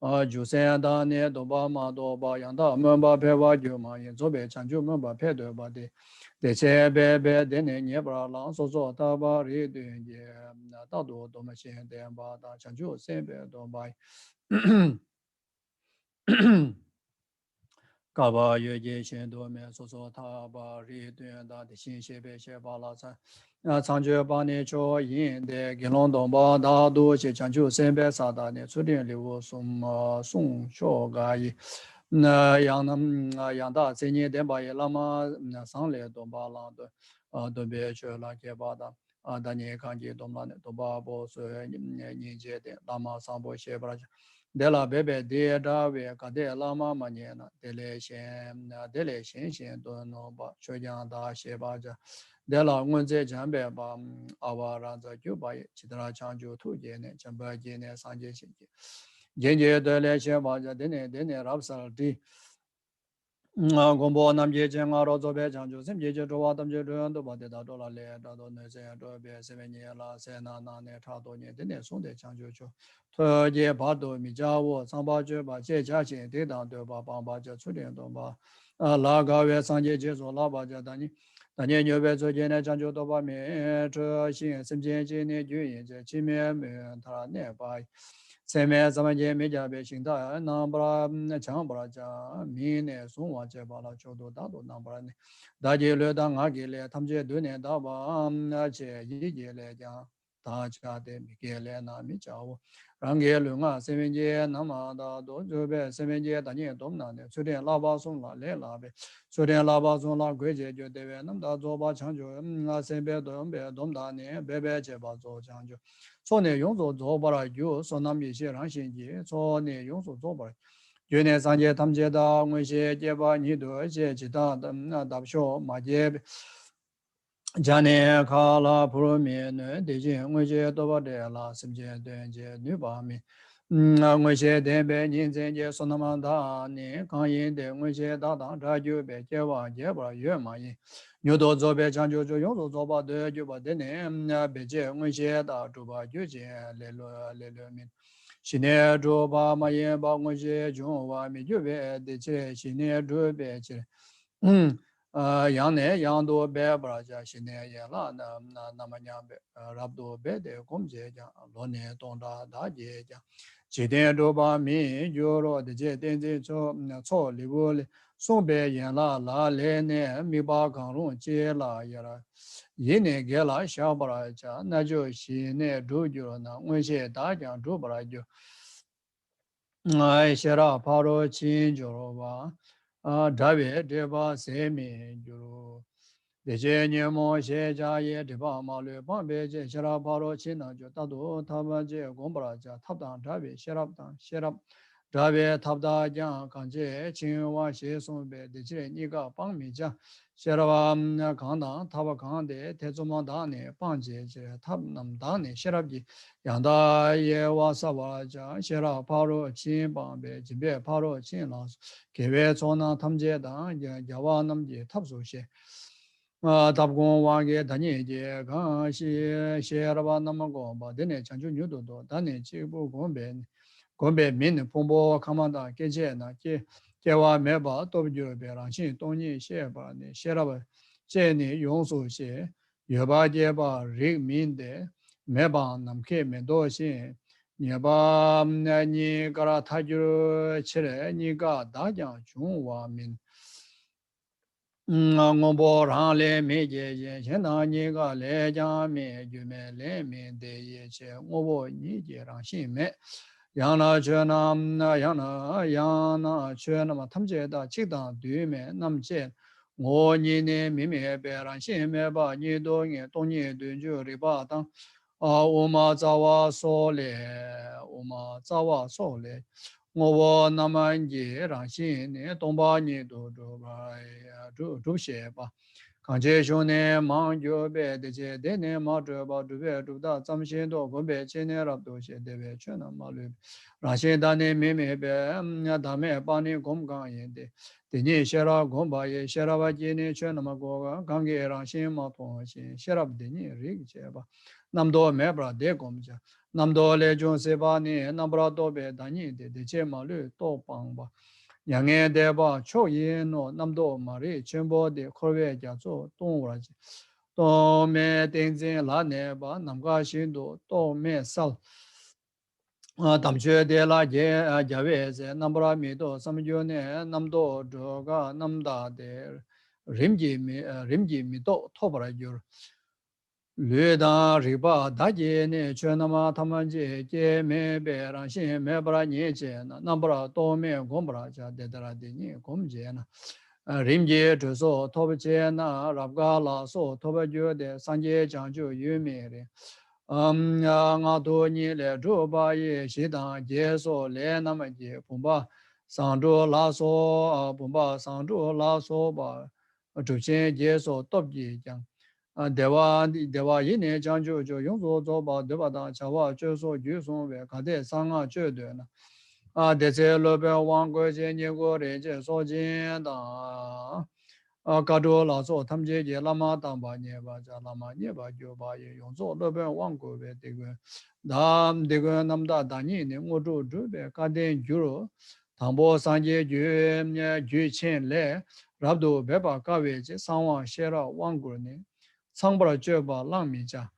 Jusen Da Ne Doba Ma Doba Yanda, Mumba Peva Juma, Zobe Chanju Mumba Pedo Badi, De Che Bebe, Dene Nebra Lang So So Taba Ri Dun Ye, Dado Doma Shin, Demba Da Chanju Sembe Doba. Kaba Yue Jie Shen Do Me So So Ta Ba Ri Duen Da De Xin Xie Be Xie Ba La Chan Chang Jue Ba Ne Cho Yin De Gin Long Dong Ba Da Du Xie Chang Ju Sen Be Sa Da Ne Cu Lin Li Wu Song Shuo Ga Yi Yang Da Zhen Yin Den Ba Ye La Ma Sang Le Dong Ba Lang Do Be Chue La Ge Ba Da Da Nye Kang Ji Dong La Ne Do Ba Bo Su Yin Jie De La Ma Sang Bo Xie Ba De la bebe de da we ka de la ma ma nye na de le shen do no ba chue jiang da xie ba ja de la ngun ze chan be ba a wa ran za ju ba ye chi da chang ju tu je ne chan ba je ne sang je xin je jen je de le xie ba ja de ne rab sa di Gombo Nam Je Chen Aro Zobe Chanju Sim Je Jowa Tam Je Ruan Do Ba De Da Do La Le Da Do Ne Se Do Be Se Me Nye La Se Na Na Ne Cha Do Nye De Ne Song De Chanju Chu To Je Ba Do Mi Ja Wo Sang Ba Je Ba Je Cha Xin De Dang Do Ba Bang Ba Je Chu Lian Do Ba La Ga We Sang Je Je So La Ba Je Da Ni Da Nye Nyo Be Zo Je Ne Chanju Do Ba Me Che Xin Sim Je Je Ne Ju Yin Je Chi Me Me Ta Ne Ba Seme Samaje Meja Be Shinda Nambra Chambra Cha Mine Sungwa Che Bala Chodo Dado Nambra Ne Daje Le Da Nga Ge Le Tamje Dune Da Ba Che Yi Ge Le Ja Da Cha De Mi Ge Le Na Mi Cha Wo Rang Ge Lu Nga Seme Je Nama Da Do Jo Be Seme Je Da Nye Dom Na Ne Su Den La Ba Sung La Le La Be Su Den La Ba Sung La Gui Je Jo De Be Nam Da Zo Ba Chang Jo Nga Seme Dom Be Dom Da Ne Be Be Che Ba Zo Chang Jo So ne yong so zo bara yu so nam yi xie rang xin ji so ne yong so zo bara yu ne sang jie tam jie da ngui xie jie ba ni du xie ji da da xiu ma jie jia ne ka la pu ru mi ne de jin ngui xie do ba de la sim jie de jie nu ba mi ngui xie de be ni zhen jie so nam da ni kang yin de ngui xie da da zha ju be jie wa jie ba yue ma yin Nyu do zo be chang ju ju yong zo zo ba de ju ba de ne be je ngui xie da zhu ba ju jie le lo min xin ne zhu ba ma yin ba ngui xie zhong wa mi ju be de che xin ne zhu be che yang ne yang do be bra ja xin ne ye la na ma nyang be rab do be de gom je ja lo ne dong da je ja chỉ đến đồ ba mi yo ro de je den je cho li bo le song be yan la la le ne mi ba gang rong je la ya ra yin ne ge la sha ba ra cha na jo xi ne du jo na wen xie da jiang du ba ra jo ai xie ra pa ro qin jo ro ba da be de ba se mi jo Deje Nyemo She Jaye Deba Malu Bambeje Shara Paro China Jo Tado Tabaje Gombraja Tabdan Drabe Sherabdan Sherab Drabe Tabda Jan Kanje Chinwa She Sumbe Deje Niga Bangmija Sheraba Kanda Taba Kande Tezumandane Banje Tabnam Dane Sherabji Yanda Ye Wasawaja Shera Paro Chin Bambe Jibe Paro Chin Las Kewe Zona Tamje Dan Yawa Namje Tabsu She 답공 왕게 다니제 강시 셰라바 남고 데네 장주 뉴도도 다네 지부 공배 민 봉보 카만다 게제나 게 개와 매바 또비죠 베랑신 동니 셰바네 셰라바 제니 용소시 여바제바 릭민데 매바 남케 메도시 녀바 나니 가라 타주 치레 니가 다장 중와민 ngombo rang le me je ye chen da ni ga le jang me ju me le me de ye che ngombo ni je rang xin me yang na che nam na yang na che na ma tham je da chi da du me nam che ngo ni ne mi me be rang xin me ba ni do nge dong ni du ju ri ba dang o ma za wa so le我那么也让心呢，东巴呢都吧都些吧，看这兄呢忙就别的些的呢忙着吧，就别就到咱们先多个别钱呢了都些的别全那么了，让现在呢别他们把你公干也的，的你写了公把也写了吧，今年全那么个刚给让心嘛同心写了不的你这个些吧，那么多没不了的公家。남도 레존 세바니 남브라도 베다니 데제 말루 또 방바 양에 대바 초예노 남도 말이 전보데 코베 자조 동우라지 또메 땡진 라네바 남가신도 또메 살 담주에데라 제 자베세 남브라미도 삼조네 남도 저가 남다데 림지미도 토바라죠 르다 리바 다제네 쳬나마 타만제 제메 베랑 신메 브라니제 남브라 도메 곰브라자 데드라디니 곰제나 림제 저소 토베제나 랍가라소 토베주데 산제 장주 유메레 나도니레 조바예 시다 제소 레나마제 봄바 상조 라소 봄바 상조 라소바 주체 제소 톱지장 대화 이내 장주 저 용도 조바 대바다 자와 저소 주송외 가대 상아 저되나 대제로베 왕고제 니고레 제 소진다 가도 라소 탐제제 라마 담바nye 바자 라마 녜바 교바예 용조 로베 왕고베 되고 남 되고 남다 다니네 모두 주베 가대 주로 당보 산제 주냐 주친레 랍도 베바 가웨제 상왕 셰라 왕고네 상보라 쥐어봐 랑미자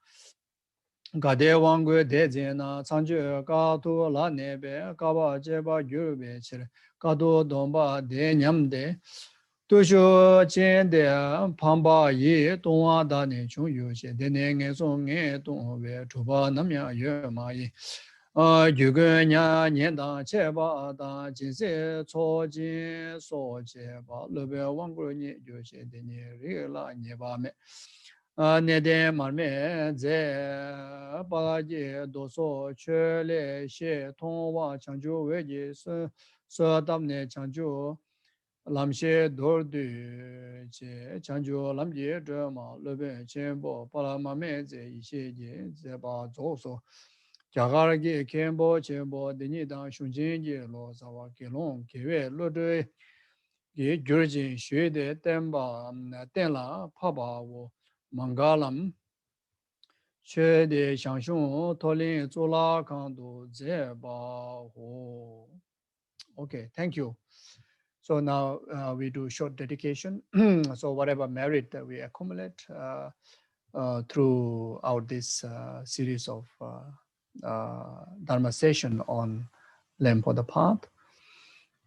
가대 왕고에 대제나 창주 가도 라네베 가바 제바 유르베 치 가도 돈바 대냠데 도쇼 젠데 판바이 동화다네 중요시 대내게 송에 동회 주바 남야 여마이 유근냐 년다 제바다 진세 초진 소제바 러베 왕고니 요시 되니 리라 니바메 네데 말메 제 바지 도소 최레 셰 통화 창조 외지 서담네 창조 람셰 도르드 제 창조 람제 드마 러베 쳔보 파라마메 제 이셰제 제바 조소 자가르게 켐보 쳔보 데니다 슌진제 로사와 게롱 게웨 로드 게 조르진 쉐데 템바 템라 파바wo Mangalam Che de Shangshun Tolin Zula Kando Zeba Ho. Okay, thank you. So now we do short dedication. So whatever merit that we accumulate throughout this series of Dharma session on Lamp for the Path,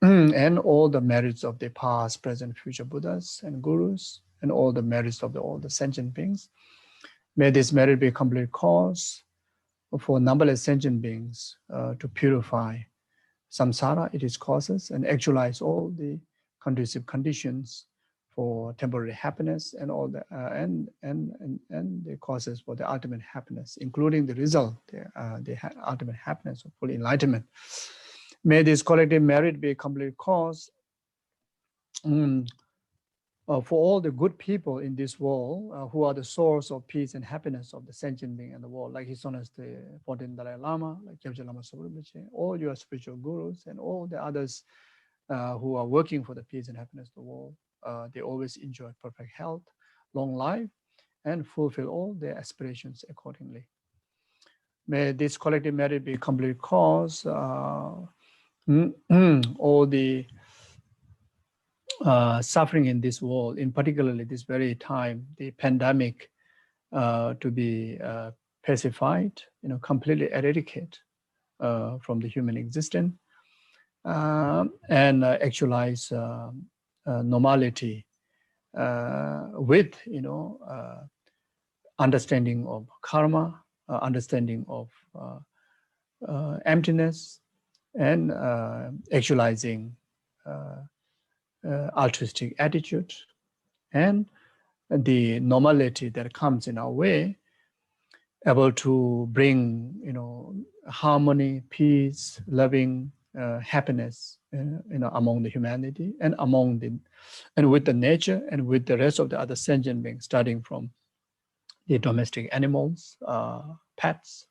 and all the merits of the past, present, future Buddhas and Gurus, and all the merits of all the sentient beings. May this merit be a complete cause for numberless sentient beings to purify samsara, its causes, and actualize all the conducive conditions for temporary happiness and all the and the causes for the ultimate happiness, including the result, the ultimate happiness of full enlightenment. May this collective merit be a complete cause for all the good people in this world who are the source of peace and happiness of the sentient being in the world, like His Holiness the 14th Dalai Lama, like Gyaltsab Lama Sobrang, all your spiritual gurus and all the others who are working for the peace and happiness of the world. They always enjoy perfect health, long life, and fulfill all their aspirations accordingly. May this collective merit be a complete cause all the suffering in this world, in particularly this very time, the pandemic, to be pacified, completely eradicated from the human existence, and actualize normality with, understanding of karma, understanding of emptiness, and actualizing altruistic attitude, and the normality that comes in our way, able to bring, harmony, peace, loving, happiness, among the humanity and with the nature and with the rest of the other sentient beings, starting from the domestic animals, pets,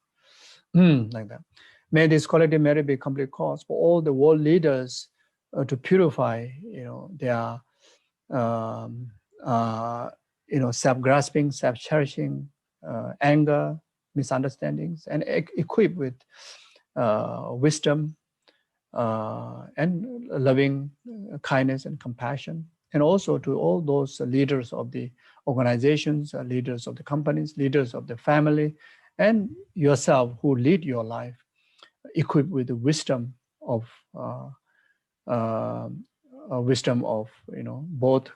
like that. May this collective merit be a complete cause for all the world leaders to purify, their, self-grasping, self-cherishing, anger, misunderstandings, and equipped with wisdom and loving kindness and compassion, and also to all those leaders of the organizations, leaders of the companies, leaders of the family, and yourself who lead your life, equipped with the wisdom of both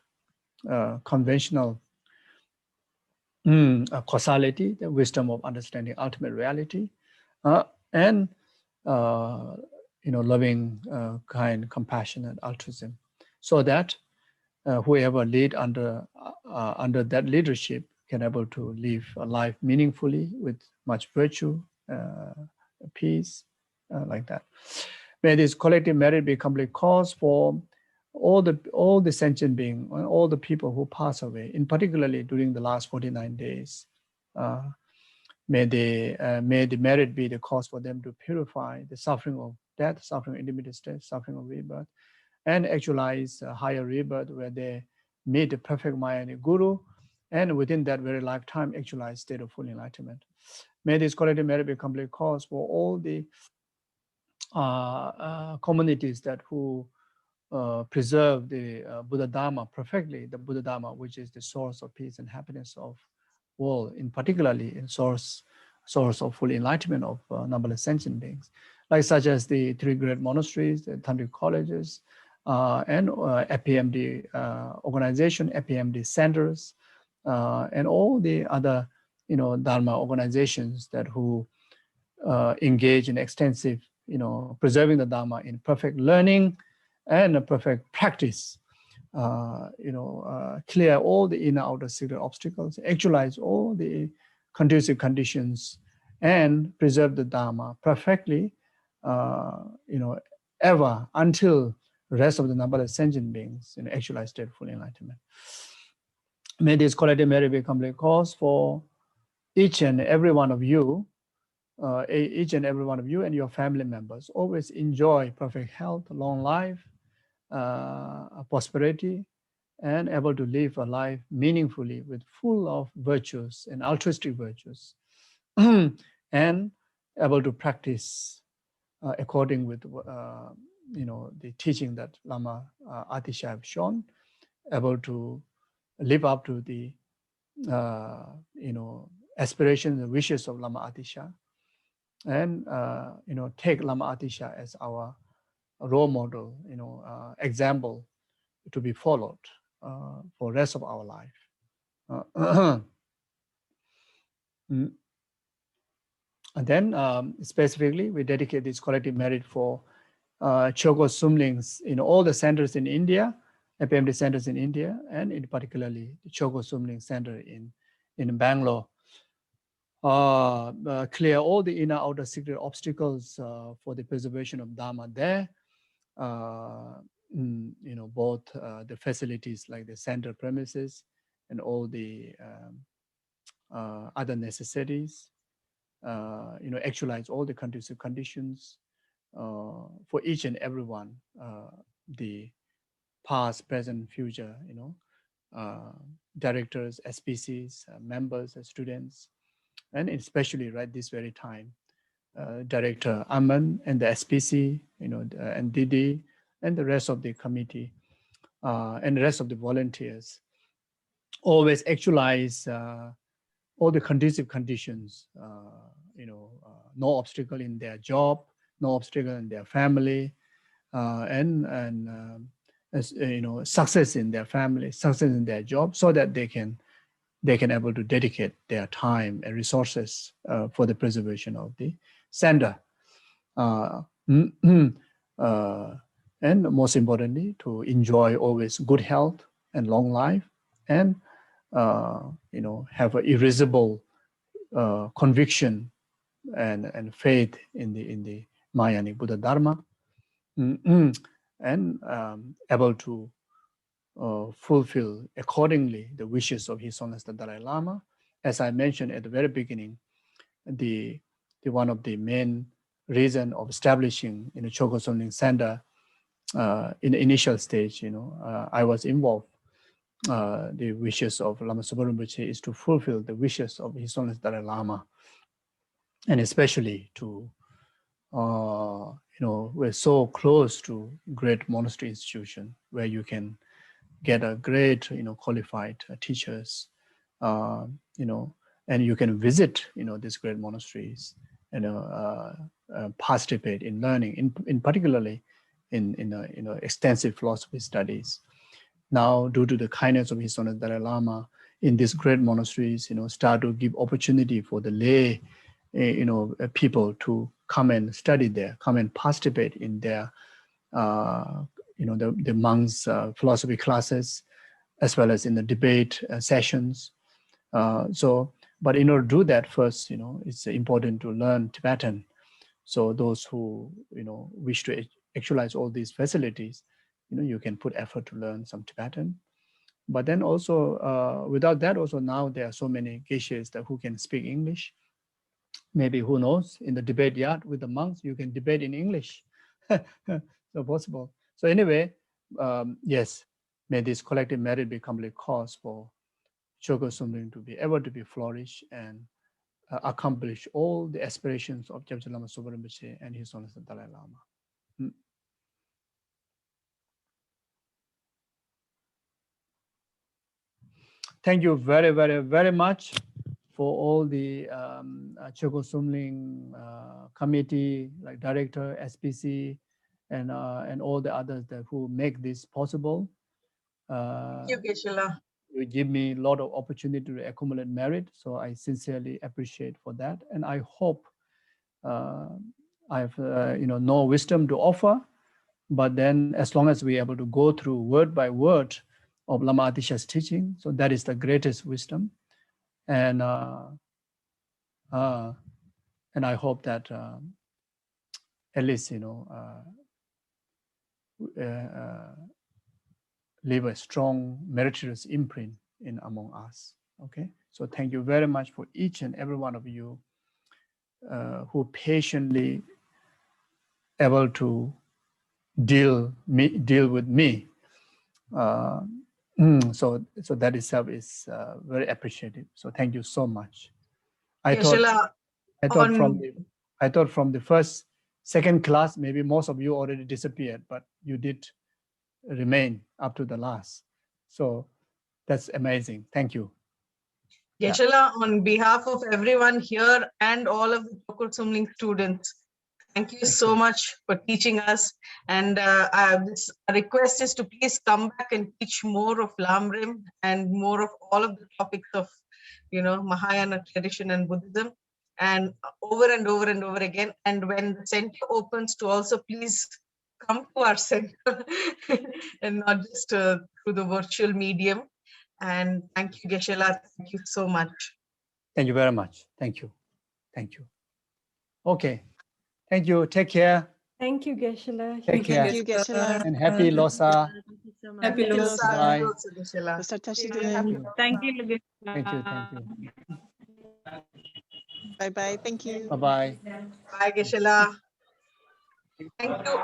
conventional causality, the wisdom of understanding ultimate reality, and loving, kind, compassionate altruism, so that whoever lead under that leadership can able to live a life meaningfully with much virtue, peace, like that. May this collective merit be a complete cause for all the sentient beings, all the people who pass away, in particularly during the last 49 days. May the merit be the cause for them to purify the suffering of death, suffering of intermediate state, suffering of rebirth, and actualize a higher rebirth where they meet the perfect Maya and Guru, and within that very lifetime actualize state of full enlightenment. May this collective merit be a complete cause for all the communities that who preserve the Buddha Dharma perfectly, the Buddha Dharma, which is the source of peace and happiness of world, in particularly in source of full enlightenment of numberless sentient beings, like such as the 3 great monasteries, the tantric colleges, and FPMD organization, FPMD centers, and all the other, Dharma organizations that who engage in extensive, preserving the Dharma in perfect learning and a perfect practice, clear all the inner outer secret obstacles, actualize all the conducive conditions, and preserve the Dharma perfectly, ever until the rest of the numberless sentient beings actualize state full enlightenment. May this collective merit be a complete cause for each and every one of you, and your family members always enjoy perfect health, long life, prosperity, and able to live a life meaningfully with full of virtues and altruistic virtues, and able to practice according with the teaching that Lama Atisha have shown, able to live up to the aspirations and wishes of Lama Atisha, and take Lama Atisha as our role model, example to be followed for the rest of our life. And then specifically, we dedicate this collective merit for Choe Khor Sum Ling's, all the centers in India, FMD centers in India, and in particularly the Choe Khor Sum Ling Center in Bangalore. Clear all the inner outer secret obstacles for the preservation of Dharma there. Both the facilities like the center premises and all the other necessities. Actualize all the conducive conditions for each and everyone, the past, present, future, directors, SPCs, members, students, and especially right this very time, Director Aman and the SPC, and Didi, and the rest of the committee, and the rest of the volunteers, always actualize all the conducive conditions, no obstacle in their job, no obstacle in their family, success in their family, success in their job, so that they can able to dedicate their time and resources for the preservation of the center. And most importantly, to enjoy always good health and long life, and have an irreversible conviction and faith in the Mahayanic Buddha Dharma, and able to fulfill accordingly the wishes of His Holiness the Dalai Lama. As I mentioned at the very beginning, the one of the main reason of establishing in the Choe Khor Sum Ling Center in the initial stage, I was involved. The wishes of Lama Zopa Rinpoche is to fulfill the wishes of His Holiness Dalai Lama, and especially to we're so close to great monastery institution where you can get a great qualified teachers, and you can visit these great monasteries, participate in learning, in particularly in extensive philosophy studies. Now, due to the kindness of His Holiness Dalai Lama, in these great monasteries, start to give opportunity for the lay, people to come and study there, come and participate in their, the monks' philosophy classes, as well as in the debate sessions. But in order to do that, first, it's important to learn Tibetan. So those who, wish to actualize all these facilities, you can put effort to learn some Tibetan. But then also, without that, also now there are so many Geshes that who can speak English. Maybe, who knows, in the debate yard with the monks, you can debate in English. So possible. So anyway, yes, may this collective merit be complete cause for Choe Khor Sum Ling to be able to be flourish and accomplish all the aspirations of Gyabje Lama Zopa Rinpoche and His Holiness the Dalai Lama. Thank you very, very, very much for all the Choe Khor Sum Ling committee, like director, SPC, and all the others that who make this possible. Thank you, Geshe. You give me a lot of opportunity to accumulate merit, so I sincerely appreciate for that. And I hope I have no wisdom to offer, but then as long as we're able to go through word by word of Lama Atisha's teaching, so that is the greatest wisdom. And I hope that at least leave a strong meritorious imprint in among us. Okay, so thank you very much for each and every one of you who patiently able to deal with me. So that itself is very appreciative. So thank you so much. I thought from the first, second class, maybe most of you already disappeared, but you did remain up to the last. So that's amazing. Thank you. Geshe, on behalf of everyone here and all of the Choe Khor Sum Ling students, thank you so much for teaching us. And this request is to please come back and teach more of Lamrim and more of all of the topics of, Mahayana tradition and Buddhism, and over and over and over again. And when the center opens, to also please come to our center and not just through the virtual medium. And thank you, Geshe-la. Thank you so much. Thank you very much. Thank you. Thank you. Okay. Thank you. Take care. Thank you, Geshe-la. Take care. Thank you, Geshe-la. And happy Losar. Happy Thank you, Losar. Losar. Bye. Also, Geshe-la. Thank you. Thank you. Thank you. Thank you. Bye bye. Thank you. Bye-bye. Bye, Geshe-la. Thank you.